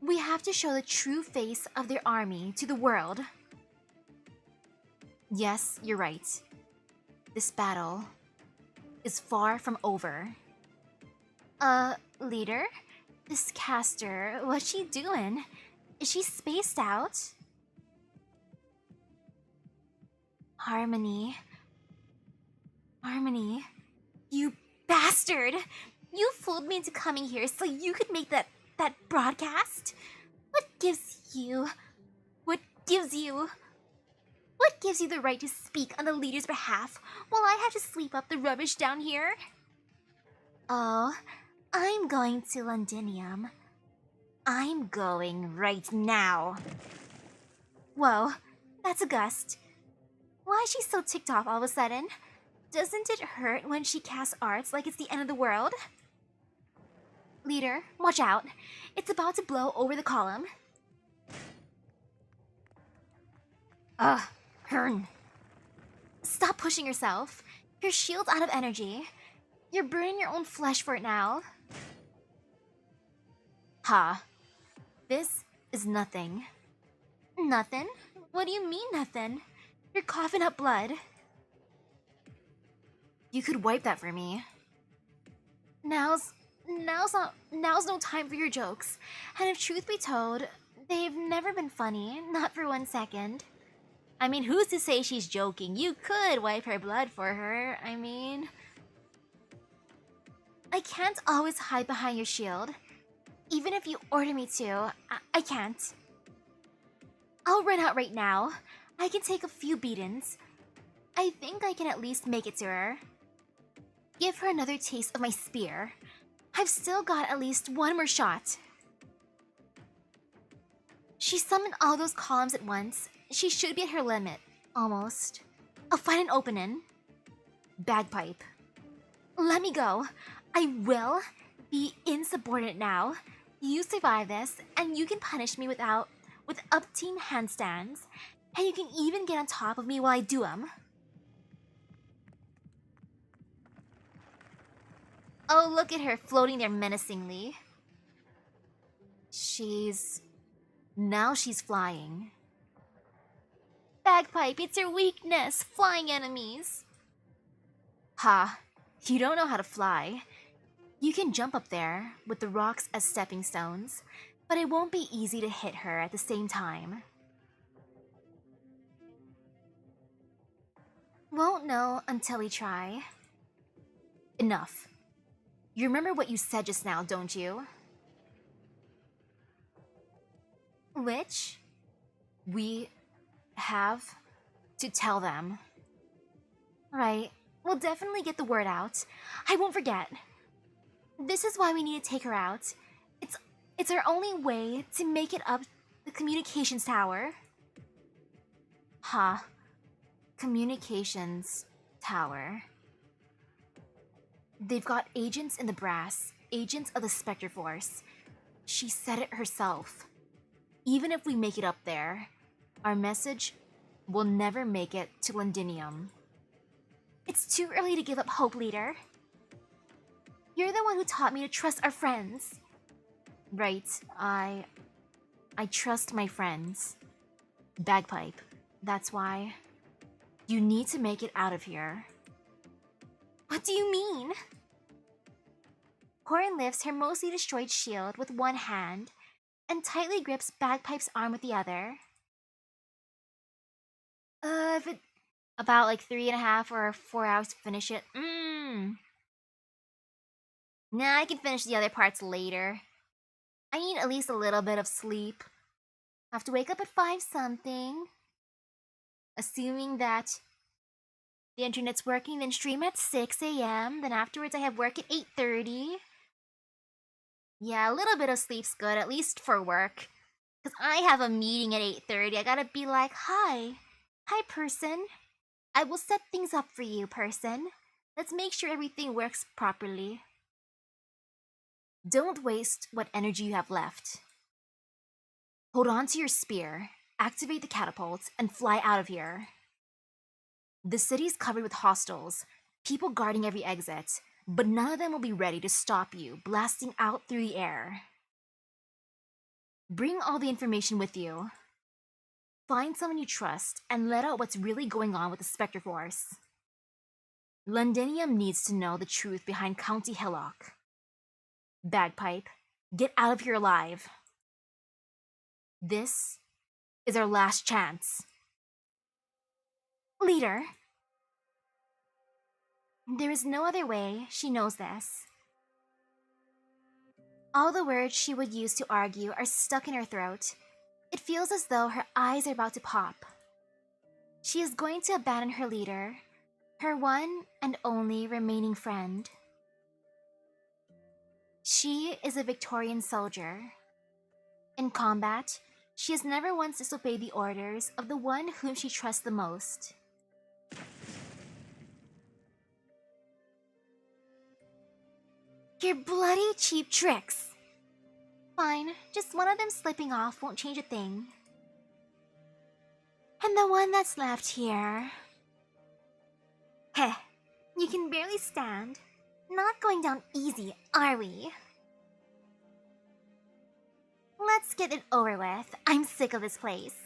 We have to show the true face of their army to the world. Yes, you're right. This battle is far from over. Leader? This caster, what's she doing? Is she spaced out? Harmony. Harmony. You bastard! You fooled me into coming here so you could make that broadcast? What gives you the right to speak on the leader's behalf while I have to sweep up the rubbish down here? Oh, I'm going to Londinium. I'm going right now. Whoa, that's a gust. Why is she so ticked off all of a sudden? Doesn't it hurt when she casts arts like it's the end of the world? Leader, watch out. It's about to blow over the column. Ugh, Hearn. Stop pushing yourself. Your shield's out of energy. You're burning your own flesh for it now. Ha. This is nothing. Nothing? What do you mean nothing? You're coughing up blood. You could wipe that for me. Now's no time for your jokes. And if truth be told, they've never been funny, not for 1 second. I mean, who's to say she's joking? You could wipe her blood for her, I mean... I can't always hide behind your shield. Even if you order me to, I can't. I'll run out right now. I can take a few beatings. I think I can at least make it to her. Give her another taste of my spear. I've still got at least one more shot. She summoned all those columns at once. She should be at her limit. Almost. I'll find an opening. Bagpipe. Let me go. I will be insubordinate now. You survive this, and you can punish me with up-team handstands, and you can even get on top of me while I do them. Oh, look at her floating there menacingly. Now she's flying. Bagpipe, it's your weakness, flying enemies. Ha, you don't know how to fly. You can jump up there, with the rocks as stepping stones, but it won't be easy to hit her at the same time. Won't know until we try. Enough. You remember what you said just now, don't you? Which? We have to tell them. Right. We'll definitely get the word out. I won't forget. This is why we need to take her out. It's our only way to make it up the communications tower. Huh. Communications tower. They've got agents in the brass, agents of the Spectre Force. She said it herself. Even if we make it up there, our message will never make it to Londinium. It's too early to give up hope, leader. You're the one who taught me to trust our friends. Right, I trust my friends. Bagpipe, that's why. You need to make it out of here. What do you mean? Corin lifts her mostly destroyed shield with one hand and tightly grips Bagpipe's arm with the other. About like 3.5 or 4 hours to finish it. Nah, I can finish the other parts later. I need at least a little bit of sleep. Have to wake up at 5 something. Assuming that the internet's working, then stream at 6 a.m. Then afterwards I have work at 8:30. Yeah, a little bit of sleep's good, at least for work. Because I have a meeting at 8:30. I gotta be like, hi. Hi, person. I will set things up for you, person. Let's make sure everything works properly. Don't waste what energy you have left. Hold on to your spear, activate the catapult, and fly out of here. The city's covered with hostiles, people guarding every exit, but none of them will be ready to stop you blasting out through the air. Bring all the information with you. Find someone you trust and let out what's really going on with the Spectre Force. Londinium needs to know the truth behind County Hillock. Bagpipe, get out of here alive. This is our last chance. Leader. There is no other way, she knows this. All the words she would use to argue are stuck in her throat. It feels as though her eyes are about to pop. She is going to abandon her leader, her one and only remaining friend. She is a Victorian soldier. In combat, she has never once disobeyed the orders of the one whom she trusts the most. Your bloody cheap tricks! Fine, just one of them slipping off won't change a thing. And the one that's left here... Heh, you can barely stand. Not going down easy, are we? Let's get it over with. I'm sick of this place.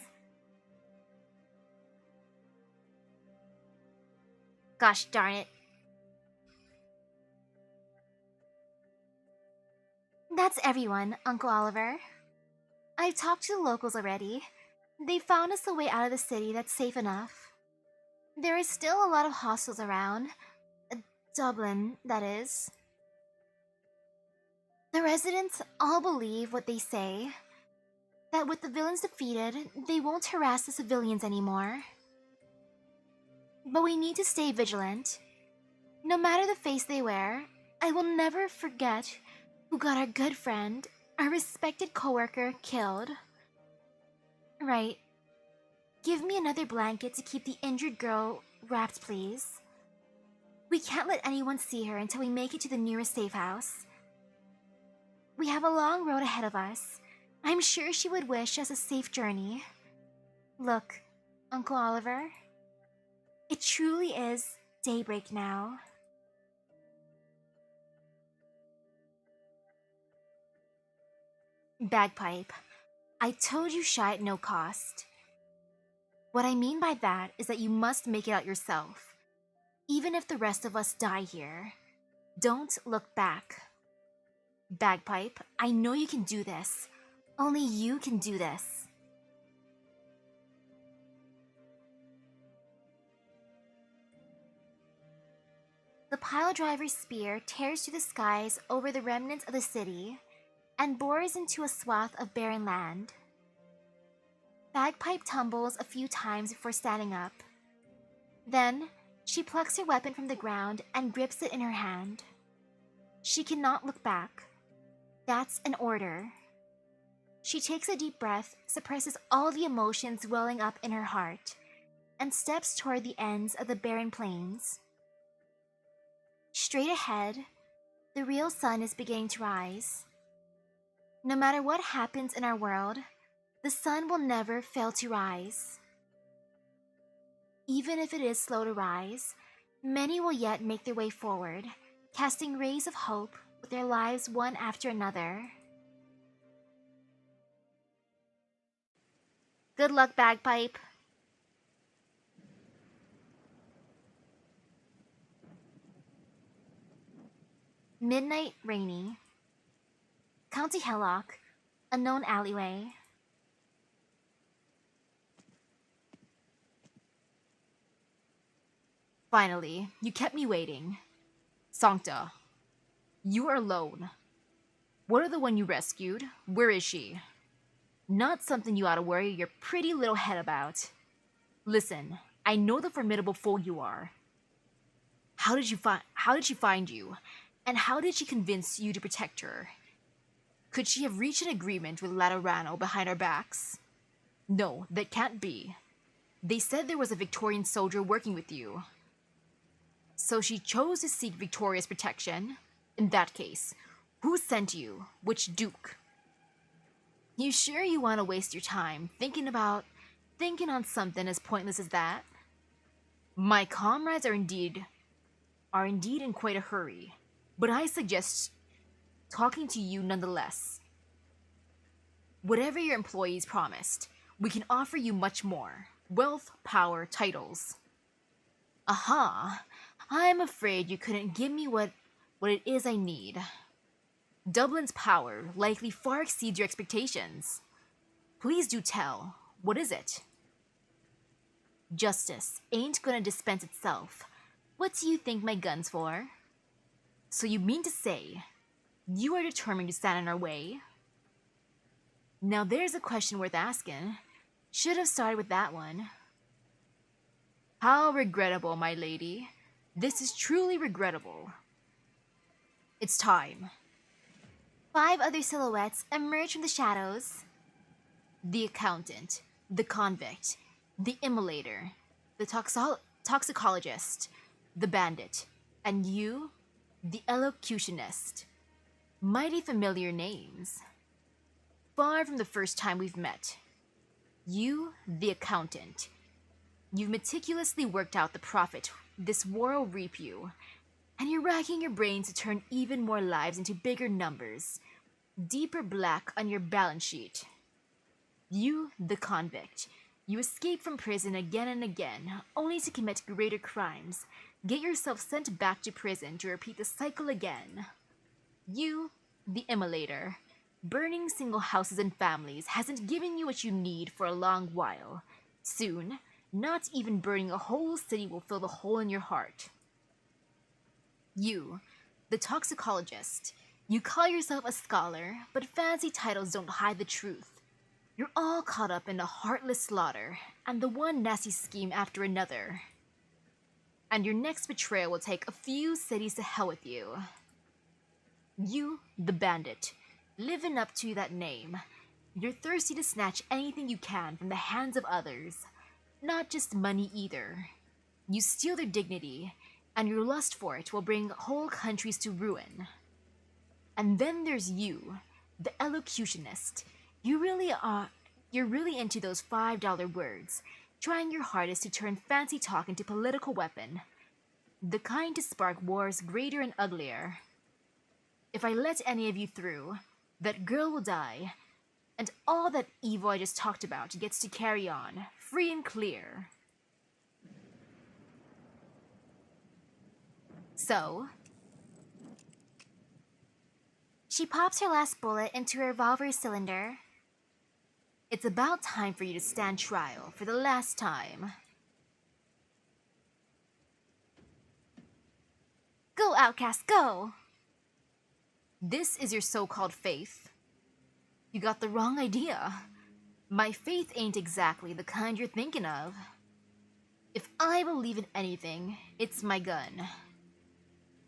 Gosh darn it. That's everyone, Uncle Oliver. I've talked to the locals already. They found us a way out of the city that's safe enough. There is still a lot of hostiles around. Dublin, that is. The residents all believe what they say. That with the villains defeated, they won't harass the civilians anymore. But we need to stay vigilant. No matter the face they wear, I will never forget who got our good friend, our respected coworker, killed. Right. Give me another blanket to keep the injured girl wrapped, please. We can't let anyone see her until we make it to the nearest safe house. We have a long road ahead of us. I'm sure she would wish us a safe journey. Look, Uncle Oliver, it truly is daybreak now. Bagpipe, I told you shy at no cost. What I mean by that is that you must make it out yourself. Even if the rest of us die here, don't look back. Bagpipe, I know you can do this. Only you can do this. The pile driver's spear tears through the skies over the remnants of the city and bores into a swath of barren land. Bagpipe tumbles a few times before standing up. Then, she plucks her weapon from the ground and grips it in her hand. She cannot look back. That's an order. She takes a deep breath, suppresses all the emotions welling up in her heart, and steps toward the ends of the barren plains. Straight ahead, the real sun is beginning to rise. No matter what happens in our world, the sun will never fail to rise. Even if it is slow to rise, many will yet make their way forward, casting rays of hope with their lives one after another. Good luck, Bagpipe. Midnight rainy. County Hillock, a known alleyway. Finally, you kept me waiting. Sancta, you are alone. What of the one you rescued? Where is she? Not something you ought to worry your pretty little head about. Listen, I know the formidable foe you are. How did she find you? And how did she convince you to protect her? Could she have reached an agreement with Laterano behind our backs? No, that can't be. They said there was a Victorian soldier working with you. So she chose to seek Victoria's protection? In that case, Who sent you? Which duke? You sure you want to waste your time thinking on something as pointless as that? My comrades are indeed in quite a hurry, but I suggest talking to you nonetheless. Whatever your employees promised, we can offer you much more. Wealth, power, titles. Aha! I'm afraid you couldn't give me what it is I need. Dublin's power likely far exceeds your expectations. Please do tell. What is it? Justice ain't gonna dispense itself. What do you think my gun's for? So you mean to say, you are determined to stand in our way? Now there's a question worth asking. Should have started with that one. How regrettable, my lady. This is truly regrettable. It's time. 5 other silhouettes emerge from the shadows. The accountant, the convict, the immolator, the toxicologist, the bandit, and you, the elocutionist. Mighty familiar names. Far from the first time we've met. You, the accountant. You've meticulously worked out the profit this war will reap you, and you're racking your brains to turn even more lives into bigger numbers, deeper black on your balance sheet. You, the convict. You escape from prison again and again, only to commit greater crimes, get yourself sent back to prison to repeat the cycle again. You, the immolator. Burning single houses and families hasn't given you what you need for a long while. Soon, not even burning a whole city will fill the hole in your heart. You, the toxicologist. You call yourself a scholar, but fancy titles don't hide the truth. You're all caught up in a heartless slaughter, and the one nasty scheme after another. And your next betrayal will take a few cities to hell with you. You, the bandit. Living up to that name. You're thirsty to snatch anything you can from the hands of others. Not just money either. You steal their dignity, and your lust for it will bring whole countries to ruin. And then there's you, the elocutionist. You're really into those $5 words, trying your hardest to turn fancy talk into political weapon. The kind to spark wars greater and uglier. If I let any of you through, that girl will die, and all that evil I just talked about gets to carry on, free and clear. So, She pops her last bullet into her revolver's cylinder. it's about time for you to stand trial for the last time. Go, outcast, go! This is your so-called faith. You got the wrong idea. My faith ain't exactly the kind you're thinking of. If I believe in anything, it's my gun.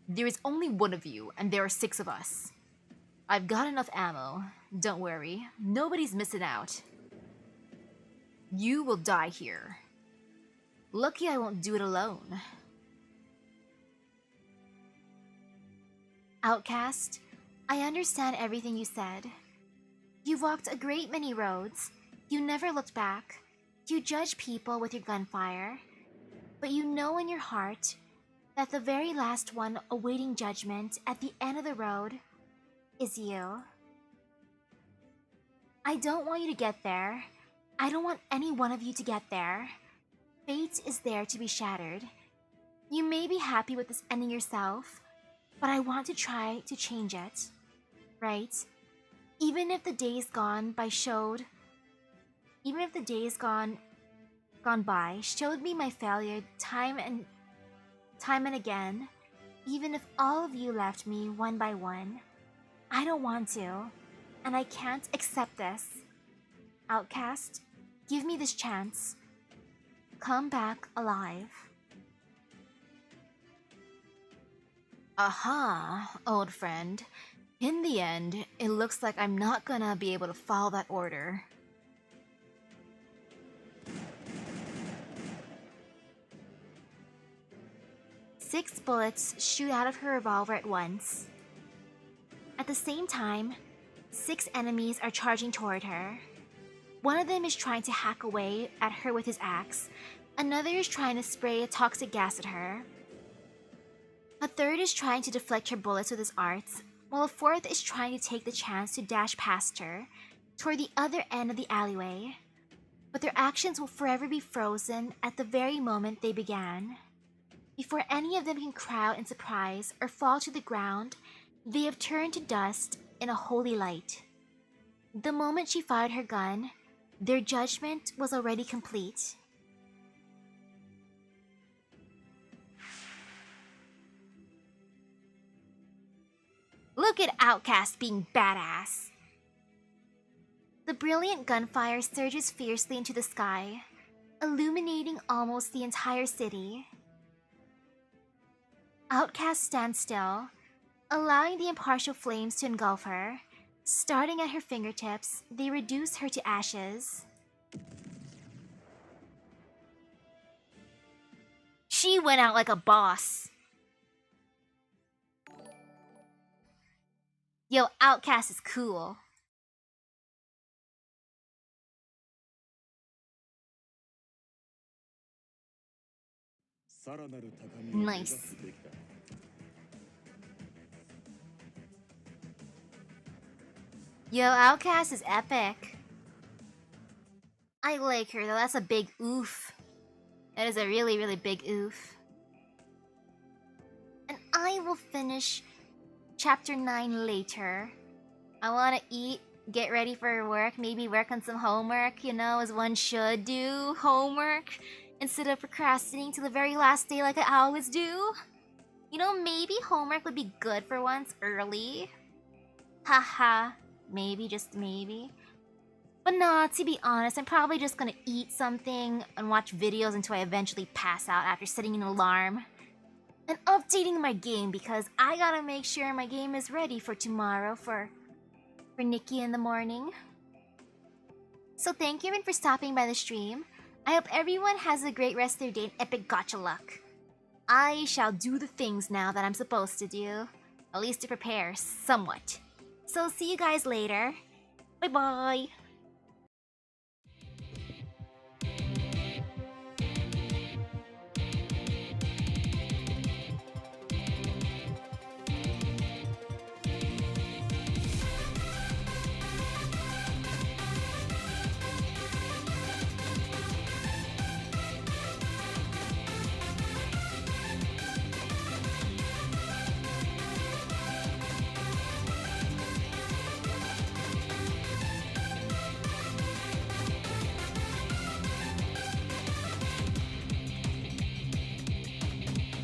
There is only one of you, and there are 6 of us. I've got enough ammo. Don't worry, nobody's missing out. You will die here. Lucky I won't do it alone. Outcast, I understand everything you said. You walked a great many roads. You never looked back. You judge people with your gunfire. But you know in your heart that the very last one awaiting judgment at the end of the road is you. I don't want you to get there. I don't want any one of you to get there. Fate is there to be shattered. You may be happy with this ending yourself, but I want to try to change it. Right? Even if the days gone by showed me my failure time and again, even if all of you left me one by one, I don't want to, and I can't accept this. Outcast, give me this chance. Come back alive. Aha, old friend. In the end, it looks like I'm not gonna be able to follow that order. Six bullets shoot out of her revolver at once. A At the same time, 6 enemies are charging toward her. One of them is trying to hack away at her with his axe, another is trying to spray a toxic gas at her. A third is trying to deflect her bullets with his arts, while a fourth is trying to take the chance to dash past her toward the other end of the alleyway. But their actions will forever be frozen at the very moment they began. Before any of them can cry out in surprise or fall to the ground, they have turned to dust in a holy light. The moment she fired her gun, their judgment was already complete. Look at Outcast being badass! The brilliant gunfire surges fiercely into the sky, illuminating almost the entire city. Outcast stands still, allowing the impartial flames to engulf her. Starting at her fingertips, they reduce her to ashes. She went out like a boss. Yo, Outcast is cool. Nice. Yo, Outcast is epic. I like her though, that's a big oof. That is a really, really big oof. And I will finish chapter 9 later. I wanna eat, get ready for work, maybe work on some homework, you know, as one should do. Homework, instead of procrastinating till the very last day like I always do. You know, maybe homework would be good for once early. Haha, maybe, just maybe. But nah, to be honest, I'm probably just gonna eat something and watch videos until I eventually pass out after setting an alarm. And updating my game because I gotta make sure my game is ready for tomorrow for Nikki in the morning. So thank you everyone for stopping by the stream. I hope everyone has a great rest of their day and epic gacha luck. I shall do the things now that I'm supposed to do. At least to prepare, somewhat. So see you guys later. Bye bye!